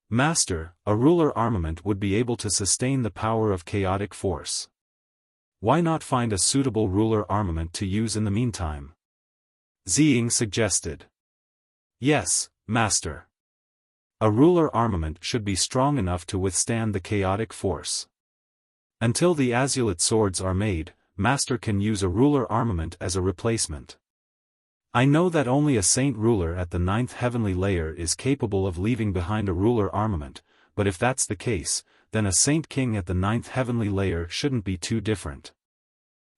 Master, a ruler armament would be able to sustain the power of chaotic force. Why not find a suitable ruler armament to use in the meantime? Ziying suggested. Yes, Master. A ruler armament should be strong enough to withstand the chaotic force. Until the azulate swords are made, Master can use a ruler armament as a replacement. I know that only a saint ruler at the 9th heavenly layer is capable of leaving behind a ruler armament, but if that's the case, then a saint king at the 9th heavenly layer shouldn't be too different.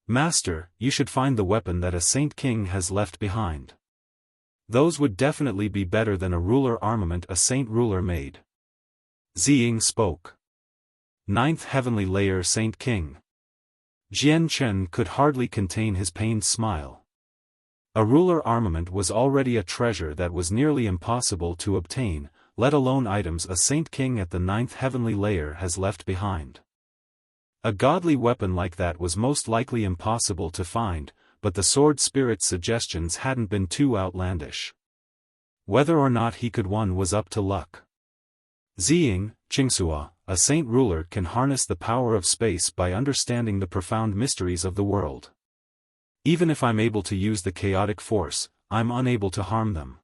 Master, you should find the weapon that a saint king has left behind. Those would definitely be better than a ruler armament a saint ruler made. Ziying spoke. 9th heavenly layer saint king. Jian Chen could hardly contain his pained smile. A ruler armament was already a treasure that was nearly impossible to obtain, let alone items a saint king at the 9th heavenly layer has left behind. A godly weapon like that was most likely impossible to find, but the sword spirit's suggestions hadn't been too outlandish. Whether or not he could one was up to luck. Ziying, Qingsuo, a saint ruler can harness the power of space by understanding the profound mysteries of the world. Even if I'm able to use the chaotic force, I'm unable to harm them.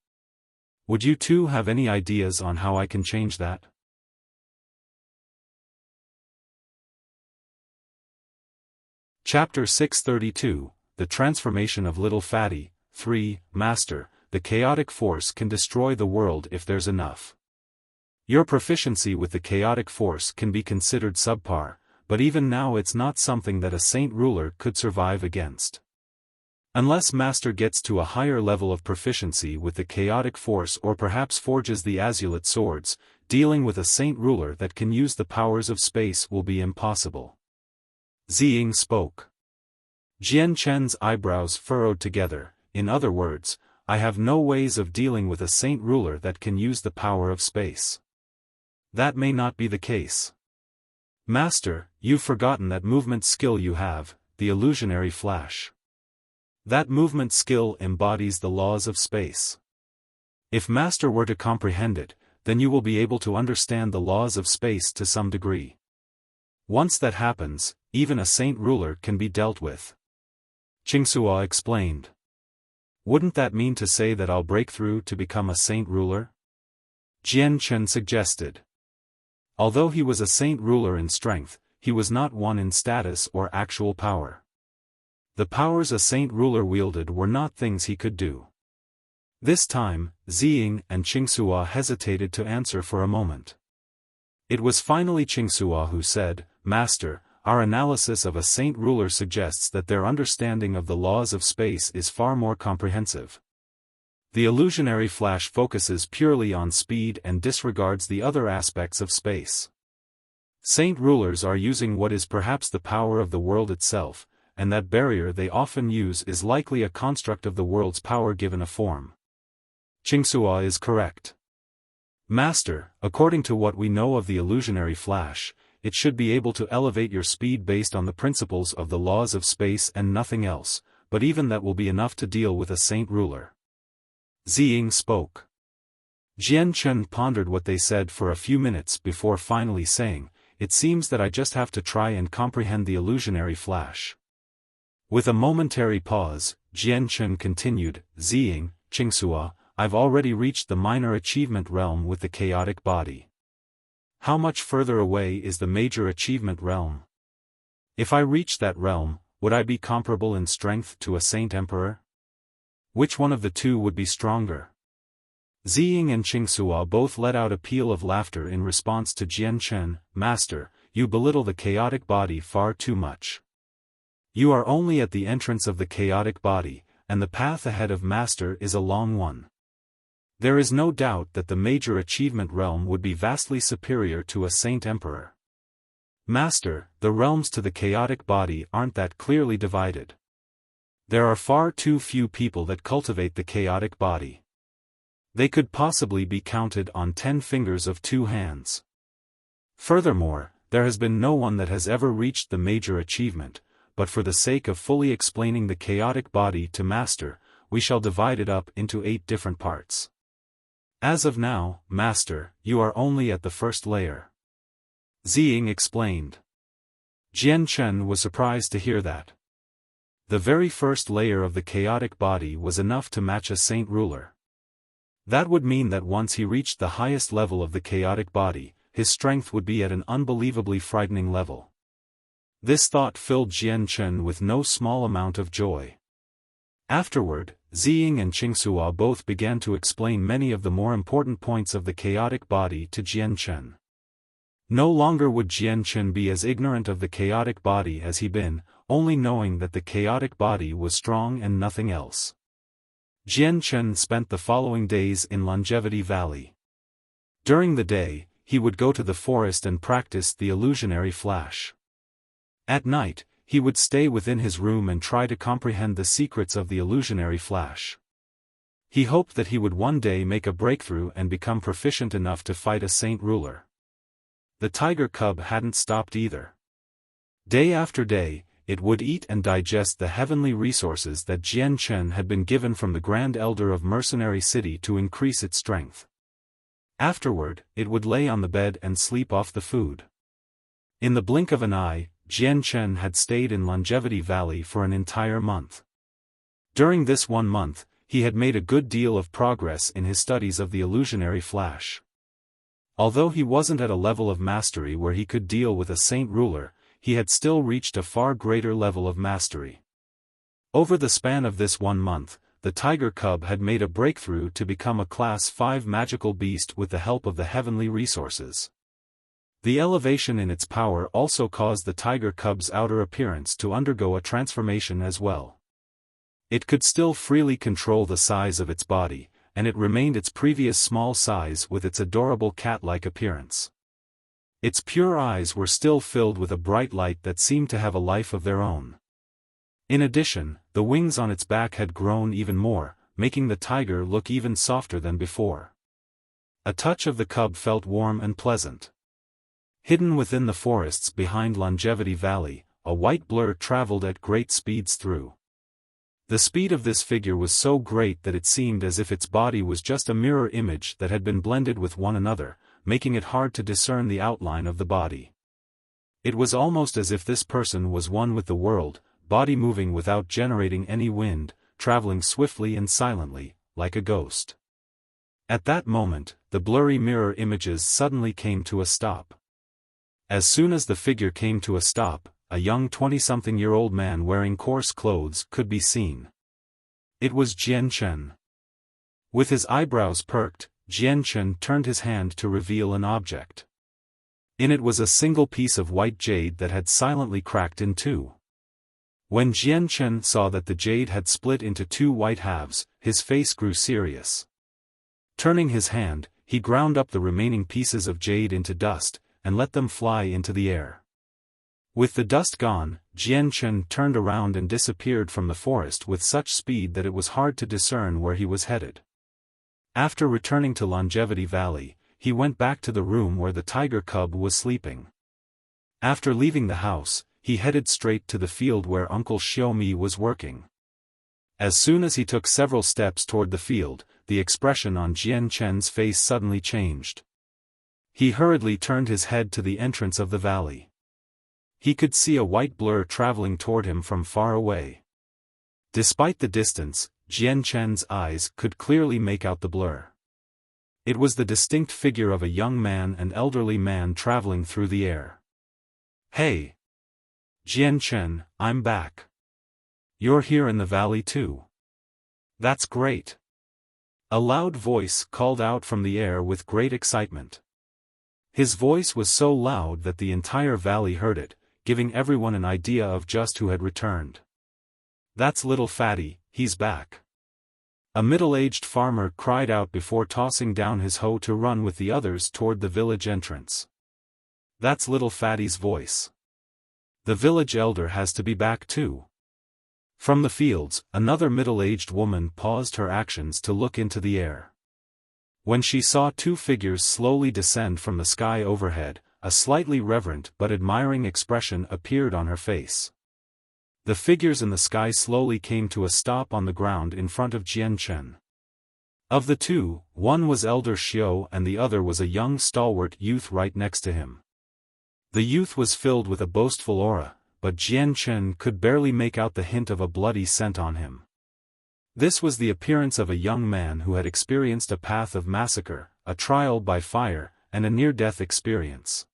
Would you two have any ideas on how I can change that? Chapter 632, The Transformation of Little Fatty. 3. Master, the chaotic force can destroy the world if there's enough. Your proficiency with the chaotic force can be considered subpar, but even now it's not something that a saint ruler could survive against. Unless Master gets to a higher level of proficiency with the chaotic force or perhaps forges the azulate swords, dealing with a saint ruler that can use the powers of space will be impossible. Ziying spoke. Jian Chen's eyebrows furrowed together. In other words, I have no ways of dealing with a saint ruler that can use the power of space. That may not be the case. Master, you've forgotten that movement skill you have, the illusionary flash. That movement skill embodies the laws of space. If Master were to comprehend it, then you will be able to understand the laws of space to some degree. Once that happens, even a saint ruler can be dealt with. Qingxua explained. Wouldn't that mean to say that I'll break through to become a saint ruler? Jian Chen suggested. Although he was a saint ruler in strength, he was not one in status or actual power. The powers a saint ruler wielded were not things he could do. This time, Ziying and Qingxua hesitated to answer for a moment. It was finally Qingxua who said, Master, our analysis of a saint ruler suggests that their understanding of the laws of space is far more comprehensive. The illusionary flash focuses purely on speed and disregards the other aspects of space. Saint rulers are using what is perhaps the power of the world itself, and that barrier they often use is likely a construct of the world's power given a form. Qingxua is correct. Master, according to what we know of the illusionary flash, it should be able to elevate your speed based on the principles of the laws of space and nothing else, but even that will be enough to deal with a saint ruler. Ziying spoke. Jian Chen pondered what they said for a few minutes before finally saying, It seems that I just have to try and comprehend the illusionary flash. With a momentary pause, Jian Chen continued, Ziying, Qingxua, I've already reached the minor achievement realm with the chaotic body. How much further away is the major achievement realm? If I reach that realm, would I be comparable in strength to a saint emperor? Which one of the two would be stronger? Ziying and Qingxua both let out a peal of laughter in response to Jian Chen. Master, you belittle the chaotic body far too much. You are only at the entrance of the chaotic body, and the path ahead of Master is a long one. There is no doubt that the major achievement realm would be vastly superior to a saint emperor. Master, the realms to the chaotic body aren't that clearly divided. There are far too few people that cultivate the chaotic body. They could possibly be counted on 10 fingers of 2 hands. Furthermore, there has been no one that has ever reached the major achievement, but for the sake of fully explaining the chaotic body to Master, we shall divide it up into 8 different parts. As of now, Master, you are only at the first layer. Ziying explained. Jian Chen was surprised to hear that. The very first layer of the chaotic body was enough to match a saint ruler. That would mean that once he reached the highest level of the chaotic body, his strength would be at an unbelievably frightening level. This thought filled Jian Chen with no small amount of joy. Afterward, Ziying and Qingxua both began to explain many of the more important points of the chaotic body to Jian Chen. No longer would Jian Chen be as ignorant of the chaotic body as he'd been, only knowing that the chaotic body was strong and nothing else. Jian Chen spent the following days in Longevity Valley. During the day, he would go to the forest and practice the illusionary flash. At night, he would stay within his room and try to comprehend the secrets of the illusionary flash. He hoped that he would one day make a breakthrough and become proficient enough to fight a saint ruler. The tiger cub hadn't stopped either. Day after day, it would eat and digest the heavenly resources that Jian Chen had been given from the Grand Elder of Mercenary City to increase its strength. Afterward, it would lay on the bed and sleep off the food. In the blink of an eye, Jian Chen had stayed in Longevity Valley for an entire month. During this 1 month, he had made a good deal of progress in his studies of the illusionary flash. Although he wasn't at a level of mastery where he could deal with a saint ruler, he had still reached a far greater level of mastery. Over the span of this 1 month, the tiger cub had made a breakthrough to become a Class 5 magical beast with the help of the heavenly resources. The elevation in its power also caused the tiger cub's outer appearance to undergo a transformation as well. It could still freely control the size of its body, and it remained its previous small size with its adorable cat-like appearance. Its pure eyes were still filled with a bright light that seemed to have a life of their own. In addition, the wings on its back had grown even more, making the tiger look even softer than before. A touch of the cub felt warm and pleasant. Hidden within the forests behind Longevity Valley, a white blur traveled at great speeds through The speed of this figure was so great that it seemed as if its body was just a mirror image that had been blended with one another, making it hard to discern the outline of the body. It was almost as if this person was one with the world, body moving without generating any wind, traveling swiftly and silently, like a ghost. At that moment, the blurry mirror images suddenly came to a stop. As soon as the figure came to a stop, a young 20-something-year-old man wearing coarse clothes could be seen. It was Jian Chen. With his eyebrows perked, Jian Chen turned his hand to reveal an object. In it was a single piece of white jade that had silently cracked in two. When Jian Chen saw that the jade had split into two white halves, his face grew serious. Turning his hand, he ground up the remaining pieces of jade into dust, and let them fly into the air. With the dust gone, Jian Chen turned around and disappeared from the forest with such speed that it was hard to discern where he was headed. After returning to Longevity Valley, he went back to the room where the tiger cub was sleeping. After leaving the house, he headed straight to the field where Uncle Xiaomi was working. As soon as he took several steps toward the field, the expression on Jian Chen's face suddenly changed. He hurriedly turned his head to the entrance of the valley. He could see a white blur traveling toward him from far away. Despite the distance, Jian Chen's eyes could clearly make out the blur. It was the distinct figure of a young man and elderly man traveling through the air. "Hey! Jian Chen, I'm back. You're here in the valley too. That's great." A loud voice called out from the air with great excitement. His voice was so loud that the entire valley heard it, giving everyone an idea of just who had returned. "That's little Fatty, he's back." A middle-aged farmer cried out before tossing down his hoe to run with the others toward the village entrance. "That's little Fatty's voice. The village elder has to be back too." From the fields, another middle-aged woman paused her actions to look into the air. When she saw two figures slowly descend from the sky overhead, a slightly reverent but admiring expression appeared on her face. The figures in the sky slowly came to a stop on the ground in front of Jian Chen. Of the two, one was Elder Xiao and the other was a young stalwart youth right next to him. The youth was filled with a boastful aura, but Jian Chen could barely make out the hint of a bloody scent on him. This was the appearance of a young man who had experienced a path of massacre, a trial by fire, and a near-death experience.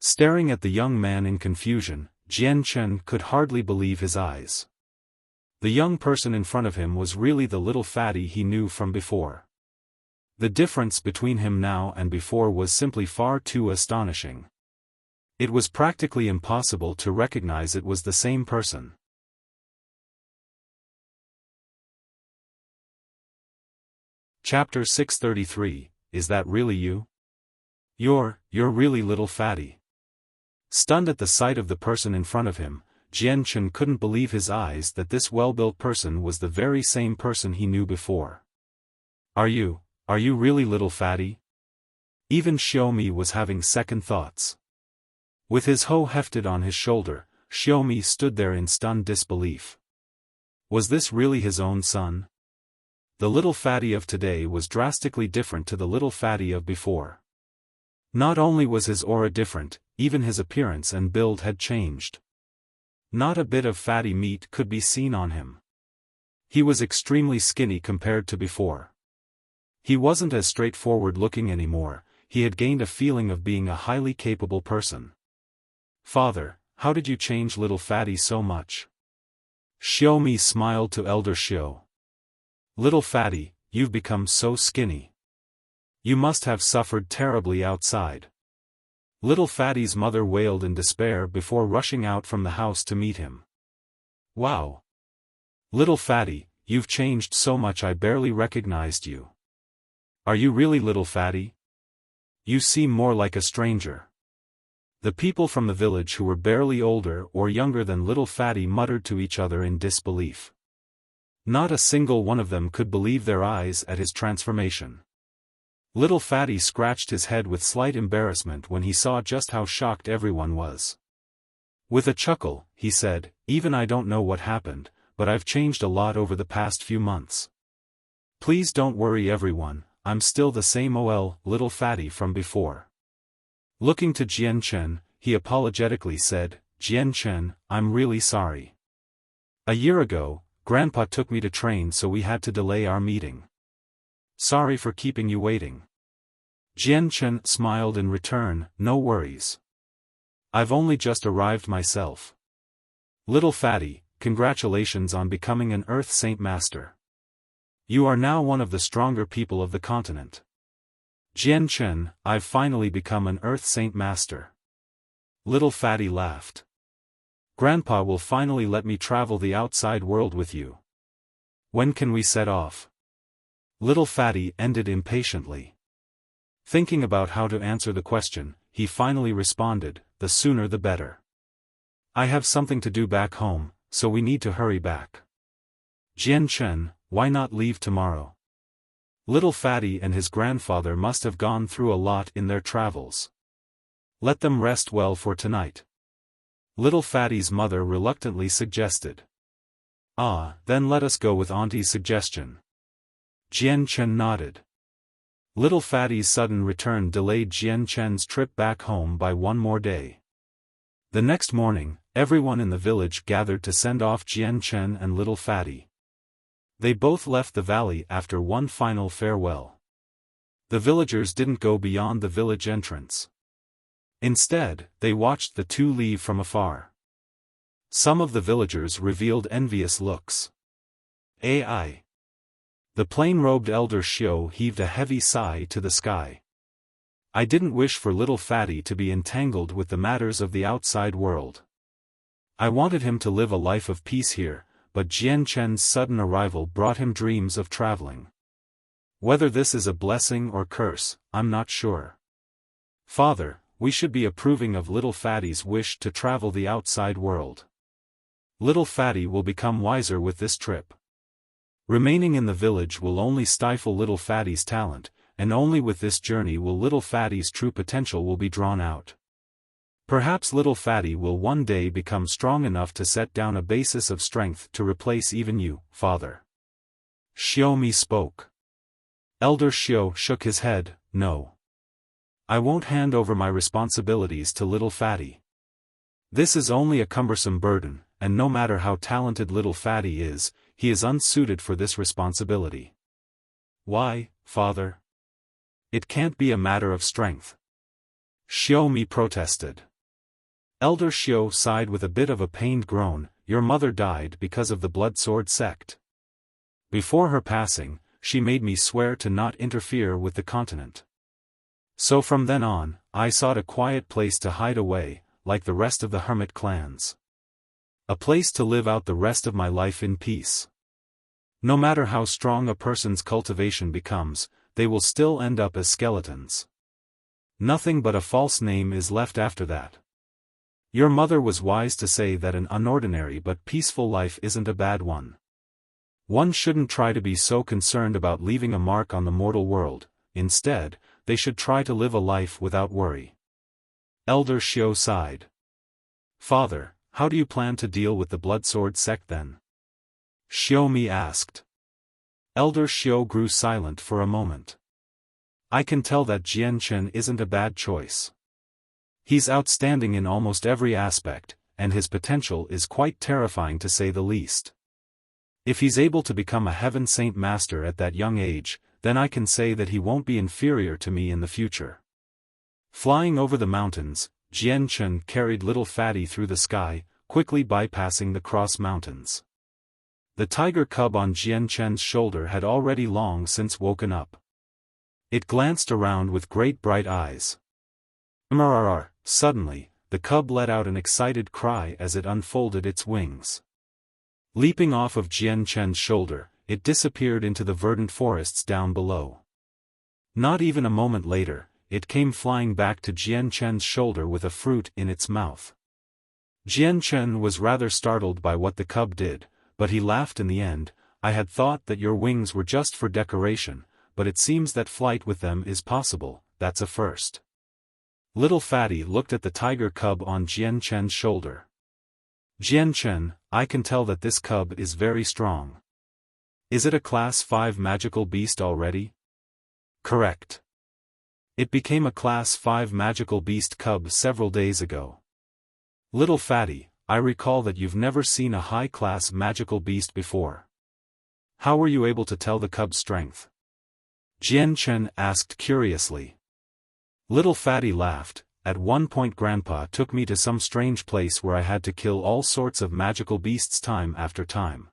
Staring at the young man in confusion, Jian Chen could hardly believe his eyes. The young person in front of him was really the little Fatty he knew from before. The difference between him now and before was simply far too astonishing. It was practically impossible to recognize it was the same person. Chapter 633, Is That Really You? You're really little Fatty. Stunned at the sight of the person in front of him, Jian Chen couldn't believe his eyes that this well-built person was the very same person he knew before. Are you really little Fatty? Even Xiaomi was having second thoughts. With his hoe hefted on his shoulder, Xiaomi stood there in stunned disbelief. Was this really his own son? The little Fatty of today was drastically different to the little Fatty of before. Not only was his aura different, even his appearance and build had changed. Not a bit of fatty meat could be seen on him. He was extremely skinny compared to before. He wasn't as straightforward looking anymore, he had gained a feeling of being a highly capable person. "Father, how did you change little Fatty so much?" Xiaomi smiled to Elder Xiao. "Little Fatty, you've become so skinny. You must have suffered terribly outside." Little Fatty's mother wailed in despair before rushing out from the house to meet him. "Wow! Little Fatty, you've changed so much I barely recognized you. Are you really little Fatty? You seem more like a stranger." The people from the village who were barely older or younger than little Fatty muttered to each other in disbelief. Not a single one of them could believe their eyes at his transformation. Little Fatty scratched his head with slight embarrassment when he saw just how shocked everyone was. With a chuckle, he said, "Even I don't know what happened, but I've changed a lot over the past few months. Please don't worry everyone, I'm still the same little fatty from before. Looking to Jian Chen, he apologetically said, Jian Chen, I'm really sorry. A year ago, Grandpa took me to train so we had to delay our meeting. Sorry for keeping you waiting. Jian Chen smiled in return, no worries. I've only just arrived myself. Little fatty, congratulations on becoming an Earth Saint Master. You are now one of the stronger people of the continent. Jian Chen, I've finally become an Earth Saint Master. Little fatty laughed. Grandpa will finally let me travel the outside world with you. When can we set off? Little fatty ended impatiently. Thinking about how to answer the question, he finally responded, the sooner the better. I have something to do back home, so we need to hurry back. Jian Chen, why not leave tomorrow? Little fatty and his grandfather must have gone through a lot in their travels. Let them rest well for tonight. Little fatty's mother reluctantly suggested. Then let us go with Auntie's suggestion. Jian Chen nodded. Little fatty's sudden return delayed Jian Chen's trip back home by one more day. The next morning, everyone in the village gathered to send off Jian Chen and Little fatty. They both left the valley after one final farewell. The villagers didn't go beyond the village entrance. Instead, they watched the two leave from afar. Some of the villagers revealed envious looks. The plain-robed elder Xiao heaved a heavy sigh to the sky. I didn't wish for little fatty to be entangled with the matters of the outside world. I wanted him to live a life of peace here, but Jian Chen's sudden arrival brought him dreams of traveling. Whether this is a blessing or curse, I'm not sure. Father, we should be approving of little fatty's wish to travel the outside world. Little fatty will become wiser with this trip. Remaining in the village will only stifle little fatty's talent, and only with this journey will little fatty's true potential will be drawn out. Perhaps little fatty will one day become strong enough to set down a basis of strength to replace even you, father. Xiaomi spoke. Elder Xiao shook his head, no. I won't hand over my responsibilities to little fatty. This is only a cumbersome burden, and no matter how talented little fatty is, he is unsuited for this responsibility. Why, father? It can't be a matter of strength. Xiaomi protested. Elder Xiao sighed with a bit of a pained groan, your mother died because of the blood sword sect. Before her passing, she made me swear to not interfere with the continent. So from then on, I sought a quiet place to hide away, like the rest of the hermit clans. A place to live out the rest of my life in peace. No matter how strong a person's cultivation becomes, they will still end up as skeletons. Nothing but a false name is left after that. Your mother was wise to say that an unordinary but peaceful life isn't a bad one. One shouldn't try to be so concerned about leaving a mark on the mortal world, instead, they should try to live a life without worry. Elder Xiao sighed. Father, how do you plan to deal with the blood sword sect then? Xiaomi asked. Elder Xiao grew silent for a moment. I can tell that Jian Chen isn't a bad choice. He's outstanding in almost every aspect, and his potential is quite terrifying to say the least. If he's able to become a Heaven Saint Master at that young age, then I can say that he won't be inferior to me in the future. Flying over the mountains, Jian Chen carried little fatty through the sky, quickly bypassing the cross mountains. The tiger cub on Jian Chen's shoulder had already long since woken up. It glanced around with great bright eyes. Suddenly, the cub let out an excited cry as it unfolded its wings. Leaping off of Jian Chen's shoulder, it disappeared into the verdant forests down below. Not even a moment later, it came flying back to Jian Chen's shoulder with a fruit in its mouth. Jian Chen was rather startled by what the cub did, but he laughed in the end. I had thought that your wings were just for decoration, but it seems that flight with them is possible, that's a first. Little fatty looked at the tiger cub on Jian Chen's shoulder. Jian Chen, I can tell that this cub is very strong. Is it a Class 5 magical beast already? Correct. It became a Class 5 magical beast cub several days ago. Little fatty, I recall that you've never seen a high-class magical beast before. How were you able to tell the cub's strength? Jian Chen asked curiously. Little fatty laughed. At one point Grandpa took me to some strange place where I had to kill all sorts of magical beasts time after time.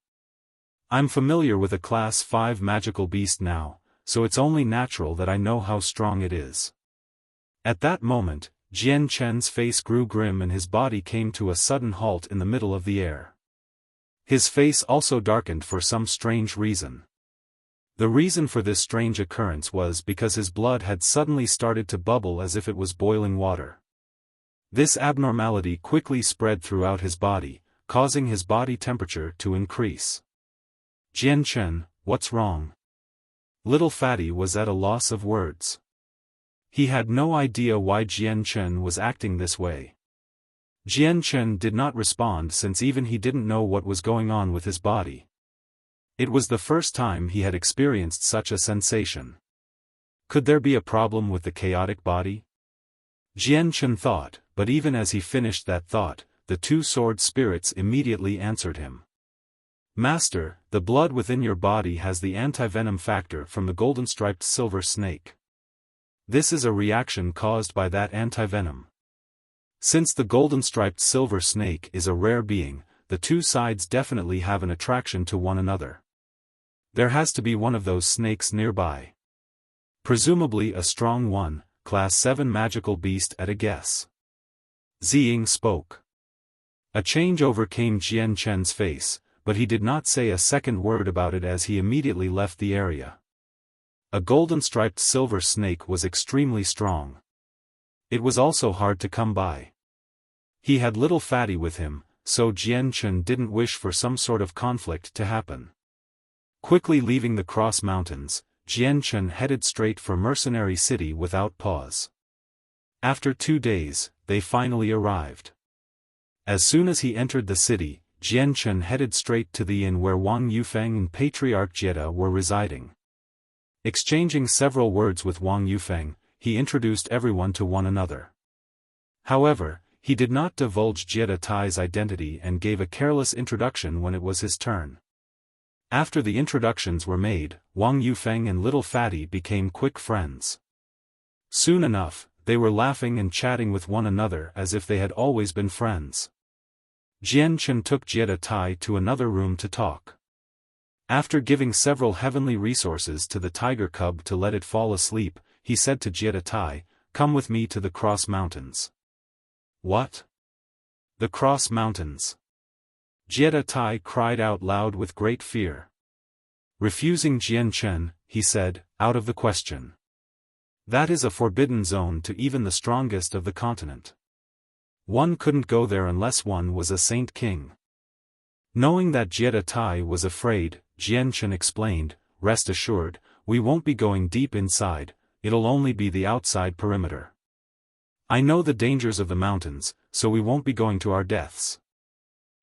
I'm familiar with a Class 5 magical beast now, so it's only natural that I know how strong it is. At that moment, Jian Chen's face grew grim and his body came to a sudden halt in the middle of the air. His face also darkened for some strange reason. The reason for this strange occurrence was because his blood had suddenly started to bubble as if it was boiling water. This abnormality quickly spread throughout his body, causing his body temperature to increase. Jian Chen, what's wrong? Little fatty was at a loss of words. He had no idea why Jian Chen was acting this way. Jian Chen did not respond since even he didn't know what was going on with his body. It was the first time he had experienced such a sensation. Could there be a problem with the chaotic body? Jian Chen thought, but even as he finished that thought, the two sword spirits immediately answered him. Master, the blood within your body has the anti-venom factor from the golden-striped silver snake. This is a reaction caused by that anti-venom. Since the golden-striped silver snake is a rare being, the two sides definitely have an attraction to one another. There has to be one of those snakes nearby. Presumably a strong one, Class 7 magical beast at a guess. Ziying spoke. A change overcame Jian Chen's face, but he did not say a second word about it as he immediately left the area. A golden-striped silver snake was extremely strong. It was also hard to come by. He had little fatty with him, so Jian Chen didn't wish for some sort of conflict to happen. Quickly leaving the Cross Mountains, Jian Chen headed straight for Mercenary City without pause. After 2 days, they finally arrived. As soon as he entered the city, Jian Chen headed straight to the inn where Wang Yufeng and Patriarch Jie were residing. Exchanging several words with Wang Yufeng, he introduced everyone to one another. However, he did not divulge Jie Tai's identity and gave a careless introduction when it was his turn. After the introductions were made, Wang Yufeng and Little Fatty became quick friends. Soon enough, they were laughing and chatting with one another as if they had always been friends. Jian Chen took Jie Tai to another room to talk. After giving several heavenly resources to the tiger cub to let it fall asleep, he said to Jie Tai, "Come with me to the Cross Mountains." What? The Cross Mountains? Jie Tai cried out loud with great fear. Refusing Jian Chen, he said, "Out of the question. That is a forbidden zone to even the strongest of the continent. One couldn't go there unless one was a Saint King." Knowing that Jie Tai was afraid, Jian Chen explained, "Rest assured, we won't be going deep inside, it'll only be the outside perimeter. I know the dangers of the mountains, so we won't be going to our deaths."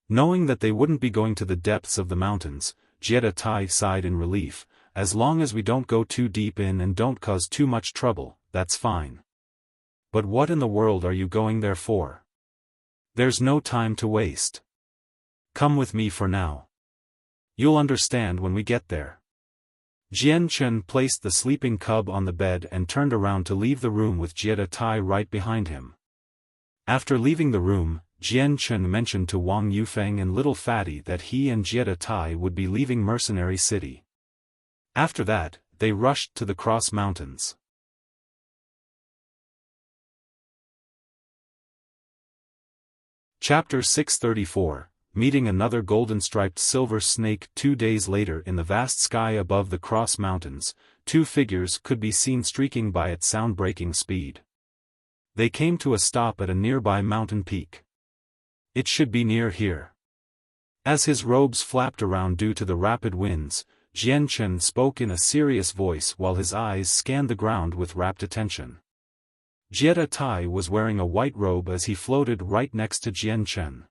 Knowing that they wouldn't be going to the depths of the mountains, Jie Tai sighed in relief. "As long as we don't go too deep in and don't cause too much trouble, that's fine. But what in the world are you going there for? There's no time to waste. Come with me for now. You'll understand when we get there." Jian Chen placed the sleeping cub on the bed and turned around to leave the room with Jie Tai right behind him. After leaving the room, Jian Chen mentioned to Wang Yufeng and Little Fatty that he and Jie Tai would be leaving Mercenary City. After that, they rushed to the Cross Mountains. Chapter 634, Meeting another golden-striped silver snake. 2 days later in the vast sky above the Cross Mountains, two figures could be seen streaking by at sound-breaking speed. They came to a stop at a nearby mountain peak. "It should be near here." As his robes flapped around due to the rapid winds, Jian Chen spoke in a serious voice while his eyes scanned the ground with rapt attention. Jie Tai was wearing a white robe as he floated right next to Jian Chen.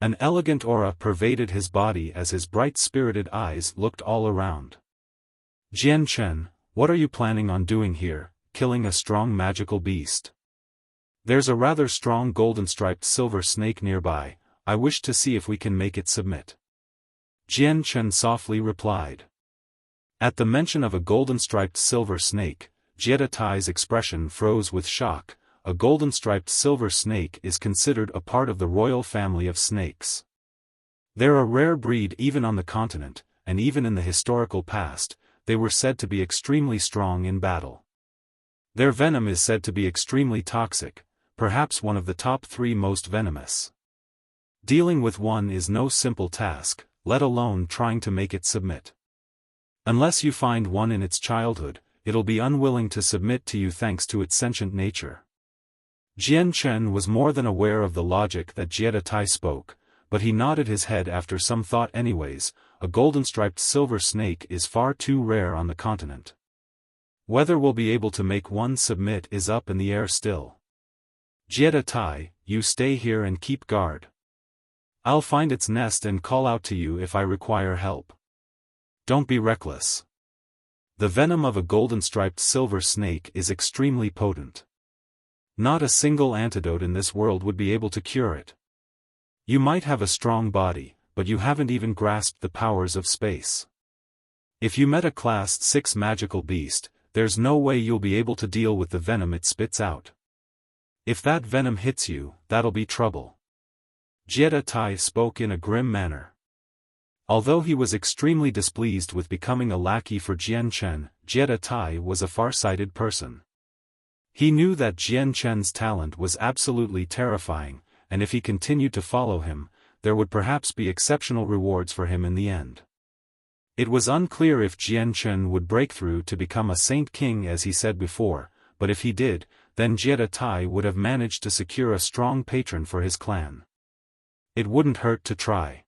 An elegant aura pervaded his body as his bright-spirited eyes looked all around. Jian Chen, what are you planning on doing here, killing a strong magical beast? There's a rather strong golden-striped silver snake nearby, I wish to see if we can make it submit. Jian Chen softly replied. At the mention of a golden-striped silver snake, Jie Tai's expression froze with shock. A golden-striped silver snake is considered a part of the royal family of snakes. They're a rare breed even on the continent, and even in the historical past, they were said to be extremely strong in battle. Their venom is said to be extremely toxic, perhaps one of the top 3 most venomous. Dealing with one is no simple task, let alone trying to make it submit. Unless you find one in its childhood, it'll be unwilling to submit to you thanks to its sentient nature. Jian Chen was more than aware of the logic that Jie Tai spoke, but he nodded his head after some thought anyways. A golden-striped silver snake is far too rare on the continent. Whether we'll be able to make one submit is up in the air still. Jie Tai, you stay here and keep guard. I'll find its nest and call out to you if I require help. Don't be reckless. The venom of a golden-striped silver snake is extremely potent. Not a single antidote in this world would be able to cure it. You might have a strong body, but you haven't even grasped the powers of space. If you met a Class 6 magical beast, there's no way you'll be able to deal with the venom it spits out. If that venom hits you, that'll be trouble. Jie Tai spoke in a grim manner. Although he was extremely displeased with becoming a lackey for Jian Chen, Jie Tai was a far-sighted person. He knew that Jian Chen's talent was absolutely terrifying, and if he continued to follow him, there would perhaps be exceptional rewards for him in the end. It was unclear if Jian Chen would break through to become a Saint King as he said before, but if he did, then Jie Tai would have managed to secure a strong patron for his clan. It wouldn't hurt to try.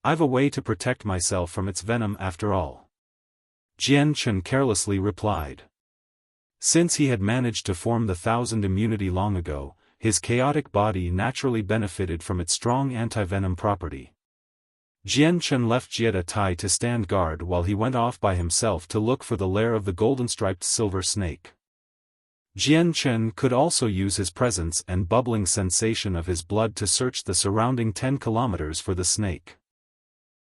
I've a way to protect myself from its venom after all. Jian Chen carelessly replied. Since he had managed to form the 1000 immunity long ago, his chaotic body naturally benefited from its strong anti-venom property. Jian Chen left Jie Tai to stand guard while he went off by himself to look for the lair of the golden-striped silver snake. Jian Chen could also use his presence and bubbling sensation of his blood to search the surrounding 10 kilometers for the snake.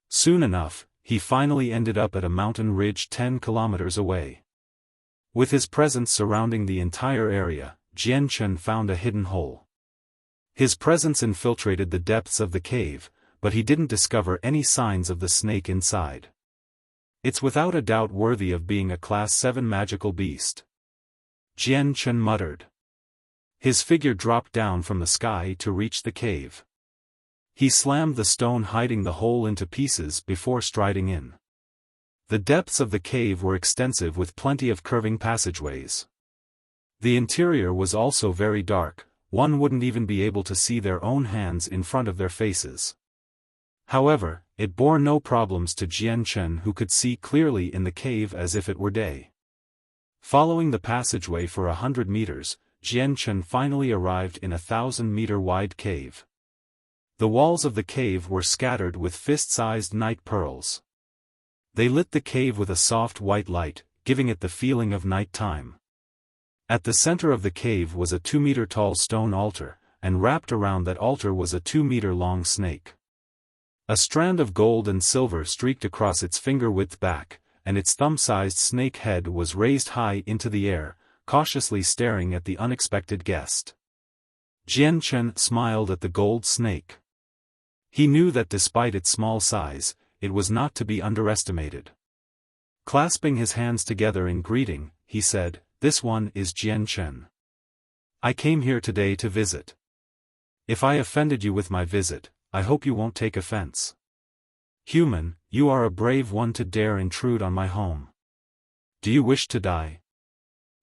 Soon enough, he finally ended up at a mountain ridge 10 kilometers away. With his presence surrounding the entire area, Jian Chen found a hidden hole. His presence infiltrated the depths of the cave, but he didn't discover any signs of the snake inside. It's without a doubt worthy of being a Class 7 magical beast. Jian Chen muttered. His figure dropped down from the sky to reach the cave. He slammed the stone hiding the hole into pieces before striding in. The depths of the cave were extensive with plenty of curving passageways. The interior was also very dark, one wouldn't even be able to see their own hands in front of their faces. However, it bore no problems to Jian Chen, who could see clearly in the cave as if it were day. Following the passageway for 100 meters, Jian Chen finally arrived in a 1,000-meter-wide cave. The walls of the cave were scattered with fist-sized night pearls. They lit the cave with a soft white light, giving it the feeling of night time. At the center of the cave was a 2-meter-tall stone altar, and wrapped around that altar was a 2-meter-long snake. A strand of gold and silver streaked across its finger-width back, and its thumb-sized snake head was raised high into the air, cautiously staring at the unexpected guest. Jian Chen smiled at the gold snake. He knew that despite its small size, it was not to be underestimated. Clasping his hands together in greeting, he said, "This one is Jian Chen. I came here today to visit. If I offended you with my visit, I hope you won't take offense. Human, you are a brave one to dare intrude on my home. Do you wish to die?"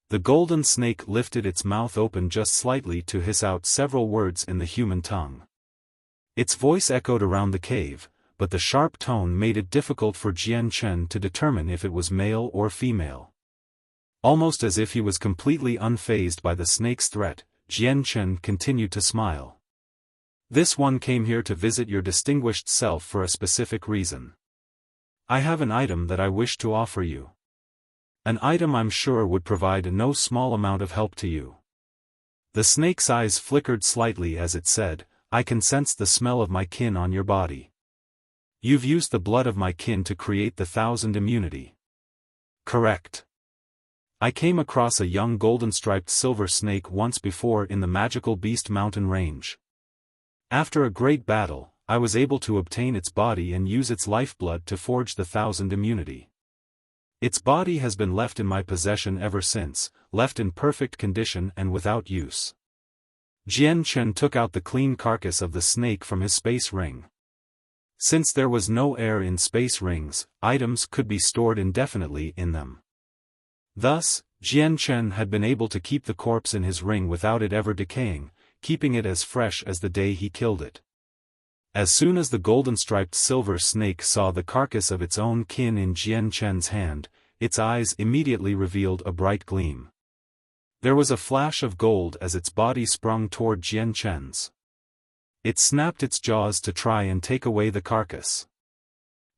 The golden snake lifted its mouth open just slightly to hiss out several words in the human tongue. Its voice echoed around the cave, but the sharp tone made it difficult for Jian Chen to determine if it was male or female. Almost as if he was completely unfazed by the snake's threat, Jian Chen continued to smile. This one came here to visit your distinguished self for a specific reason. I have an item that I wish to offer you. An item I'm sure would provide no small amount of help to you. The snake's eyes flickered slightly as it said, I can sense the smell of my kin on your body. You've used the blood of my kin to create the 1,000 immunity. Correct. I came across a young golden-striped silver snake once before in the magical Beast Mountain range. After a great battle, I was able to obtain its body and use its lifeblood to forge the 1,000 immunity. Its body has been left in my possession ever since, left in perfect condition and without use. Jian Chen took out the clean carcass of the snake from his space ring. Since there was no air in space rings, items could be stored indefinitely in them. Thus, Jian Chen had been able to keep the corpse in his ring without it ever decaying, keeping it as fresh as the day he killed it. As soon as the golden-striped silver snake saw the carcass of its own kin in Jian Chen's hand, its eyes immediately revealed a bright gleam. There was a flash of gold as its body sprung toward Jian Chen's. It snapped its jaws to try and take away the carcass.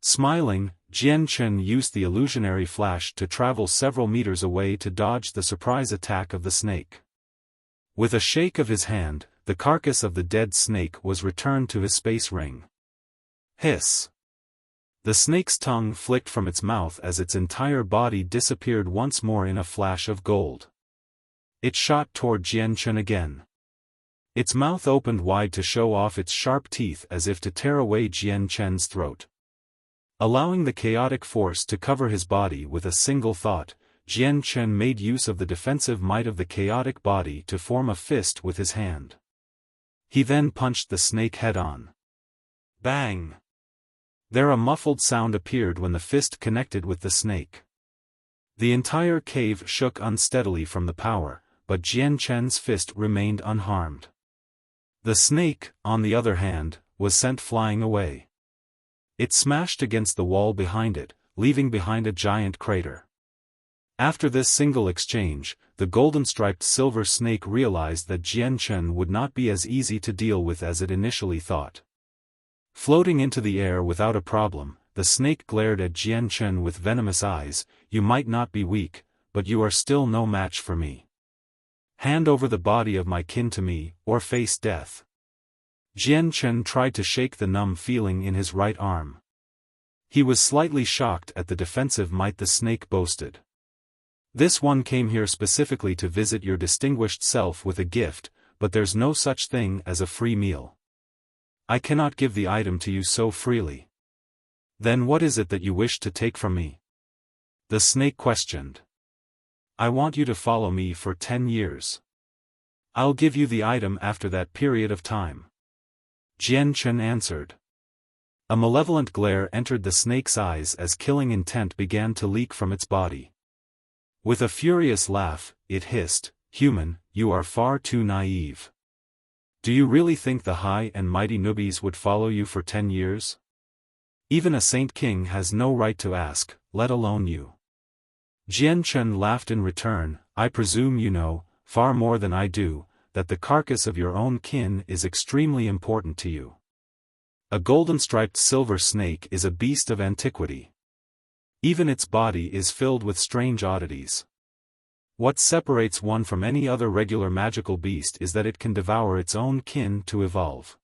Smiling, Jian Chen used the illusionary flash to travel several meters away to dodge the surprise attack of the snake. With a shake of his hand, the carcass of the dead snake was returned to his space ring. Hiss! The snake's tongue flicked from its mouth as its entire body disappeared once more in a flash of gold. It shot toward Jian Chen again. Its mouth opened wide to show off its sharp teeth as if to tear away Jian Chen's throat. Allowing the chaotic force to cover his body with a single thought, Jian Chen made use of the defensive might of the chaotic body to form a fist with his hand. He then punched the snake head-on. Bang! There a muffled sound appeared when the fist connected with the snake. The entire cave shook unsteadily from the power, but Jian Chen's fist remained unharmed. The snake, on the other hand, was sent flying away. It smashed against the wall behind it, leaving behind a giant crater. After this single exchange, the golden-striped silver snake realized that Jian Chen would not be as easy to deal with as it initially thought. Floating into the air without a problem, the snake glared at Jian Chen with venomous eyes. You might not be weak, but you are still no match for me. Hand over the body of my kin to me, or face death. Jian Chen tried to shake the numb feeling in his right arm. He was slightly shocked at the defensive might the snake boasted. This one came here specifically to visit your distinguished self with a gift, but there's no such thing as a free meal. I cannot give the item to you so freely. Then what is it that you wish to take from me? The snake questioned. I want you to follow me for 10 years. I'll give you the item after that period of time. Jian Chen answered. A malevolent glare entered the snake's eyes as killing intent began to leak from its body. With a furious laugh, it hissed, Human, you are far too naive. Do you really think the high and mighty newbies would follow you for 10 years? Even a saint king has no right to ask, let alone you. Jian Chen laughed in return. I presume you know, far more than I do, that the carcass of your own kin is extremely important to you. A golden-striped silver snake is a beast of antiquity. Even its body is filled with strange oddities. What separates one from any other regular magical beast is that it can devour its own kin to evolve.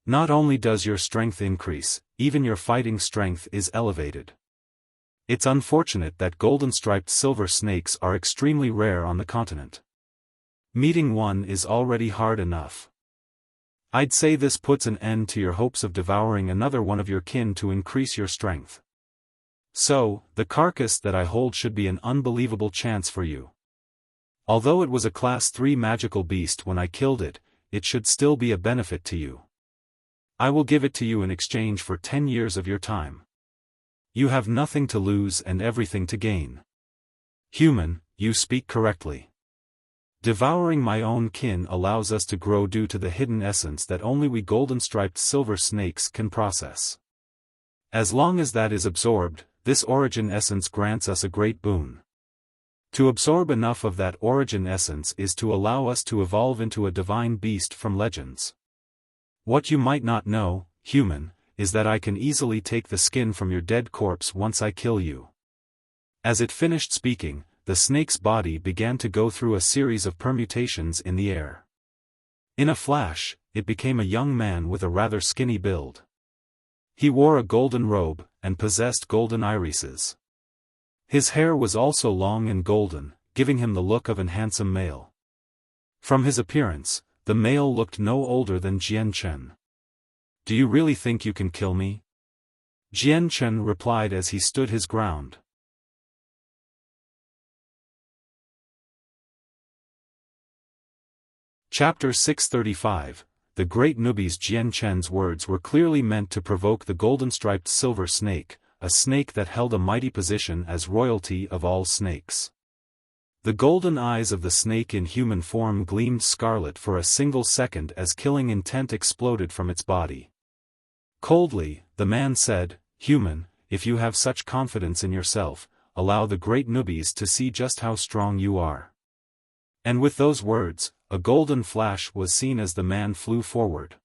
Not only does your strength increase, even your fighting strength is elevated. It's unfortunate that golden-striped silver snakes are extremely rare on the continent. Meeting one is already hard enough. I'd say this puts an end to your hopes of devouring another one of your kin to increase your strength. So, the carcass that I hold should be an unbelievable chance for you. Although it was a Class 3 magical beast when I killed it, it should still be a benefit to you. I will give it to you in exchange for 10 years of your time. You have nothing to lose and everything to gain. Human, you speak correctly. Devouring my own kin allows us to grow due to the hidden essence that only we golden-striped silver snakes can process. As long as that is absorbed, this origin essence grants us a great boon. To absorb enough of that origin essence is to allow us to evolve into a divine beast from legends. What you might not know, human, is that I can easily take the skin from your dead corpse once I kill you." As it finished speaking, the snake's body began to go through a series of permutations in the air. In a flash, it became a young man with a rather skinny build. He wore a golden robe, and possessed golden irises. His hair was also long and golden, giving him the look of an handsome male. From his appearance, the male looked no older than Jian Chen. "Do you really think you can kill me?" Jian Chen replied as he stood his ground. Chapter 635. The great newbie's Jian Chen's words were clearly meant to provoke the golden-striped silver snake, a snake that held a mighty position as royalty of all snakes. The golden eyes of the snake in human form gleamed scarlet for a single second as killing intent exploded from its body. Coldly, the man said, "Human, if you have such confidence in yourself, allow the great newbies to see just how strong you are." And with those words, a golden flash was seen as the man flew forward.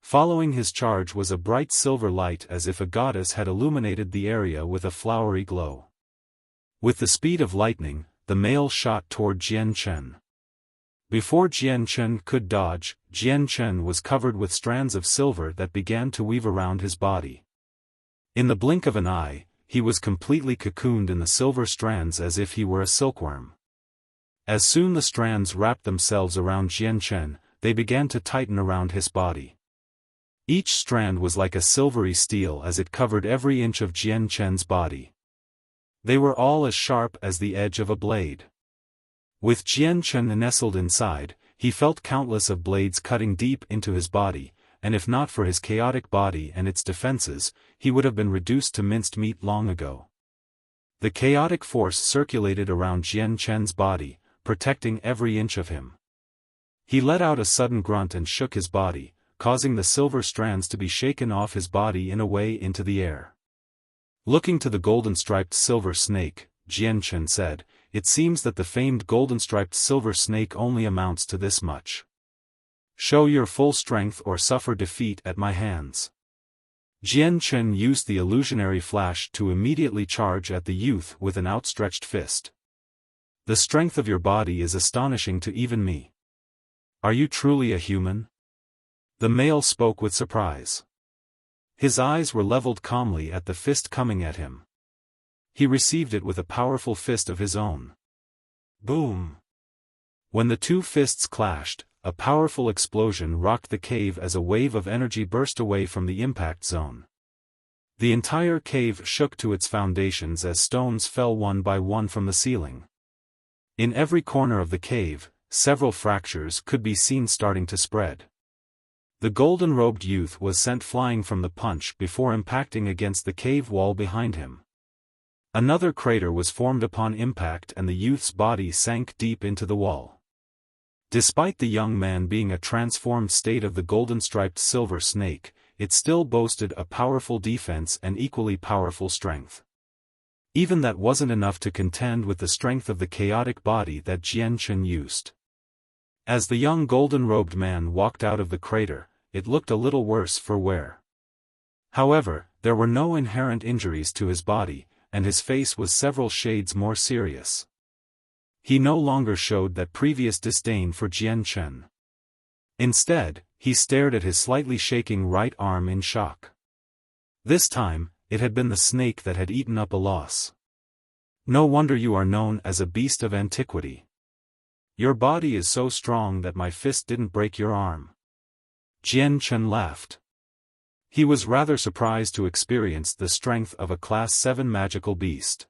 Following his charge was a bright silver light as if a goddess had illuminated the area with a flowery glow. With the speed of lightning, the male shot toward Jian Chen. Before Jian Chen could dodge, Jian Chen was covered with strands of silver that began to weave around his body. In the blink of an eye, he was completely cocooned in the silver strands as if he were a silkworm. As soon the strands wrapped themselves around Jian Chen, they began to tighten around his body. Each strand was like a silvery steel as it covered every inch of Jian Chen's body. They were all as sharp as the edge of a blade. With Jian Chen nestled inside, he felt countless of blades cutting deep into his body, and if not for his chaotic body and its defenses, he would have been reduced to minced meat long ago. The chaotic force circulated around Jian Chen's body, protecting every inch of him. He let out a sudden grunt and shook his body, causing the silver strands to be shaken off his body in a way into the air. Looking to the golden-striped silver snake, Jian Chen said, "It seems that the famed golden-striped silver snake only amounts to this much. Show your full strength or suffer defeat at my hands." Jian Chen used the illusionary flash to immediately charge at the youth with an outstretched fist. "The strength of your body is astonishing to even me. Are you truly a human?" The male spoke with surprise. His eyes were leveled calmly at the fist coming at him. He received it with a powerful fist of his own. Boom! When the two fists clashed, a powerful explosion rocked the cave as a wave of energy burst away from the impact zone. The entire cave shook to its foundations as stones fell one by one from the ceiling. In every corner of the cave, several fractures could be seen starting to spread. The golden-robed youth was sent flying from the punch before impacting against the cave wall behind him. Another crater was formed upon impact and the youth's body sank deep into the wall. Despite the young man being a transformed state of the golden-striped silver snake, it still boasted a powerful defense and equally powerful strength. Even that wasn't enough to contend with the strength of the chaotic body that Jian Chen used. As the young golden-robed man walked out of the crater, it looked a little worse for wear. However, there were no inherent injuries to his body, and his face was several shades more serious. He no longer showed that previous disdain for Jian Chen. Instead, he stared at his slightly shaking right arm in shock. This time, it had been the snake that had eaten up a loss. "No wonder you are known as a beast of antiquity. Your body is so strong that my fist didn't break your arm." Jian Chen laughed. He was rather surprised to experience the strength of a Class 7 magical beast.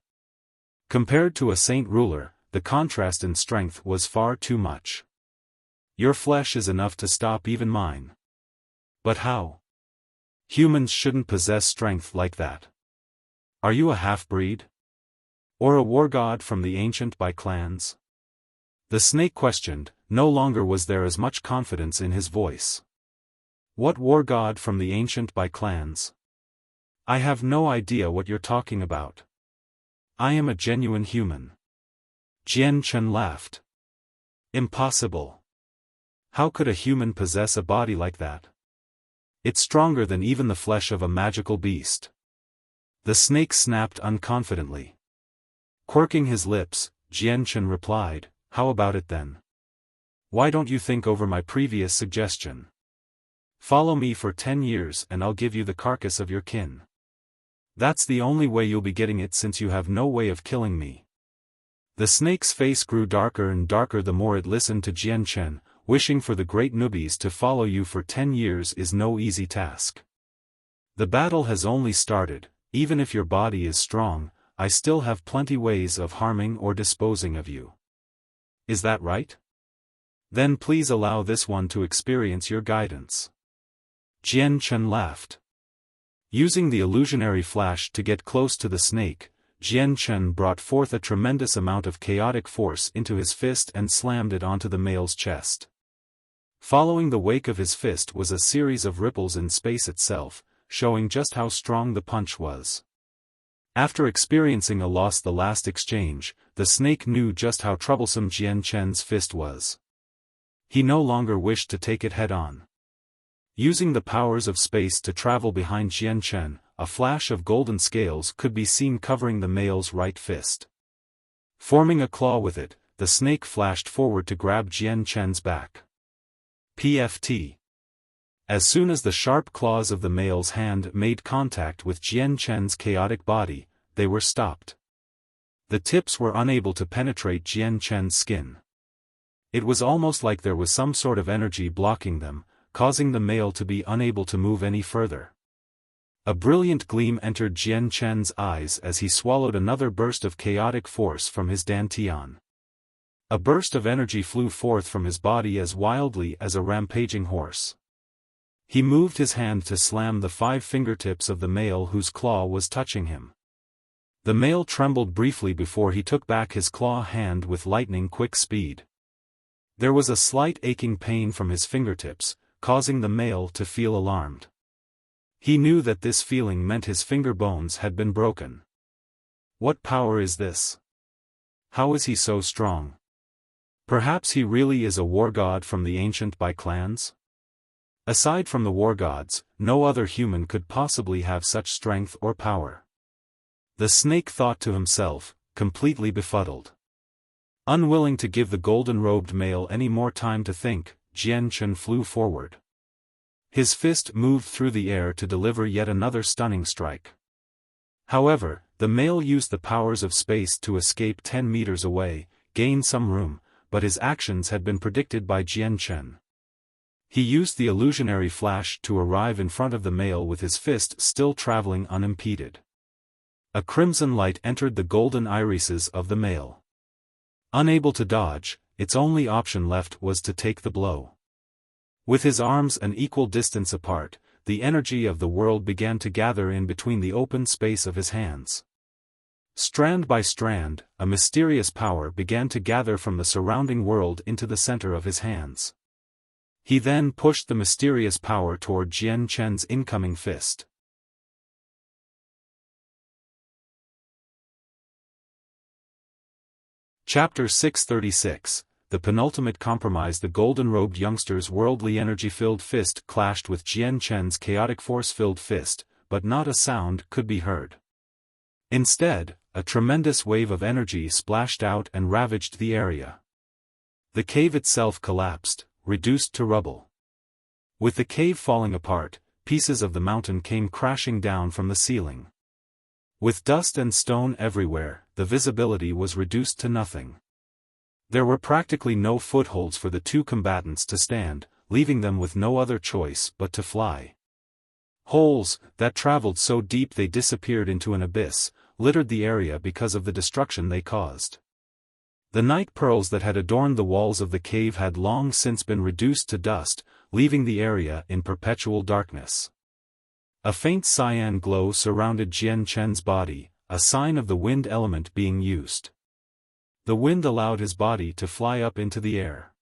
Compared to a saint ruler, the contrast in strength was far too much. "Your flesh is enough to stop even mine." "But how? Humans shouldn't possess strength like that. Are you a half-breed? Or a war god from the ancient Bai clans?" The snake questioned. No longer was there as much confidence in his voice. "What war god from the ancient Bai clans? I have no idea what you're talking about. I am a genuine human." Jian Chen laughed. "Impossible. How could a human possess a body like that?" It's stronger than even the flesh of a magical beast. The snake snapped unconfidently. Quirking his lips, Jianchen replied, "How about it then? Why don't you think over my previous suggestion? Follow me for 10 years and I'll give you the carcass of your kin. That's the only way you'll be getting it since you have no way of killing me." The snake's face grew darker and darker the more it listened to Jianchen. Wishing for the great newbies to follow you for 10 years is no easy task. The battle has only started. Even if your body is strong, I still have plenty ways of harming or disposing of you. Is that right? Then please allow this one to experience your guidance. Jianchen laughed. Using the illusionary flash to get close to the snake, Jianchen brought forth a tremendous amount of chaotic force into his fist and slammed it onto the male's chest. Following the wake of his fist was a series of ripples in space itself, showing just how strong the punch was. After experiencing a loss the last exchange, the snake knew just how troublesome Jianchen's fist was. He no longer wished to take it head-on. Using the powers of space to travel behind Jianchen, a flash of golden scales could be seen covering the male's right fist. Forming a claw with it, the snake flashed forward to grab Jianchen's back. PFT. As soon as the sharp claws of the male's hand made contact with Jianchen's chaotic body, they were stopped. The tips were unable to penetrate Jianchen's skin. It was almost like there was some sort of energy blocking them, causing the male to be unable to move any further. A brilliant gleam entered Jianchen's eyes as he swallowed another burst of chaotic force from his dantian. A burst of energy flew forth from his body as wildly as a rampaging horse. He moved his hand to slam the 5 fingertips of the male whose claw was touching him. The male trembled briefly before he took back his claw hand with lightning-quick speed. There was a slight aching pain from his fingertips, causing the male to feel alarmed. He knew that this feeling meant his finger bones had been broken. What power is this? How is he so strong? Perhaps he really is a war god from the ancient Bai clans? Aside from the war gods, no other human could possibly have such strength or power. The snake thought to himself, completely befuddled. Unwilling to give the golden-robed male any more time to think, Jianchen flew forward. His fist moved through the air to deliver yet another stunning strike. However, the male used the powers of space to escape 10 meters away, gain some room, but his actions had been predicted by Jianchen. He used the illusionary flash to arrive in front of the male with his fist still traveling unimpeded. A crimson light entered the golden irises of the male. Unable to dodge, its only option left was to take the blow. With his arms an equal distance apart, the energy of the world began to gather in between the open space of his hands. Strand by strand, a mysterious power began to gather from the surrounding world into the center of his hands. He then pushed the mysterious power toward Jianchen's incoming fist. Chapter 636, The Penultimate Compromise. The golden-robed youngster's worldly energy-filled fist clashed with Jianchen's chaotic force-filled fist, but not a sound could be heard. Instead, a tremendous wave of energy splashed out and ravaged the area. The cave itself collapsed, reduced to rubble. With the cave falling apart, pieces of the mountain came crashing down from the ceiling. With dust and stone everywhere, the visibility was reduced to nothing. There were practically no footholds for the two combatants to stand, leaving them with no other choice but to fly. Holes, that traveled so deep they disappeared into an abyss, littered the area because of the destruction they caused. The night pearls that had adorned the walls of the cave had long since been reduced to dust, leaving the area in perpetual darkness. A faint cyan glow surrounded Jianchen's body, a sign of the wind element being used. The wind allowed his body to fly up into the air.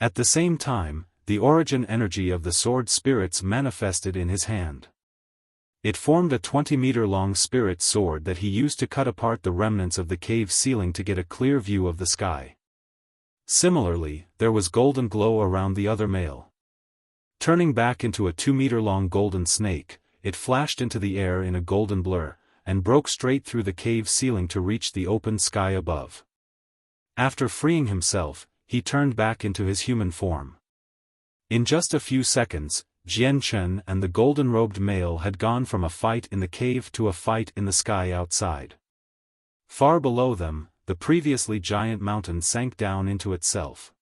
At the same time, the origin energy of the sword spirits manifested in his hand. It formed a 20-meter-long spirit sword that he used to cut apart the remnants of the cave ceiling to get a clear view of the sky. Similarly, there was golden glow around the other male. Turning back into a 2-meter-long golden snake, it flashed into the air in a golden blur, and broke straight through the cave ceiling to reach the open sky above. After freeing himself, he turned back into his human form. In just a few seconds, Jian Chen and the golden-robed male had gone from a fight in the cave to a fight in the sky outside. Far below them, the previously giant mountain sank down into itself.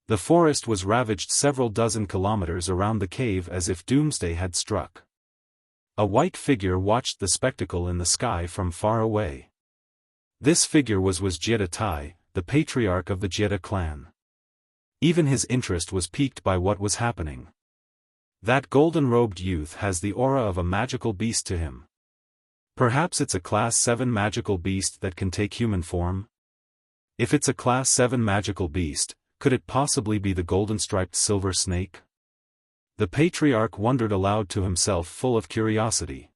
The forest was ravaged several dozen kilometers around the cave as if doomsday had struck. A white figure watched the spectacle in the sky from far away. This figure was Jie Tai, the patriarch of the Jie clan. Even his interest was piqued by what was happening. That golden-robed youth has the aura of a magical beast to him. Perhaps it's a Class 7 magical beast that can take human form? If it's a Class 7 magical beast, could it possibly be the golden-striped silver snake? The patriarch wondered aloud to himself, full of curiosity.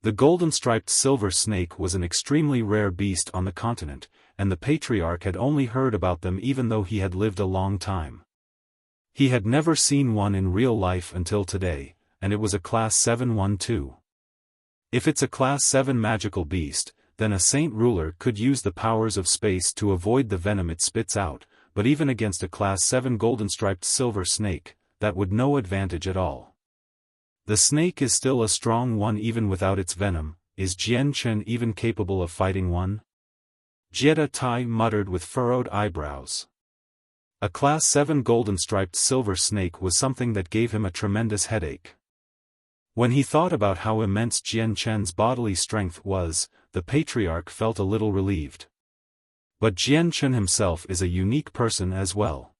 The golden-striped silver snake was an extremely rare beast on the continent, and the patriarch had only heard about them even though he had lived a long time. He had never seen one in real life until today, and it was a Class 7 one too. If it's a Class 7 magical beast, then a saint ruler could use the powers of space to avoid the venom it spits out, but even against a Class 7 golden-striped silver snake, that would no advantage at all. The snake is still a strong one even without its venom. Is Jian Chen even capable of fighting one? Jie Tai muttered with furrowed eyebrows. A Class 7 golden-striped silver snake was something that gave him a tremendous headache. When he thought about how immense Jian Chen's bodily strength was, the patriarch felt a little relieved. But Jian Chen himself is a unique person as well.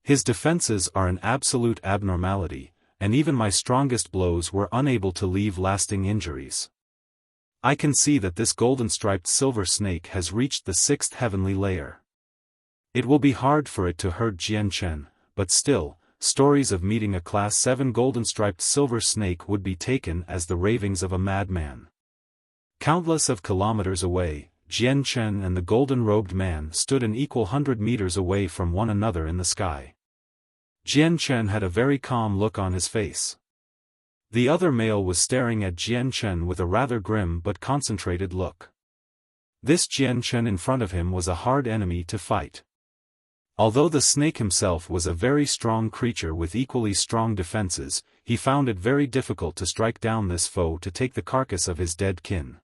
His defenses are an absolute abnormality, and even my strongest blows were unable to leave lasting injuries. I can see that this golden-striped silver snake has reached the 6th heavenly layer. It will be hard for it to hurt Jian Chen, but still, stories of meeting a Class 7 golden-striped silver snake would be taken as the ravings of a madman. Countless of kilometers away, Jian Chen and the golden-robed man stood an equal 100 meters away from one another in the sky. Jian Chen had a very calm look on his face. The other male was staring at Jian Chen with a rather grim but concentrated look. This Jian Chen in front of him was a hard enemy to fight. Although the snake himself was a very strong creature with equally strong defenses, he found it very difficult to strike down this foe to take the carcass of his dead kin.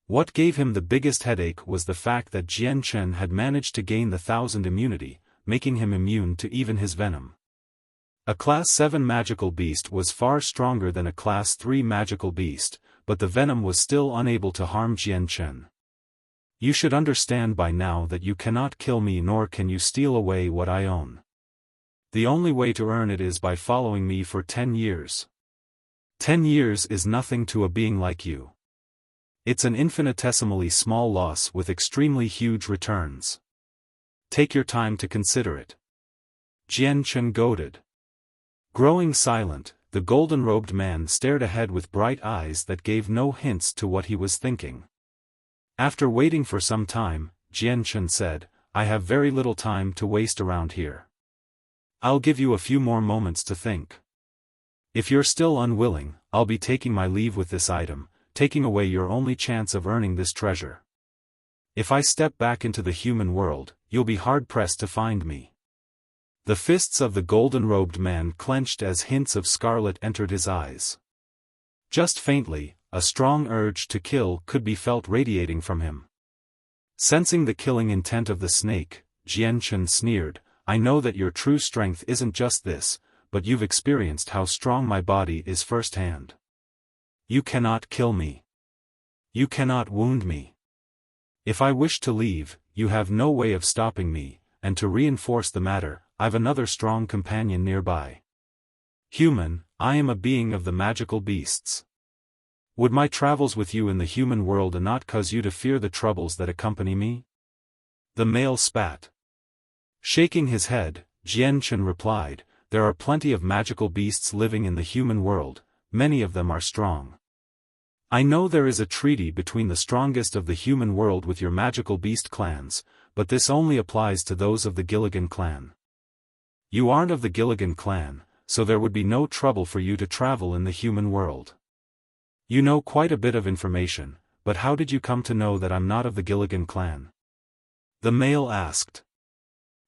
What gave him the biggest headache was the fact that Jian Chen had managed to gain the 1000 immunity, making him immune to even his venom. A Class 7 magical beast was far stronger than a Class 3 magical beast, but the venom was still unable to harm Jian Chen. You should understand by now that you cannot kill me nor can you steal away what I own. The only way to earn it is by following me for 10 years. 10 years is nothing to a being like you. It's an infinitesimally small loss with extremely huge returns. Take your time to consider it. Jian Chen goaded. Growing silent, the golden-robed man stared ahead with bright eyes that gave no hints to what he was thinking. After waiting for some time, Jian Chen said, "I have very little time to waste around here. I'll give you a few more moments to think. If you're still unwilling, I'll be taking my leave with this item, taking away your only chance of earning this treasure. If I step back into the human world, you'll be hard-pressed to find me." The fists of the golden-robed man clenched as hints of scarlet entered his eyes. Just faintly, a strong urge to kill could be felt radiating from him. Sensing the killing intent of the snake, Jian Chen sneered, "I know that your true strength isn't just this, but you've experienced how strong my body is firsthand. You cannot kill me. You cannot wound me. If I wish to leave, you have no way of stopping me, and to reinforce the matter, I've another strong companion nearby. Human, I am a being of the magical beasts. Would my travels with you in the human world not cause you to fear the troubles that accompany me?" The male spat. Shaking his head, Jian Chen replied, "There are plenty of magical beasts living in the human world, many of them are strong. I know there is a treaty between the strongest of the human world with your magical beast clans, but this only applies to those of the Gilligan clan. You aren't of the Gilligan clan, so there would be no trouble for you to travel in the human world. You know quite a bit of information, but how did you come to know that I'm not of the Gilligan clan? The male asked.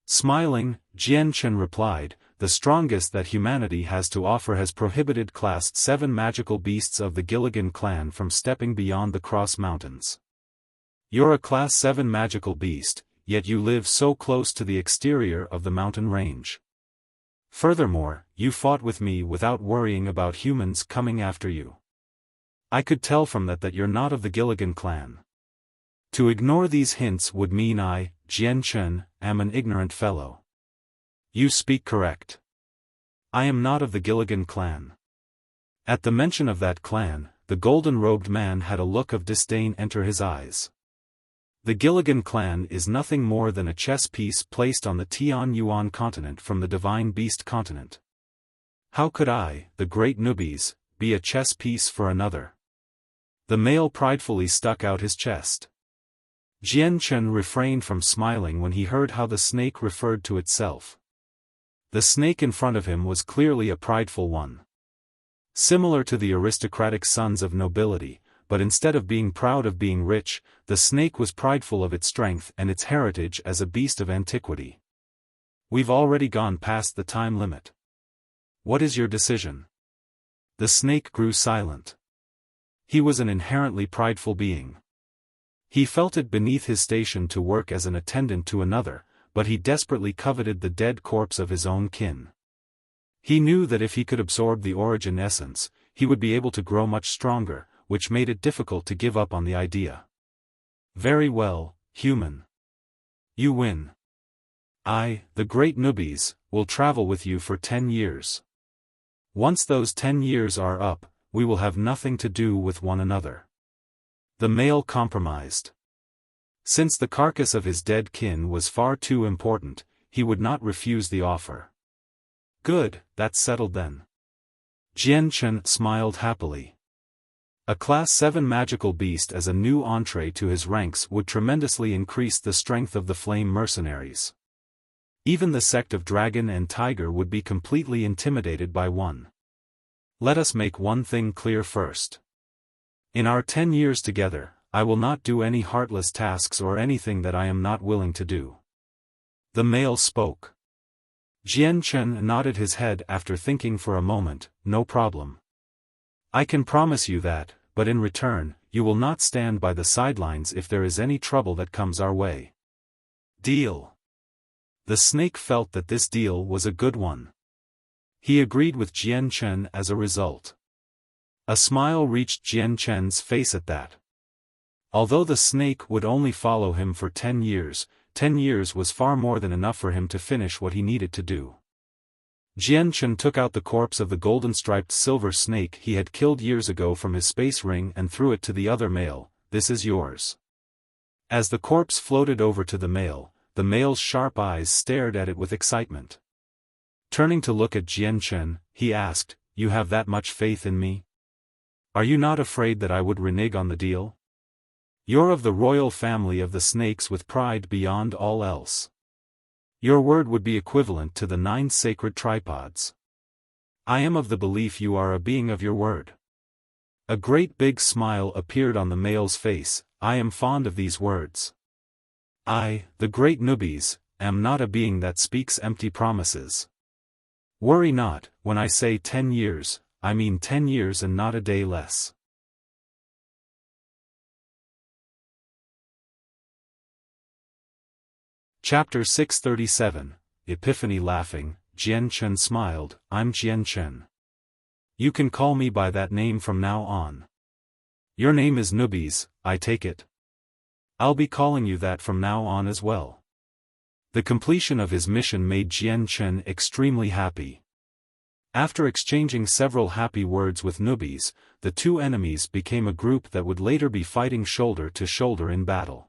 Smiling, Jian Chen replied, the strongest that humanity has to offer has prohibited Class 7 magical beasts of the Gilligan clan from stepping beyond the Cross Mountains. You're a Class 7 magical beast, yet you live so close to the exterior of the mountain range. Furthermore, you fought with me without worrying about humans coming after you. I could tell from that you're not of the Gilligan clan. To ignore these hints would mean I, Jian Chen, am an ignorant fellow. You speak correct. I am not of the Gilligan clan. At the mention of that clan, the golden-robed man had a look of disdain enter his eyes. The Gilligan clan is nothing more than a chess piece placed on the Tian-Yuan continent from the Divine Beast continent. How could I, the great newbies, be a chess piece for another? The male pridefully stuck out his chest. Jian Chen refrained from smiling when he heard how the snake referred to itself. The snake in front of him was clearly a prideful one. Similar to the aristocratic sons of nobility, but instead of being proud of being rich, the snake was prideful of its strength and its heritage as a beast of antiquity. We've already gone past the time limit. What is your decision? The snake grew silent. He was an inherently prideful being. He felt it beneath his station to work as an attendant to another, but he desperately coveted the dead corpse of his own kin. He knew that if he could absorb the origin essence, he would be able to grow much stronger, which made it difficult to give up on the idea. Very well, human. You win. I, the great newbies, will travel with you for 10 years. Once those 10 years are up, we will have nothing to do with one another. The male compromised. Since the carcass of his dead kin was far too important, he would not refuse the offer. Good, that's settled then. Jian Chen smiled happily. A Class 7 magical beast as a new entree to his ranks would tremendously increase the strength of the Flame Mercenaries. Even the sect of Dragon and Tiger would be completely intimidated by one. Let us make one thing clear first. In our 10 years together, I will not do any heartless tasks or anything that I am not willing to do. The male spoke. Jian Chen nodded his head after thinking for a moment, no problem. I can promise you that, but in return, you will not stand by the sidelines if there is any trouble that comes our way. Deal. The snake felt that this deal was a good one. He agreed with Jian Chen as a result. A smile reached Jian Chen's face at that. Although the snake would only follow him for 10 years, 10 years was far more than enough for him to finish what he needed to do. Jian Chen took out the corpse of the golden-striped silver snake he had killed years ago from his space ring and threw it to the other male. This is yours. As the corpse floated over to the male's sharp eyes stared at it with excitement. Turning to look at Jian Chen, he asked, "You have that much faith in me? Are you not afraid that I would renege on the deal? You're of the royal family of the snakes with pride beyond all else. Your word would be equivalent to the 9 sacred tripods. I am of the belief you are a being of your word." A great big smile appeared on the male's face. I am fond of these words. I, the great newbies, am not a being that speaks empty promises. Worry not, when I say 10 years, I mean 10 years and not a day less. Chapter 637, Epiphany. Laughing, Jian Chen smiled. I'm Jian Chen. You can call me by that name from now on. Your name is Newbies, I take it. I'll be calling you that from now on as well. The completion of his mission made Jian Chen extremely happy. After exchanging several happy words with Newbies, the two enemies became a group that would later be fighting shoulder to shoulder in battle.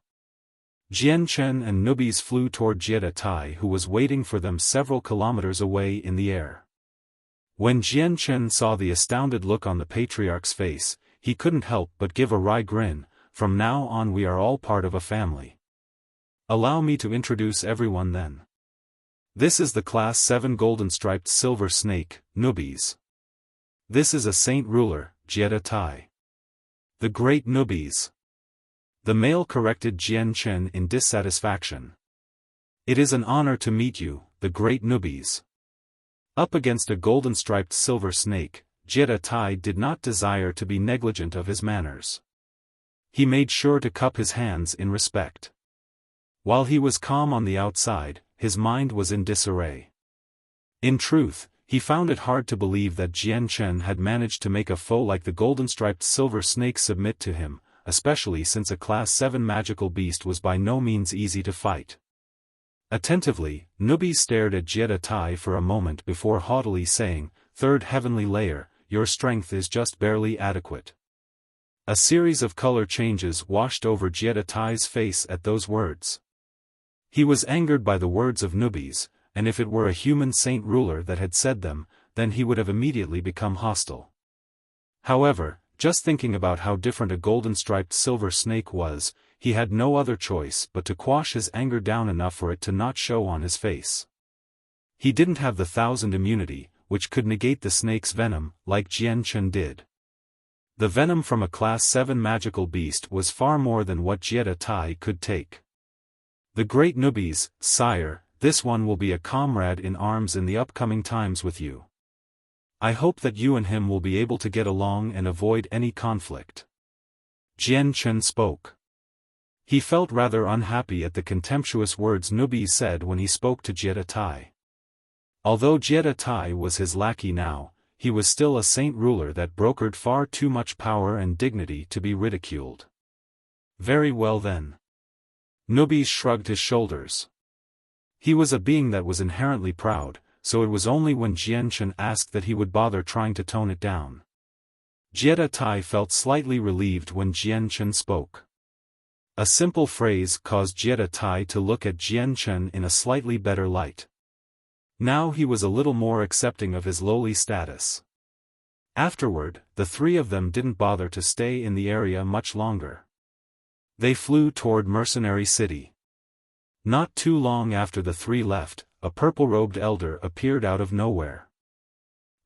Jian Chen and Newbies flew toward Jie Tai, who was waiting for them several kilometers away in the air. When Jian Chen saw the astounded look on the patriarch's face, he couldn't help but give a wry grin. From now on we are all part of a family. Allow me to introduce everyone then. This is the Class 7 golden-striped silver snake, Nubis. This is a saint ruler, Jieta Tai. The great Nubis. The male corrected Jian Chen in dissatisfaction. It is an honor to meet you, the great Nubis. Up against a golden-striped silver snake, Jieta Tai did not desire to be negligent of his manners. He made sure to cup his hands in respect. While he was calm on the outside, his mind was in disarray. In truth, he found it hard to believe that Jian Chen had managed to make a foe like the golden-striped silver snake submit to him, especially since a Class 7 magical beast was by no means easy to fight. Attentively, Nubis stared at Jieta Tai for a moment before haughtily saying, "Third heavenly layer, your strength is just barely adequate." A series of color changes washed over Jieta Tai's face at those words. He was angered by the words of Nubis, and if it were a human saint ruler that had said them, then he would have immediately become hostile. However, just thinking about how different a golden-striped silver snake was, he had no other choice but to quash his anger down enough for it to not show on his face. He didn't have the 1,000 immunity, which could negate the snake's venom, like Jian Chen did. The venom from a Class 7 magical beast was far more than what Jieta Tai could take. The great Nubis, sire, this one will be a comrade in arms in the upcoming times with you. I hope that you and him will be able to get along and avoid any conflict. Jian Chen spoke. He felt rather unhappy at the contemptuous words Nubis said when he spoke to Jieta Tai. Although Jieta Tai was his lackey now, he was still a saint ruler that brokered far too much power and dignity to be ridiculed. Very well then. Nubis shrugged his shoulders. He was a being that was inherently proud, so it was only when Jian Chen asked that he would bother trying to tone it down. Jieta Tai felt slightly relieved when Jian Chen spoke. A simple phrase caused Jieta Tai to look at Jian Chen in a slightly better light. Now he was a little more accepting of his lowly status. Afterward, the three of them didn't bother to stay in the area much longer. They flew toward Mercenary City. Not too long after the three left, a purple-robed elder appeared out of nowhere.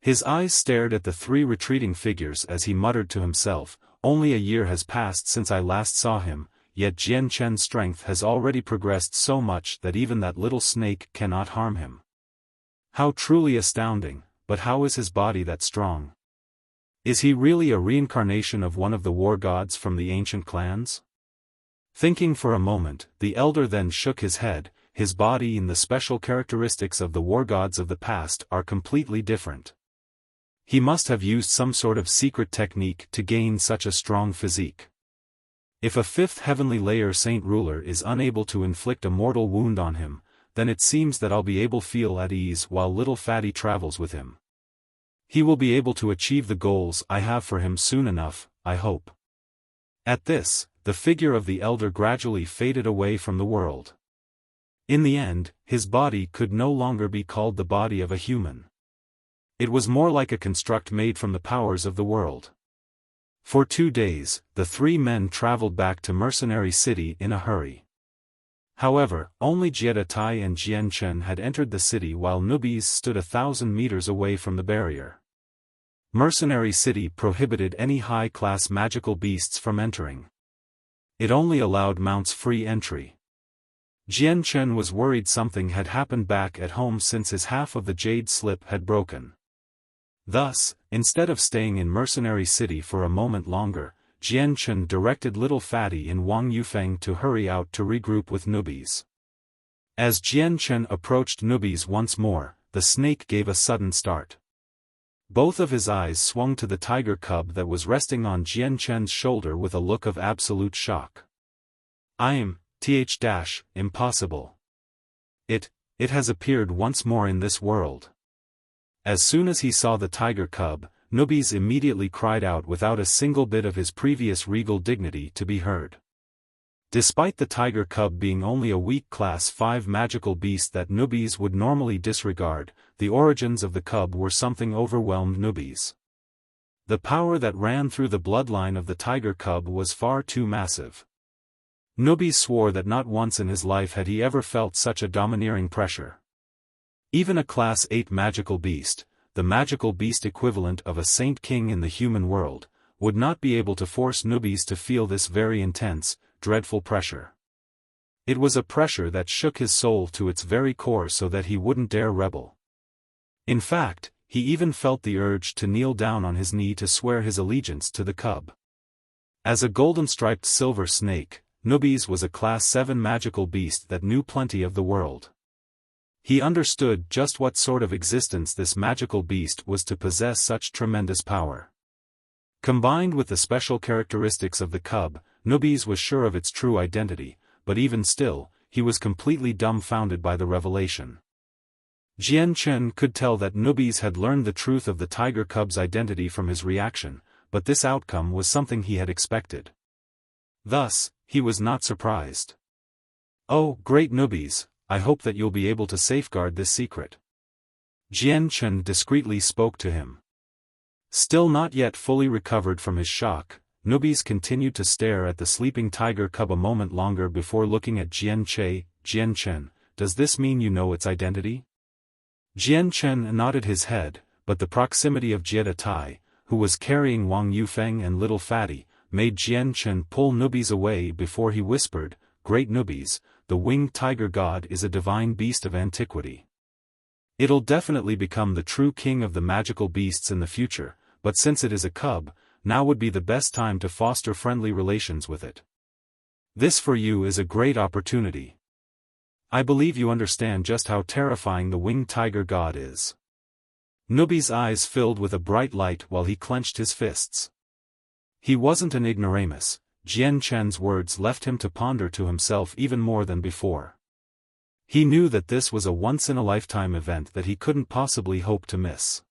His eyes stared at the three retreating figures as he muttered to himself, "Only a year has passed since I last saw him, yet Jian Chen's strength has already progressed so much that even that little snake cannot harm him. How truly astounding, but how is his body that strong? Is he really a reincarnation of one of the war gods from the ancient clans?" Thinking for a moment, the elder then shook his head. His body and the special characteristics of the war gods of the past are completely different. He must have used some sort of secret technique to gain such a strong physique. If a fifth heavenly layer saint ruler is unable to inflict a mortal wound on him, then it seems that I'll be able to feel at ease while little fatty travels with him. He will be able to achieve the goals I have for him soon enough, I hope. At this, the figure of the elder gradually faded away from the world. In the end, his body could no longer be called the body of a human. It was more like a construct made from the powers of the world. For 2 days, the three men traveled back to Mercenary City in a hurry. However, only Jieta Tai and Jian Chen had entered the city while Nubis stood 1,000 meters away from the barrier. Mercenary City prohibited any high-class magical beasts from entering. It only allowed mounts free entry. Jian Chen was worried something had happened back at home since his half of the jade slip had broken. Thus, instead of staying in Mercenary City for a moment longer, Jian Chen directed little fatty in Wang Yufeng to hurry out to regroup with Nubis. As Jian Chen approached Nubis once more, the snake gave a sudden start. Both of his eyes swung to the tiger cub that was resting on Jian Chen's shoulder with a look of absolute shock. Impossible. It has appeared once more in this world. As soon as he saw the tiger cub, Nubis immediately cried out without a single bit of his previous regal dignity to be heard. Despite the tiger cub being only a weak class 5 magical beast that Nubis would normally disregard, the origins of the cub were something overwhelmed Nubis. The power that ran through the bloodline of the tiger cub was far too massive. Nubis swore that not once in his life had he ever felt such a domineering pressure. Even a Class 8 magical beast, the magical beast equivalent of a Saint King in the human world, would not be able to force newbies to feel this very intense, dreadful pressure. It was a pressure that shook his soul to its very core so that he wouldn't dare rebel. In fact, he even felt the urge to kneel down on his knee to swear his allegiance to the cub. As a golden-striped silver snake, Nubis was a Class 7 magical beast that knew plenty of the world. He understood just what sort of existence this magical beast was to possess such tremendous power. Combined with the special characteristics of the cub, Nubis was sure of its true identity, but even still, he was completely dumbfounded by the revelation. Jian Chen could tell that Nubis had learned the truth of the tiger cub's identity from his reaction, but this outcome was something he had expected. Thus, he was not surprised. "Oh, great Nubis, I hope that you'll be able to safeguard this secret." Jian Chen discreetly spoke to him. Still not yet fully recovered from his shock, Nubis continued to stare at the sleeping tiger cub a moment longer before looking at Jian Chen, "Does this mean you know its identity?" Jian Chen nodded his head, but the proximity of Jie Tai, who was carrying Wang Yufeng and Little Fatty, made Jian Chen pull Nubis away before he whispered, "Great Nubis, the winged tiger god is a divine beast of antiquity. It'll definitely become the true king of the magical beasts in the future, but since it is a cub, now would be the best time to foster friendly relations with it. This for you is a great opportunity. I believe you understand just how terrifying the winged tiger god is." Nubis' eyes filled with a bright light while he clenched his fists. He wasn't an ignoramus. Jian Chen's words left him to ponder to himself even more than before. He knew that this was a once-in-a-lifetime event that he couldn't possibly hope to miss.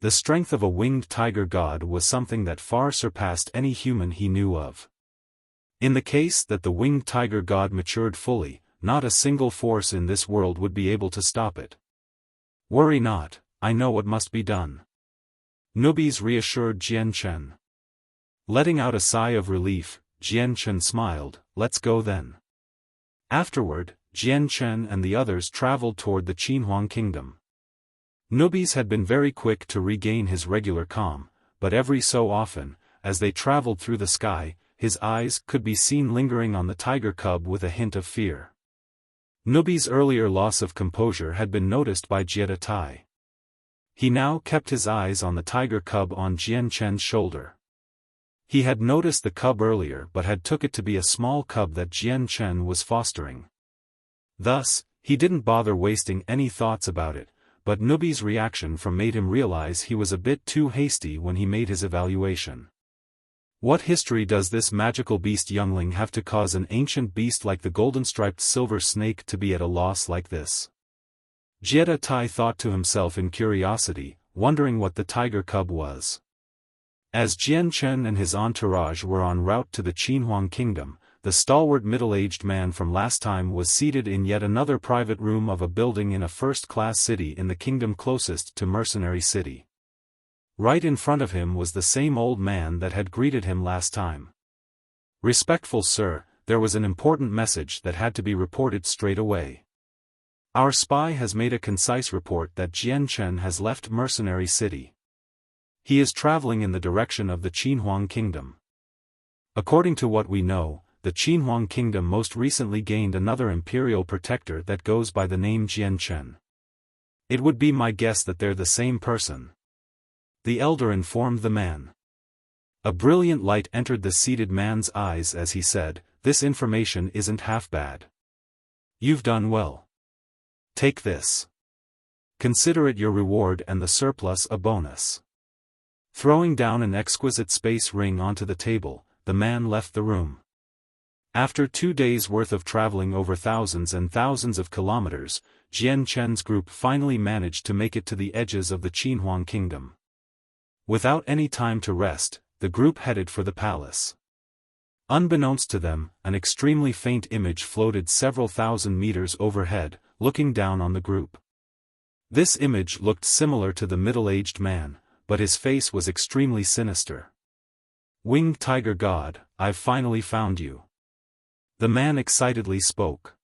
The strength of a winged tiger god was something that far surpassed any human he knew of. In the case that the winged tiger god matured fully, not a single force in this world would be able to stop it. "Worry not, I know what must be done." Nubis reassured Jian Chen. Letting out a sigh of relief, Jian Chen smiled, "Let's go then." Afterward, Jian Chen and the others traveled toward the Qinhuang kingdom. Nubis had been very quick to regain his regular calm, but every so often, as they traveled through the sky, his eyes could be seen lingering on the tiger cub with a hint of fear. Nubis' earlier loss of composure had been noticed by Jie Tai. He now kept his eyes on the tiger cub on Jian Chen's shoulder. He had noticed the cub earlier but had took it to be a small cub that Jian Chen was fostering. Thus, he didn't bother wasting any thoughts about it, but Nubis' reaction made him realize he was a bit too hasty when he made his evaluation. What history does this magical beast youngling have to cause an ancient beast like the golden-striped silver snake to be at a loss like this? Jie Tai thought to himself in curiosity, wondering what the tiger cub was. As Jian Chen and his entourage were en route to the Qinhuang kingdom, the stalwart middle-aged man from last time was seated in yet another private room of a building in a first-class city in the kingdom closest to Mercenary City. Right in front of him was the same old man that had greeted him last time. "Respectful sir, there was an important message that had to be reported straight away. Our spy has made a concise report that Jian Chen has left Mercenary City. He is traveling in the direction of the Qinhuang kingdom. According to what we know, the Qinhuang kingdom most recently gained another imperial protector that goes by the name Jian Chen. It would be my guess that they're the same person." The elder informed the man. A brilliant light entered the seated man's eyes as he said, "This information isn't half bad. You've done well. Take this. Consider it your reward and the surplus a bonus." Throwing down an exquisite space ring onto the table, the man left the room. After 2 days' worth of traveling over thousands and thousands of kilometers, Jian Chen's group finally managed to make it to the edges of the Qinhuang kingdom. Without any time to rest, the group headed for the palace. Unbeknownst to them, an extremely faint image floated several thousand meters overhead, looking down on the group. This image looked similar to the middle-aged man, but his face was extremely sinister. "Winged Tiger God, I've finally found you." The man excitedly spoke.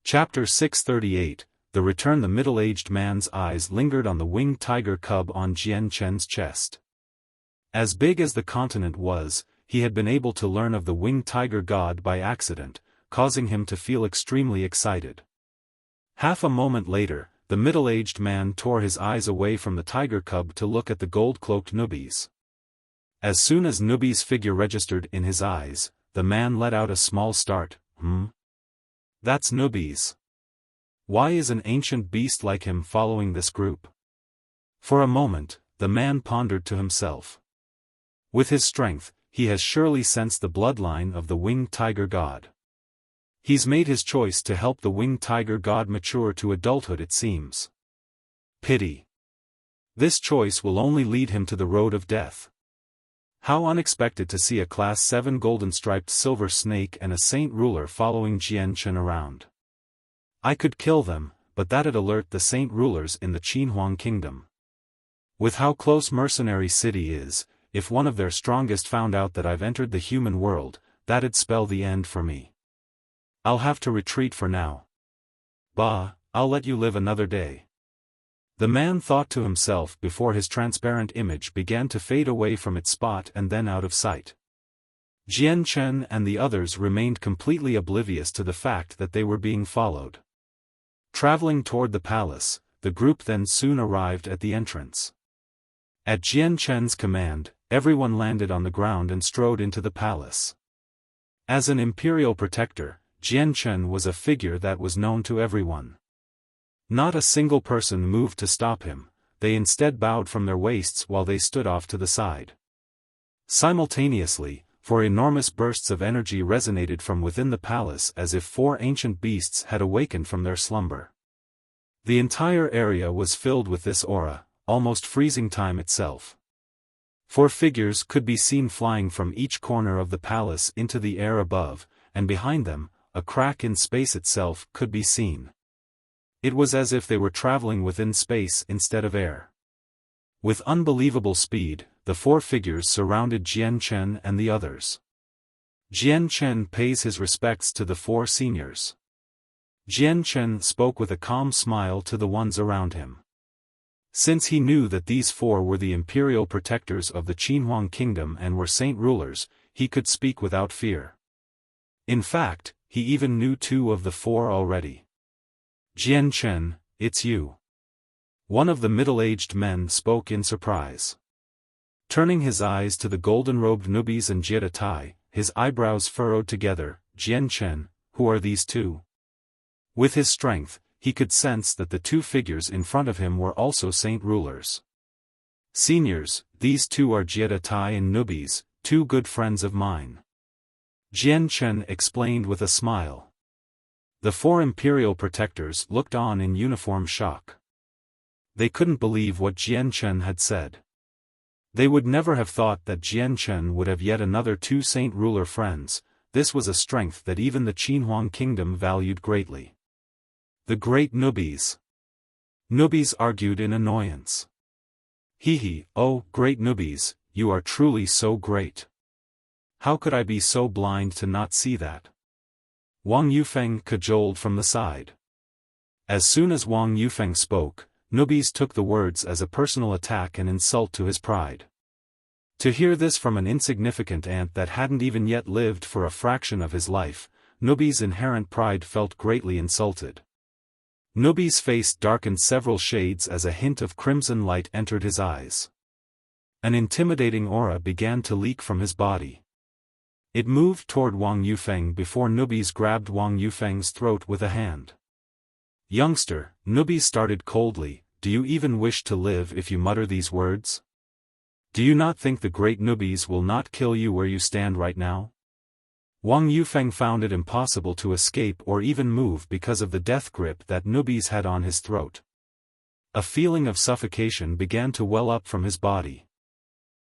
Chapter 638, The Return. The middle-aged man's eyes lingered on the winged tiger cub on Jian Chen's chest. As big as the continent was, he had been able to learn of the winged tiger god by accident, causing him to feel extremely excited. Half a moment later, the middle-aged man tore his eyes away from the tiger cub to look at the gold-cloaked newbies. As soon as Newbie's figure registered in his eyes, the man let out a small start. That's Newbies. Why is an ancient beast like him following this group? For a moment, the man pondered to himself. With his strength, he has surely sensed the bloodline of the winged tiger god. He's made his choice to help the winged tiger god mature to adulthood, it seems. Pity. This choice will only lead him to the road of death. How unexpected to see a Class 7 golden-striped silver snake and a saint ruler following Jian Chen around. I could kill them, but that'd alert the saint rulers in the Qinhuang kingdom. With how close Mercenary City is, if one of their strongest found out that I've entered the human world, that'd spell the end for me. I'll have to retreat for now. Bah, I'll let you live another day. The man thought to himself before his transparent image began to fade away from its spot and then out of sight. Jian Chen and the others remained completely oblivious to the fact that they were being followed. Traveling toward the palace, the group then soon arrived at the entrance. At Jian Chen's command, everyone landed on the ground and strode into the palace. As an imperial protector, Jian Chen was a figure that was known to everyone. Not a single person moved to stop him, they instead bowed from their waists while they stood off to the side. Simultaneously, four enormous bursts of energy resonated from within the palace as if four ancient beasts had awakened from their slumber. The entire area was filled with this aura, almost freezing time itself. Four figures could be seen flying from each corner of the palace into the air above, and behind them, a crack in space itself could be seen. It was as if they were traveling within space instead of air. With unbelievable speed, the four figures surrounded Jian Chen and the others. Jian Chen pays his respects to the four seniors. Jian Chen spoke with a calm smile to the ones around him. Since he knew that these four were the imperial protectors of the Qinhuang kingdom and were saint rulers, he could speak without fear. In fact, he even knew two of the four already. Jian Chen, it's you. One of the middle-aged men spoke in surprise. Turning his eyes to the golden-robed newbies and Jie Tai, his eyebrows furrowed together. Jian Chen, who are these two? With his strength, he could sense that the two figures in front of him were also saint rulers. Seniors, these two are Jie Tai and newbies, two good friends of mine. Jian Chen explained with a smile. The four imperial protectors looked on in uniform shock. They couldn't believe what Jian Chen had said. They would never have thought that Jian Chen would have yet another two saint ruler friends. This was a strength that even the Qinhuang kingdom valued greatly. The great newbies. Newbies argued in annoyance. Oh, great newbies, you are truly so great. How could I be so blind to not see that? Wang Yufeng cajoled from the side. As soon as Wang Yufeng spoke, newbies took the words as a personal attack and insult to his pride. To hear this from an insignificant ant that hadn't even yet lived for a fraction of his life, newbies' inherent pride felt greatly insulted. Newbies' face darkened several shades as a hint of crimson light entered his eyes. An intimidating aura began to leak from his body. It moved toward Wang Yufeng before newbies grabbed Wang Yufeng's throat with a hand. Youngster, newbies started coldly, do you even wish to live if you mutter these words? Do you not think the great newbies will not kill you where you stand right now? Wang Yufeng found it impossible to escape or even move because of the death grip that newbies had on his throat. A feeling of suffocation began to well up from his body.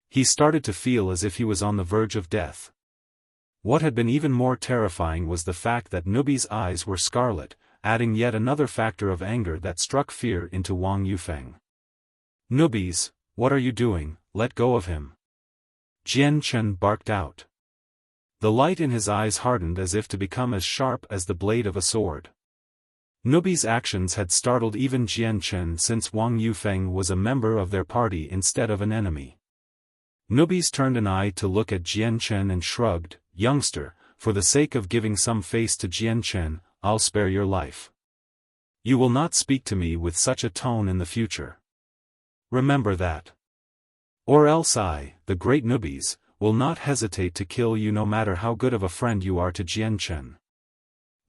He started to feel as if he was on the verge of death. What had been even more terrifying was the fact that newbies' eyes were scarlet, adding yet another factor of anger that struck fear into Wang Yufeng. Newbies, what are you doing? Let go of him. Jian Chen barked out. The light in his eyes hardened as if to become as sharp as the blade of a sword. Nubi's actions had startled even Jian Chen, since Wang Yufeng was a member of their party instead of an enemy. Nubis turned an eye to look at Jian Chen and shrugged, "Youngster, for the sake of giving some face to Jian Chen, I'll spare your life. You will not speak to me with such a tone in the future. Remember that. Or else I, the great Nubis, will not hesitate to kill you no matter how good of a friend you are to Jian Chen."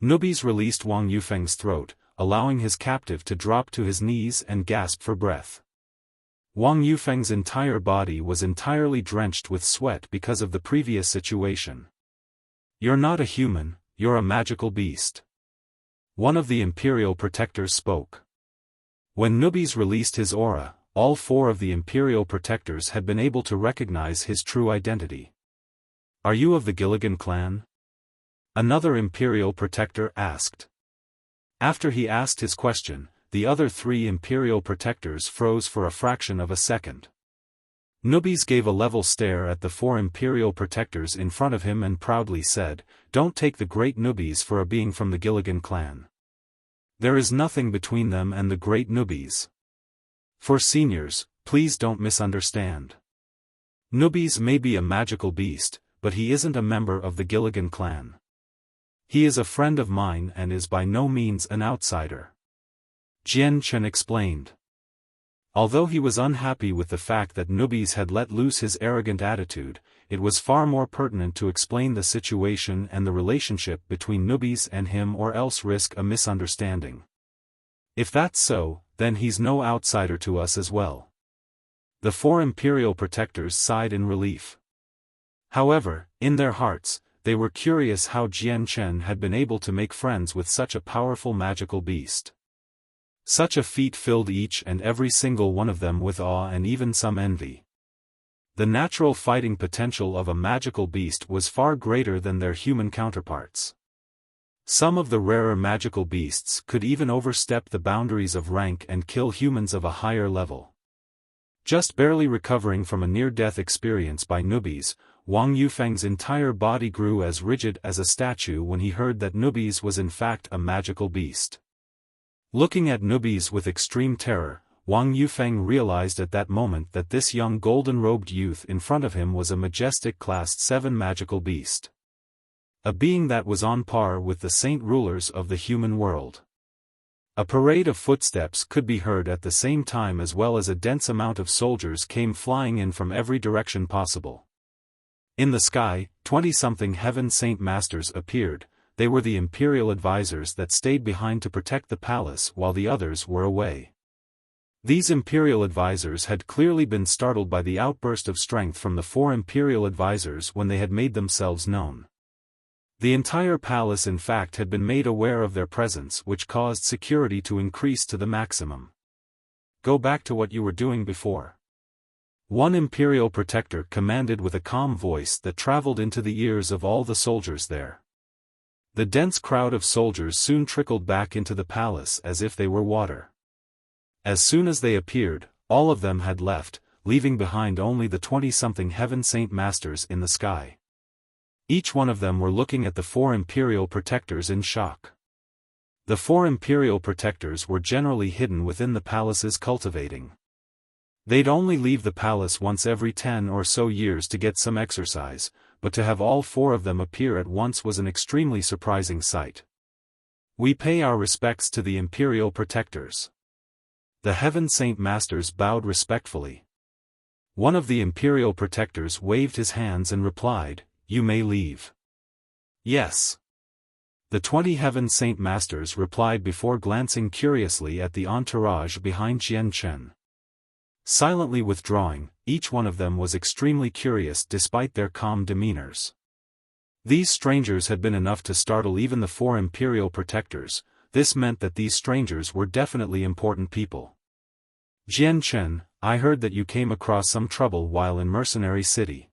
Nubis released Wang Yufeng's throat, allowing his captive to drop to his knees and gasp for breath. Wang Yufeng's entire body was entirely drenched with sweat because of the previous situation. "You're not a human, you're a magical beast." One of the Imperial Protectors spoke. When Nubis released his aura, all four of the Imperial Protectors had been able to recognize his true identity. "Are you of the Gilligan clan?" another Imperial Protector asked. After he asked his question, the other three Imperial Protectors froze for a fraction of a second. Nubis gave a level stare at the four Imperial Protectors in front of him and proudly said, "Don't take the great Nubis for a being from the Gilligan clan. There is nothing between them and the great Nubis. For seniors, please don't misunderstand. Nubis may be a magical beast, but he isn't a member of the Gilligan clan. He is a friend of mine and is by no means an outsider," Jian Chen explained. Although he was unhappy with the fact that Nubis had let loose his arrogant attitude, it was far more pertinent to explain the situation and the relationship between Nubis and him, or else risk a misunderstanding. "If that's so, then he's no outsider to us as well." The four Imperial Protectors sighed in relief. However, in their hearts, they were curious how Jian Chen had been able to make friends with such a powerful magical beast. Such a feat filled each and every single one of them with awe and even some envy. The natural fighting potential of a magical beast was far greater than their human counterparts. Some of the rarer magical beasts could even overstep the boundaries of rank and kill humans of a higher level. Just barely recovering from a near-death experience by Nubis, Wang Yufeng's entire body grew as rigid as a statue when he heard that Nubis was in fact a magical beast. Looking at Nubis with extreme terror, Wang Yufeng realized at that moment that this young golden-robed youth in front of him was a majestic Class 7 magical beast. A being that was on par with the saint rulers of the human world. A parade of footsteps could be heard at the same time, as well as a dense amount of soldiers came flying in from every direction possible. In the sky, 20-something Heaven Saint Masters appeared. They were the Imperial advisors that stayed behind to protect the palace while the others were away. These Imperial advisors had clearly been startled by the outburst of strength from the four Imperial advisors when they had made themselves known. The entire palace in fact had been made aware of their presence, which caused security to increase to the maximum. "Go back to what you were doing before," one Imperial Protector commanded with a calm voice that traveled into the ears of all the soldiers there. The dense crowd of soldiers soon trickled back into the palace as if they were water. As soon as they appeared, all of them had left, leaving behind only the 20-something Heaven Saint Masters in the sky. Each one of them were looking at the four Imperial Protectors in shock. The four Imperial Protectors were generally hidden within the palace's cultivating. They'd only leave the palace once every 10 or so years to get some exercise, but to have all four of them appear at once was an extremely surprising sight. "We pay our respects to the Imperial Protectors." The Heaven Saint Masters bowed respectfully. One of the Imperial Protectors waved his hands and replied, "You may leave." "Yes." The 20 Heaven Saint Masters replied before glancing curiously at the entourage behind Jian Chen. Silently withdrawing, each one of them was extremely curious despite their calm demeanors. These strangers had been enough to startle even the four Imperial Protectors. This meant that these strangers were definitely important people. "Jian Chen, I heard that you came across some trouble while in Mercenary City.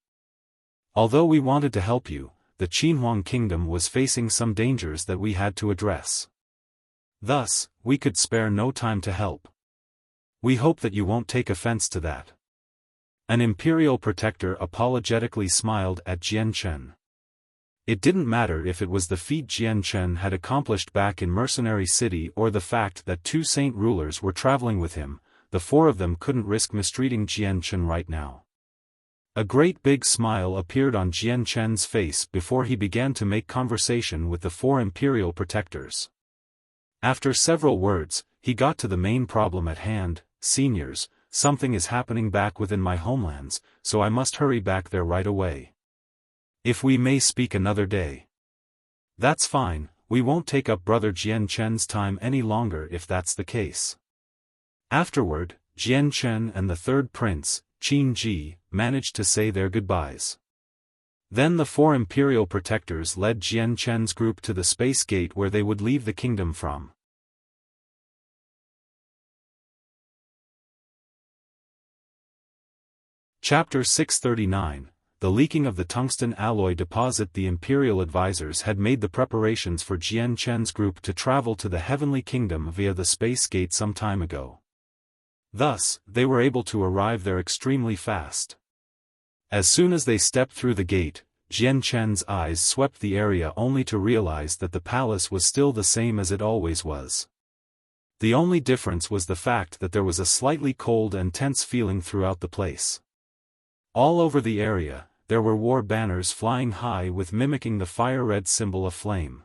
Although we wanted to help you, the Qinhuang Kingdom was facing some dangers that we had to address. Thus, we could spare no time to help. We hope that you won't take offense to that." An Imperial Protector apologetically smiled at Jian Chen. It didn't matter if it was the feat Jian Chen had accomplished back in Mercenary City or the fact that 2 saint rulers were traveling with him, the 4 of them couldn't risk mistreating Jian Chen right now. A great big smile appeared on Jian Chen's face before he began to make conversation with the 4 imperial protectors. After several words, he got to the main problem at hand. Seniors, something is happening back within my homelands, so I must hurry back there right away. If we may speak another day. That's fine, we won't take up Brother Jian Chen's time any longer if that's the case. Afterward, Jian Chen and the 3rd prince, Qin Ji, managed to say their goodbyes. Then the 4 imperial protectors led Jian Chen's group to the space gate where they would leave the kingdom from. Chapter 639, The leaking of the tungsten alloy deposit. The imperial advisors had made the preparations for Jian Chen's group to travel to the heavenly kingdom via the space gate some time ago. Thus, they were able to arrive there extremely fast. As soon as they stepped through the gate, Jian Chen's eyes swept the area only to realize that the palace was still the same as it always was. The only difference was the fact that there was a slightly cold and tense feeling throughout the place. All over the area, there were war banners flying high with mimicking the fire-red symbol of flame.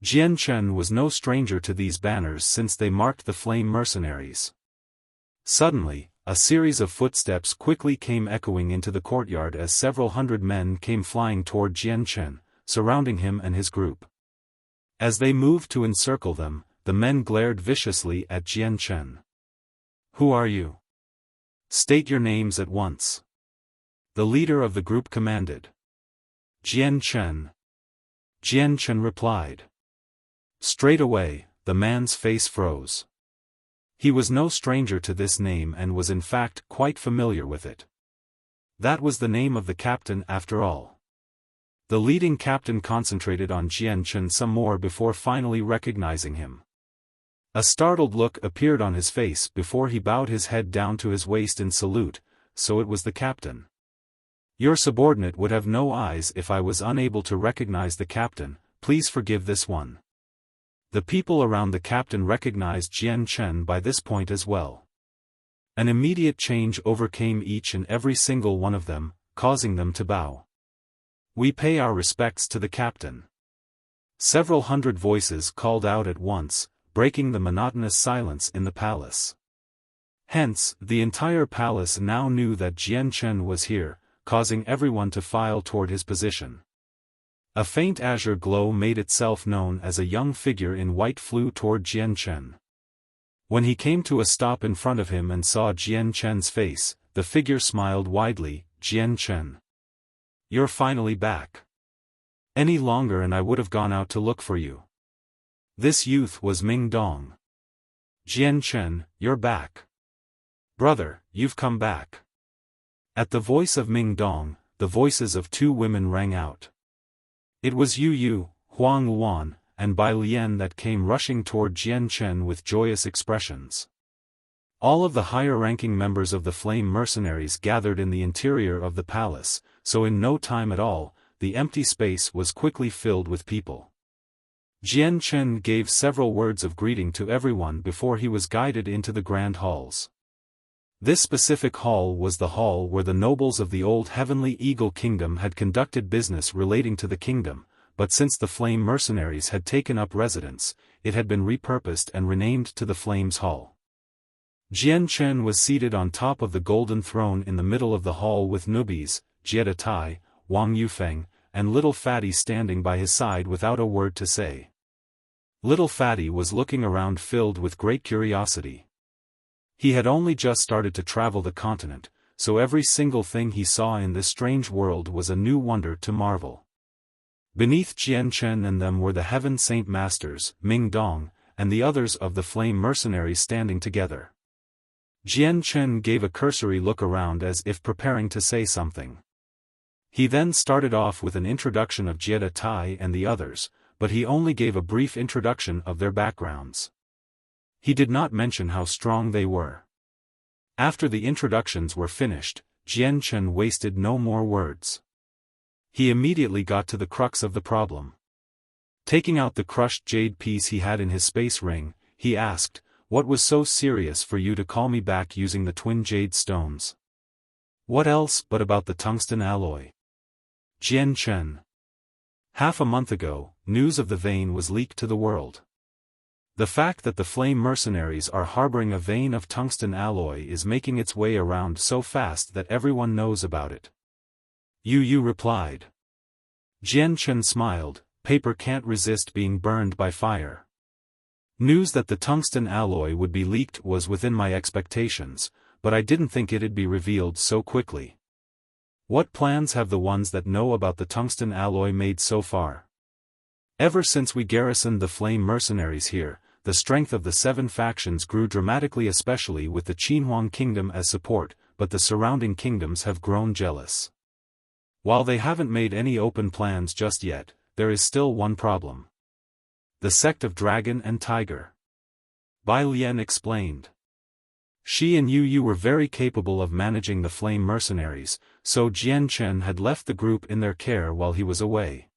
Jian Chen was no stranger to these banners since they marked the flame mercenaries. Suddenly, a series of footsteps quickly came echoing into the courtyard as several hundred men came flying toward Jian Chen, surrounding him and his group. As they moved to encircle them, the men glared viciously at Jian Chen. "Who are you? State your names at once," the leader of the group commanded. "Jian Chen." Jian Chen replied. Straight away, the man's face froze. He was no stranger to this name and was in fact quite familiar with it. That was the name of the captain after all. The leading captain concentrated on Jian Chen some more before finally recognizing him. A startled look appeared on his face before he bowed his head down to his waist in salute, so it was the captain. "Your subordinate would have no eyes if I was unable to recognize the captain, please forgive this one." The people around the captain recognized Jian Chen by this point as well. An immediate change overcame each and every single one of them, causing them to bow. "We pay our respects to the captain." Several hundred voices called out at once, breaking the monotonous silence in the palace. Hence, the entire palace now knew that Jian Chen was here, causing everyone to file toward his position. A faint azure glow made itself known as a young figure in white flew toward Jian Chen. When he came to a stop in front of him and saw Jian Chen's face, the figure smiled widely. "Jian Chen. You're finally back. Any longer and I would have gone out to look for you." This youth was Ming Dong. "Jian Chen, you're back. Brother, you've come back." At the voice of Ming Dong, the voices of 2 women rang out. It was Yu Yu, Huang Luan, and Bai Lian that came rushing toward Jian Chen with joyous expressions. All of the higher-ranking members of the Flame Mercenaries gathered in the interior of the palace, so in no time at all, the empty space was quickly filled with people. Jian Chen gave several words of greeting to everyone before he was guided into the grand halls. This specific hall was the hall where the nobles of the old Heavenly Eagle Kingdom had conducted business relating to the kingdom, but since the Flame Mercenaries had taken up residence, it had been repurposed and renamed to the Flames Hall. Jian Chen was seated on top of the golden throne in the middle of the hall with newbies, Jie Tai, Wang Yufeng, and Little Fatty standing by his side without a word to say. Little Fatty was looking around filled with great curiosity. He had only just started to travel the continent, so every single thing he saw in this strange world was a new wonder to marvel. Beneath Jian Chen and them were the Heaven Saint Masters, Ming Dong, and the others of the Flame Mercenaries standing together. Jian Chen gave a cursory look around as if preparing to say something. He then started off with an introduction of Jie Tai and the others, but he only gave a brief introduction of their backgrounds. He did not mention how strong they were. After the introductions were finished, Jian Chen wasted no more words. He immediately got to the crux of the problem. Taking out the crushed jade piece he had in his space ring, he asked, "What was so serious for you to call me back using the twin jade stones? What else but about the tungsten alloy?" Jian Chen. Half a month ago, news of the vein was leaked to the world. The fact that the flame mercenaries are harboring a vein of tungsten alloy is making its way around so fast that everyone knows about it. Yu replied. Jian Chen smiled, "Paper can't resist being burned by fire. News that the tungsten alloy would be leaked was within my expectations, but I didn't think it'd be revealed so quickly. What plans have the ones that know about the tungsten alloy made so far? Ever since we garrisoned the flame mercenaries here, the strength of the 7 factions grew dramatically, especially with the Qinhuang kingdom as support, but the surrounding kingdoms have grown jealous. While they haven't made any open plans just yet, there is still one problem. The sect of Dragon and Tiger. Bai Lian explained. She and Yu were very capable of managing the flame mercenaries, so Jian Chen had left the group in their care while he was away.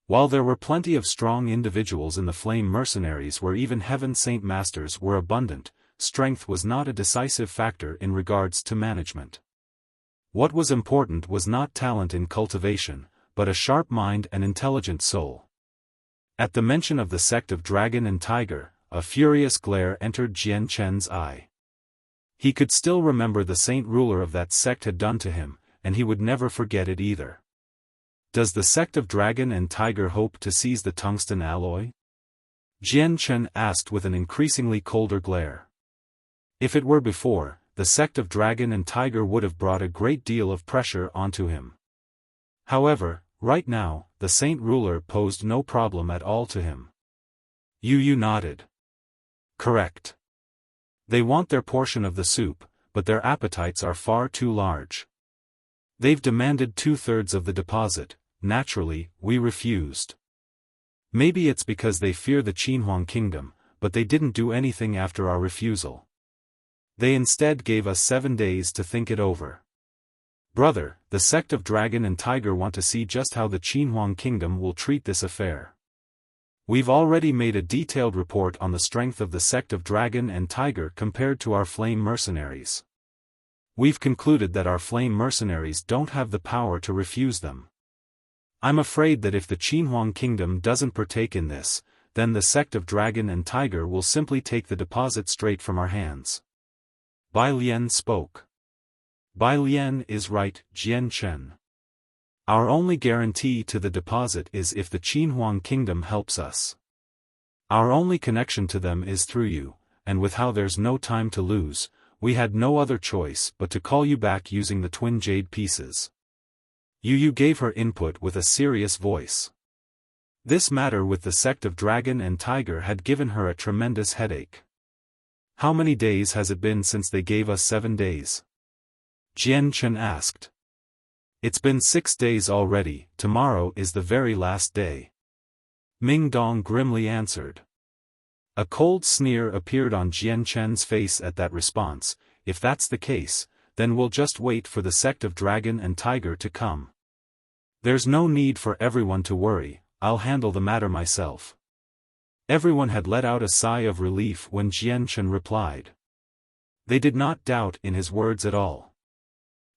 While there were plenty of strong individuals in the flame mercenaries where even Heaven Saint Masters were abundant, strength was not a decisive factor in regards to management. What was important was not talent in cultivation, but a sharp mind and intelligent soul. At the mention of the sect of Dragon and Tiger, a furious glare entered Jian Chen's eye. He could still remember the saint ruler of that sect had done to him, and he would never forget it either. Does the sect of Dragon and Tiger hope to seize the tungsten alloy? Jian Chen asked with an increasingly colder glare. If it were before, the sect of Dragon and Tiger would have brought a great deal of pressure onto him. However, right now, the saint ruler posed no problem at all to him. Yu nodded. Correct. They want their portion of the soup, but their appetites are far too large. They've demanded 2/3 of the deposit. Naturally, we refused. Maybe it's because they fear the Qinhuang kingdom, but they didn't do anything after our refusal. They instead gave us 7 days to think it over. Brother, the sect of Dragon and Tiger want to see just how the Qinhuang kingdom will treat this affair. We've already made a detailed report on the strength of the sect of Dragon and Tiger compared to our flame mercenaries. We've concluded that our flame mercenaries don't have the power to refuse them. I'm afraid that if the Qinhuang kingdom doesn't partake in this, then the sect of Dragon and Tiger will simply take the deposit straight from our hands. Bai Lian spoke. Bai Lian is right, Jian Chen. Our only guarantee to the deposit is if the Qinhuang kingdom helps us. Our only connection to them is through you, and with how there's no time to lose, we had no other choice but to call you back using the twin jade pieces. Yu gave her input with a serious voice. This matter with the sect of Dragon and Tiger had given her a tremendous headache. How many days has it been since they gave us 7 days? Jian Chen asked. It's been 6 days already, tomorrow is the very last day. Ming Dong grimly answered. A cold sneer appeared on Jian Chen's face at that response. If that's the case, then we'll just wait for the sect of Dragon and Tiger to come. There's no need for everyone to worry, I'll handle the matter myself. Everyone had let out a sigh of relief when Jian Chen replied. They did not doubt in his words at all.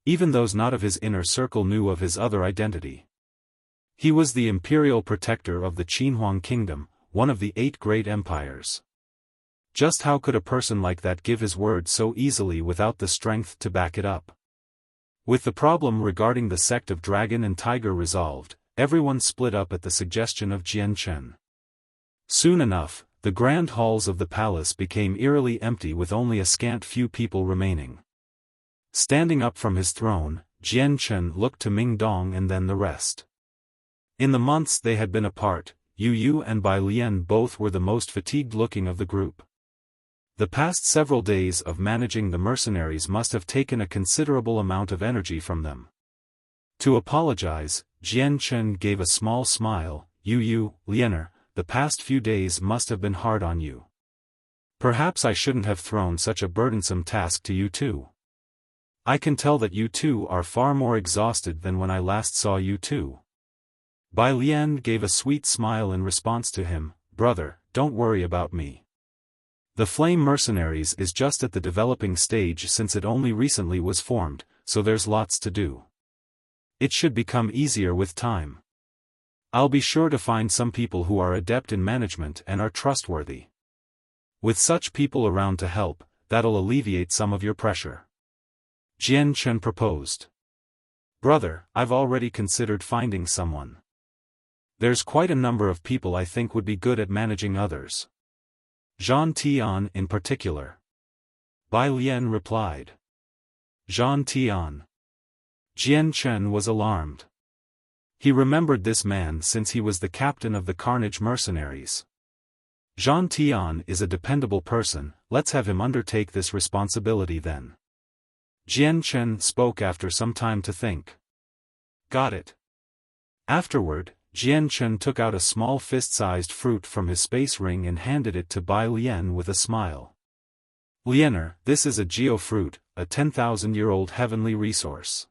Even those not of his inner circle knew of his other identity. He was the imperial protector of the Qinhuang kingdom, one of the 8 great empires. Just how could a person like that give his word so easily without the strength to back it up? With the problem regarding the sect of Dragon and Tiger resolved, everyone split up at the suggestion of Jian Chen. Soon enough, the grand halls of the palace became eerily empty with only a scant few people remaining. Standing up from his throne, Jian Chen looked to Ming Dong and then the rest. In the months they had been apart, Yu and Bai Lian both were the most fatigued-looking of the group. The past several days of managing the mercenaries must have taken a considerable amount of energy from them. To apologize, Jian Chen gave a small smile. Yu, Liener, the past few days must have been hard on you. Perhaps I shouldn't have thrown such a burdensome task to you too. I can tell that you two are far more exhausted than when I last saw you two. Bai Lian gave a sweet smile in response to him. Brother, don't worry about me. The Flame Mercenaries is just at the developing stage since it only recently was formed, so there's lots to do. It should become easier with time. I'll be sure to find some people who are adept in management and are trustworthy. With such people around to help, that'll alleviate some of your pressure. Jian Chen proposed. Brother, I've already considered finding someone. There's quite a number of people I think would be good at managing others. Zhang Tian in particular. Bai Lian replied. Zhang Tian. Jian Chen was alarmed. He remembered this man since he was the captain of the Carnage Mercenaries. Zhang Tian is a dependable person, let's have him undertake this responsibility then. Jian Chen spoke after some time to think. Got it. Afterward, Jian Chen took out a small fist-sized fruit from his space ring and handed it to Bai Lian with a smile. Liener, this is a geo fruit, a 10,000-year-old heavenly resource.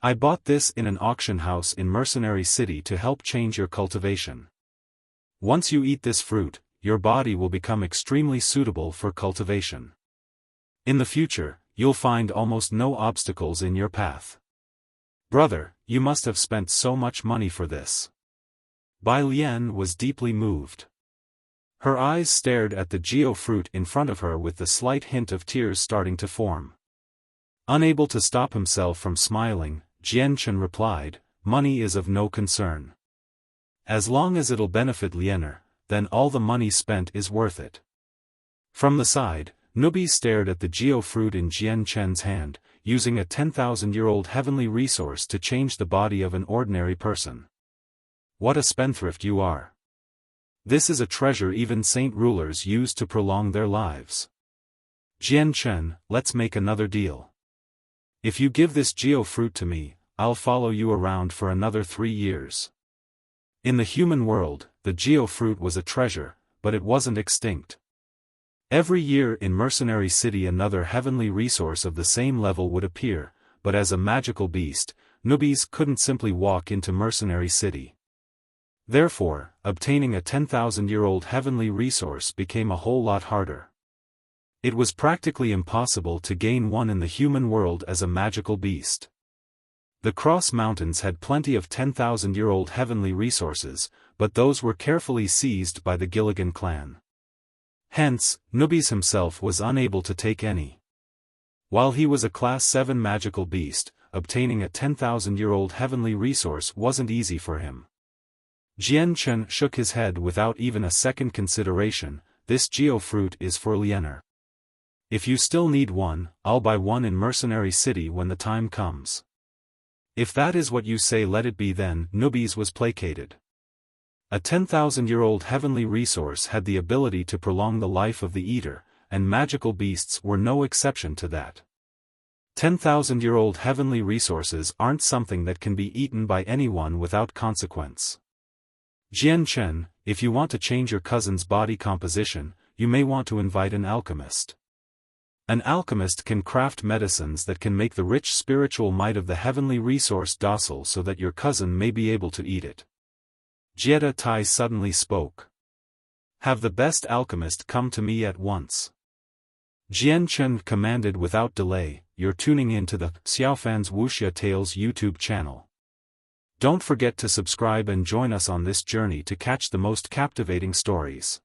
I bought this in an auction house in Mercenary City to help change your cultivation. Once you eat this fruit, your body will become extremely suitable for cultivation. In the future, you'll find almost no obstacles in your path. Brother, you must have spent so much money for this. Bai Lian was deeply moved. Her eyes stared at the geo fruit in front of her with the slight hint of tears starting to form. Unable to stop himself from smiling, Jian Chen replied, money is of no concern. As long as it'll benefit Liener, then all the money spent is worth it. From the side, Nubi stared at the geo fruit in Jian Chen's hand, using a 10,000-year-old heavenly resource to change the body of an ordinary person. What a spendthrift you are. This is a treasure even saint rulers use to prolong their lives. Jian Chen, let's make another deal. If you give this geo fruit to me, I'll follow you around for another 3 years. In the human world, the geo fruit was a treasure, but it wasn't extinct. Every year in Mercenary City another heavenly resource of the same level would appear, but as a magical beast, newbies couldn't simply walk into Mercenary City. Therefore, obtaining a 10,000-year-old heavenly resource became a whole lot harder. It was practically impossible to gain one in the human world as a magical beast. The Cross Mountains had plenty of 10,000-year-old heavenly resources, but those were carefully seized by the Gilligan clan. Hence, Nubis himself was unable to take any. While he was a Class 7 magical beast, obtaining a 10,000-year-old heavenly resource wasn't easy for him. Jian Chen shook his head without even a second consideration. This geo fruit is for Liener. If you still need one, I'll buy one in Mercenary City when the time comes. If that is what you say, let it be then. Nubis was placated. A 10,000-year-old heavenly resource had the ability to prolong the life of the eater, and magical beasts were no exception to that. 10,000-year-old heavenly resources aren't something that can be eaten by anyone without consequence. Jian Chen, if you want to change your cousin's body composition, you may want to invite an alchemist. An alchemist can craft medicines that can make the rich spiritual might of the heavenly resource docile so that your cousin may be able to eat it. Jieda Tai suddenly spoke. Have the best alchemist come to me at once. Jian Chen commanded without delay. You're tuning in to the Xiaofan's Wuxia Tales YouTube channel. Don't forget to subscribe and join us on this journey to catch the most captivating stories.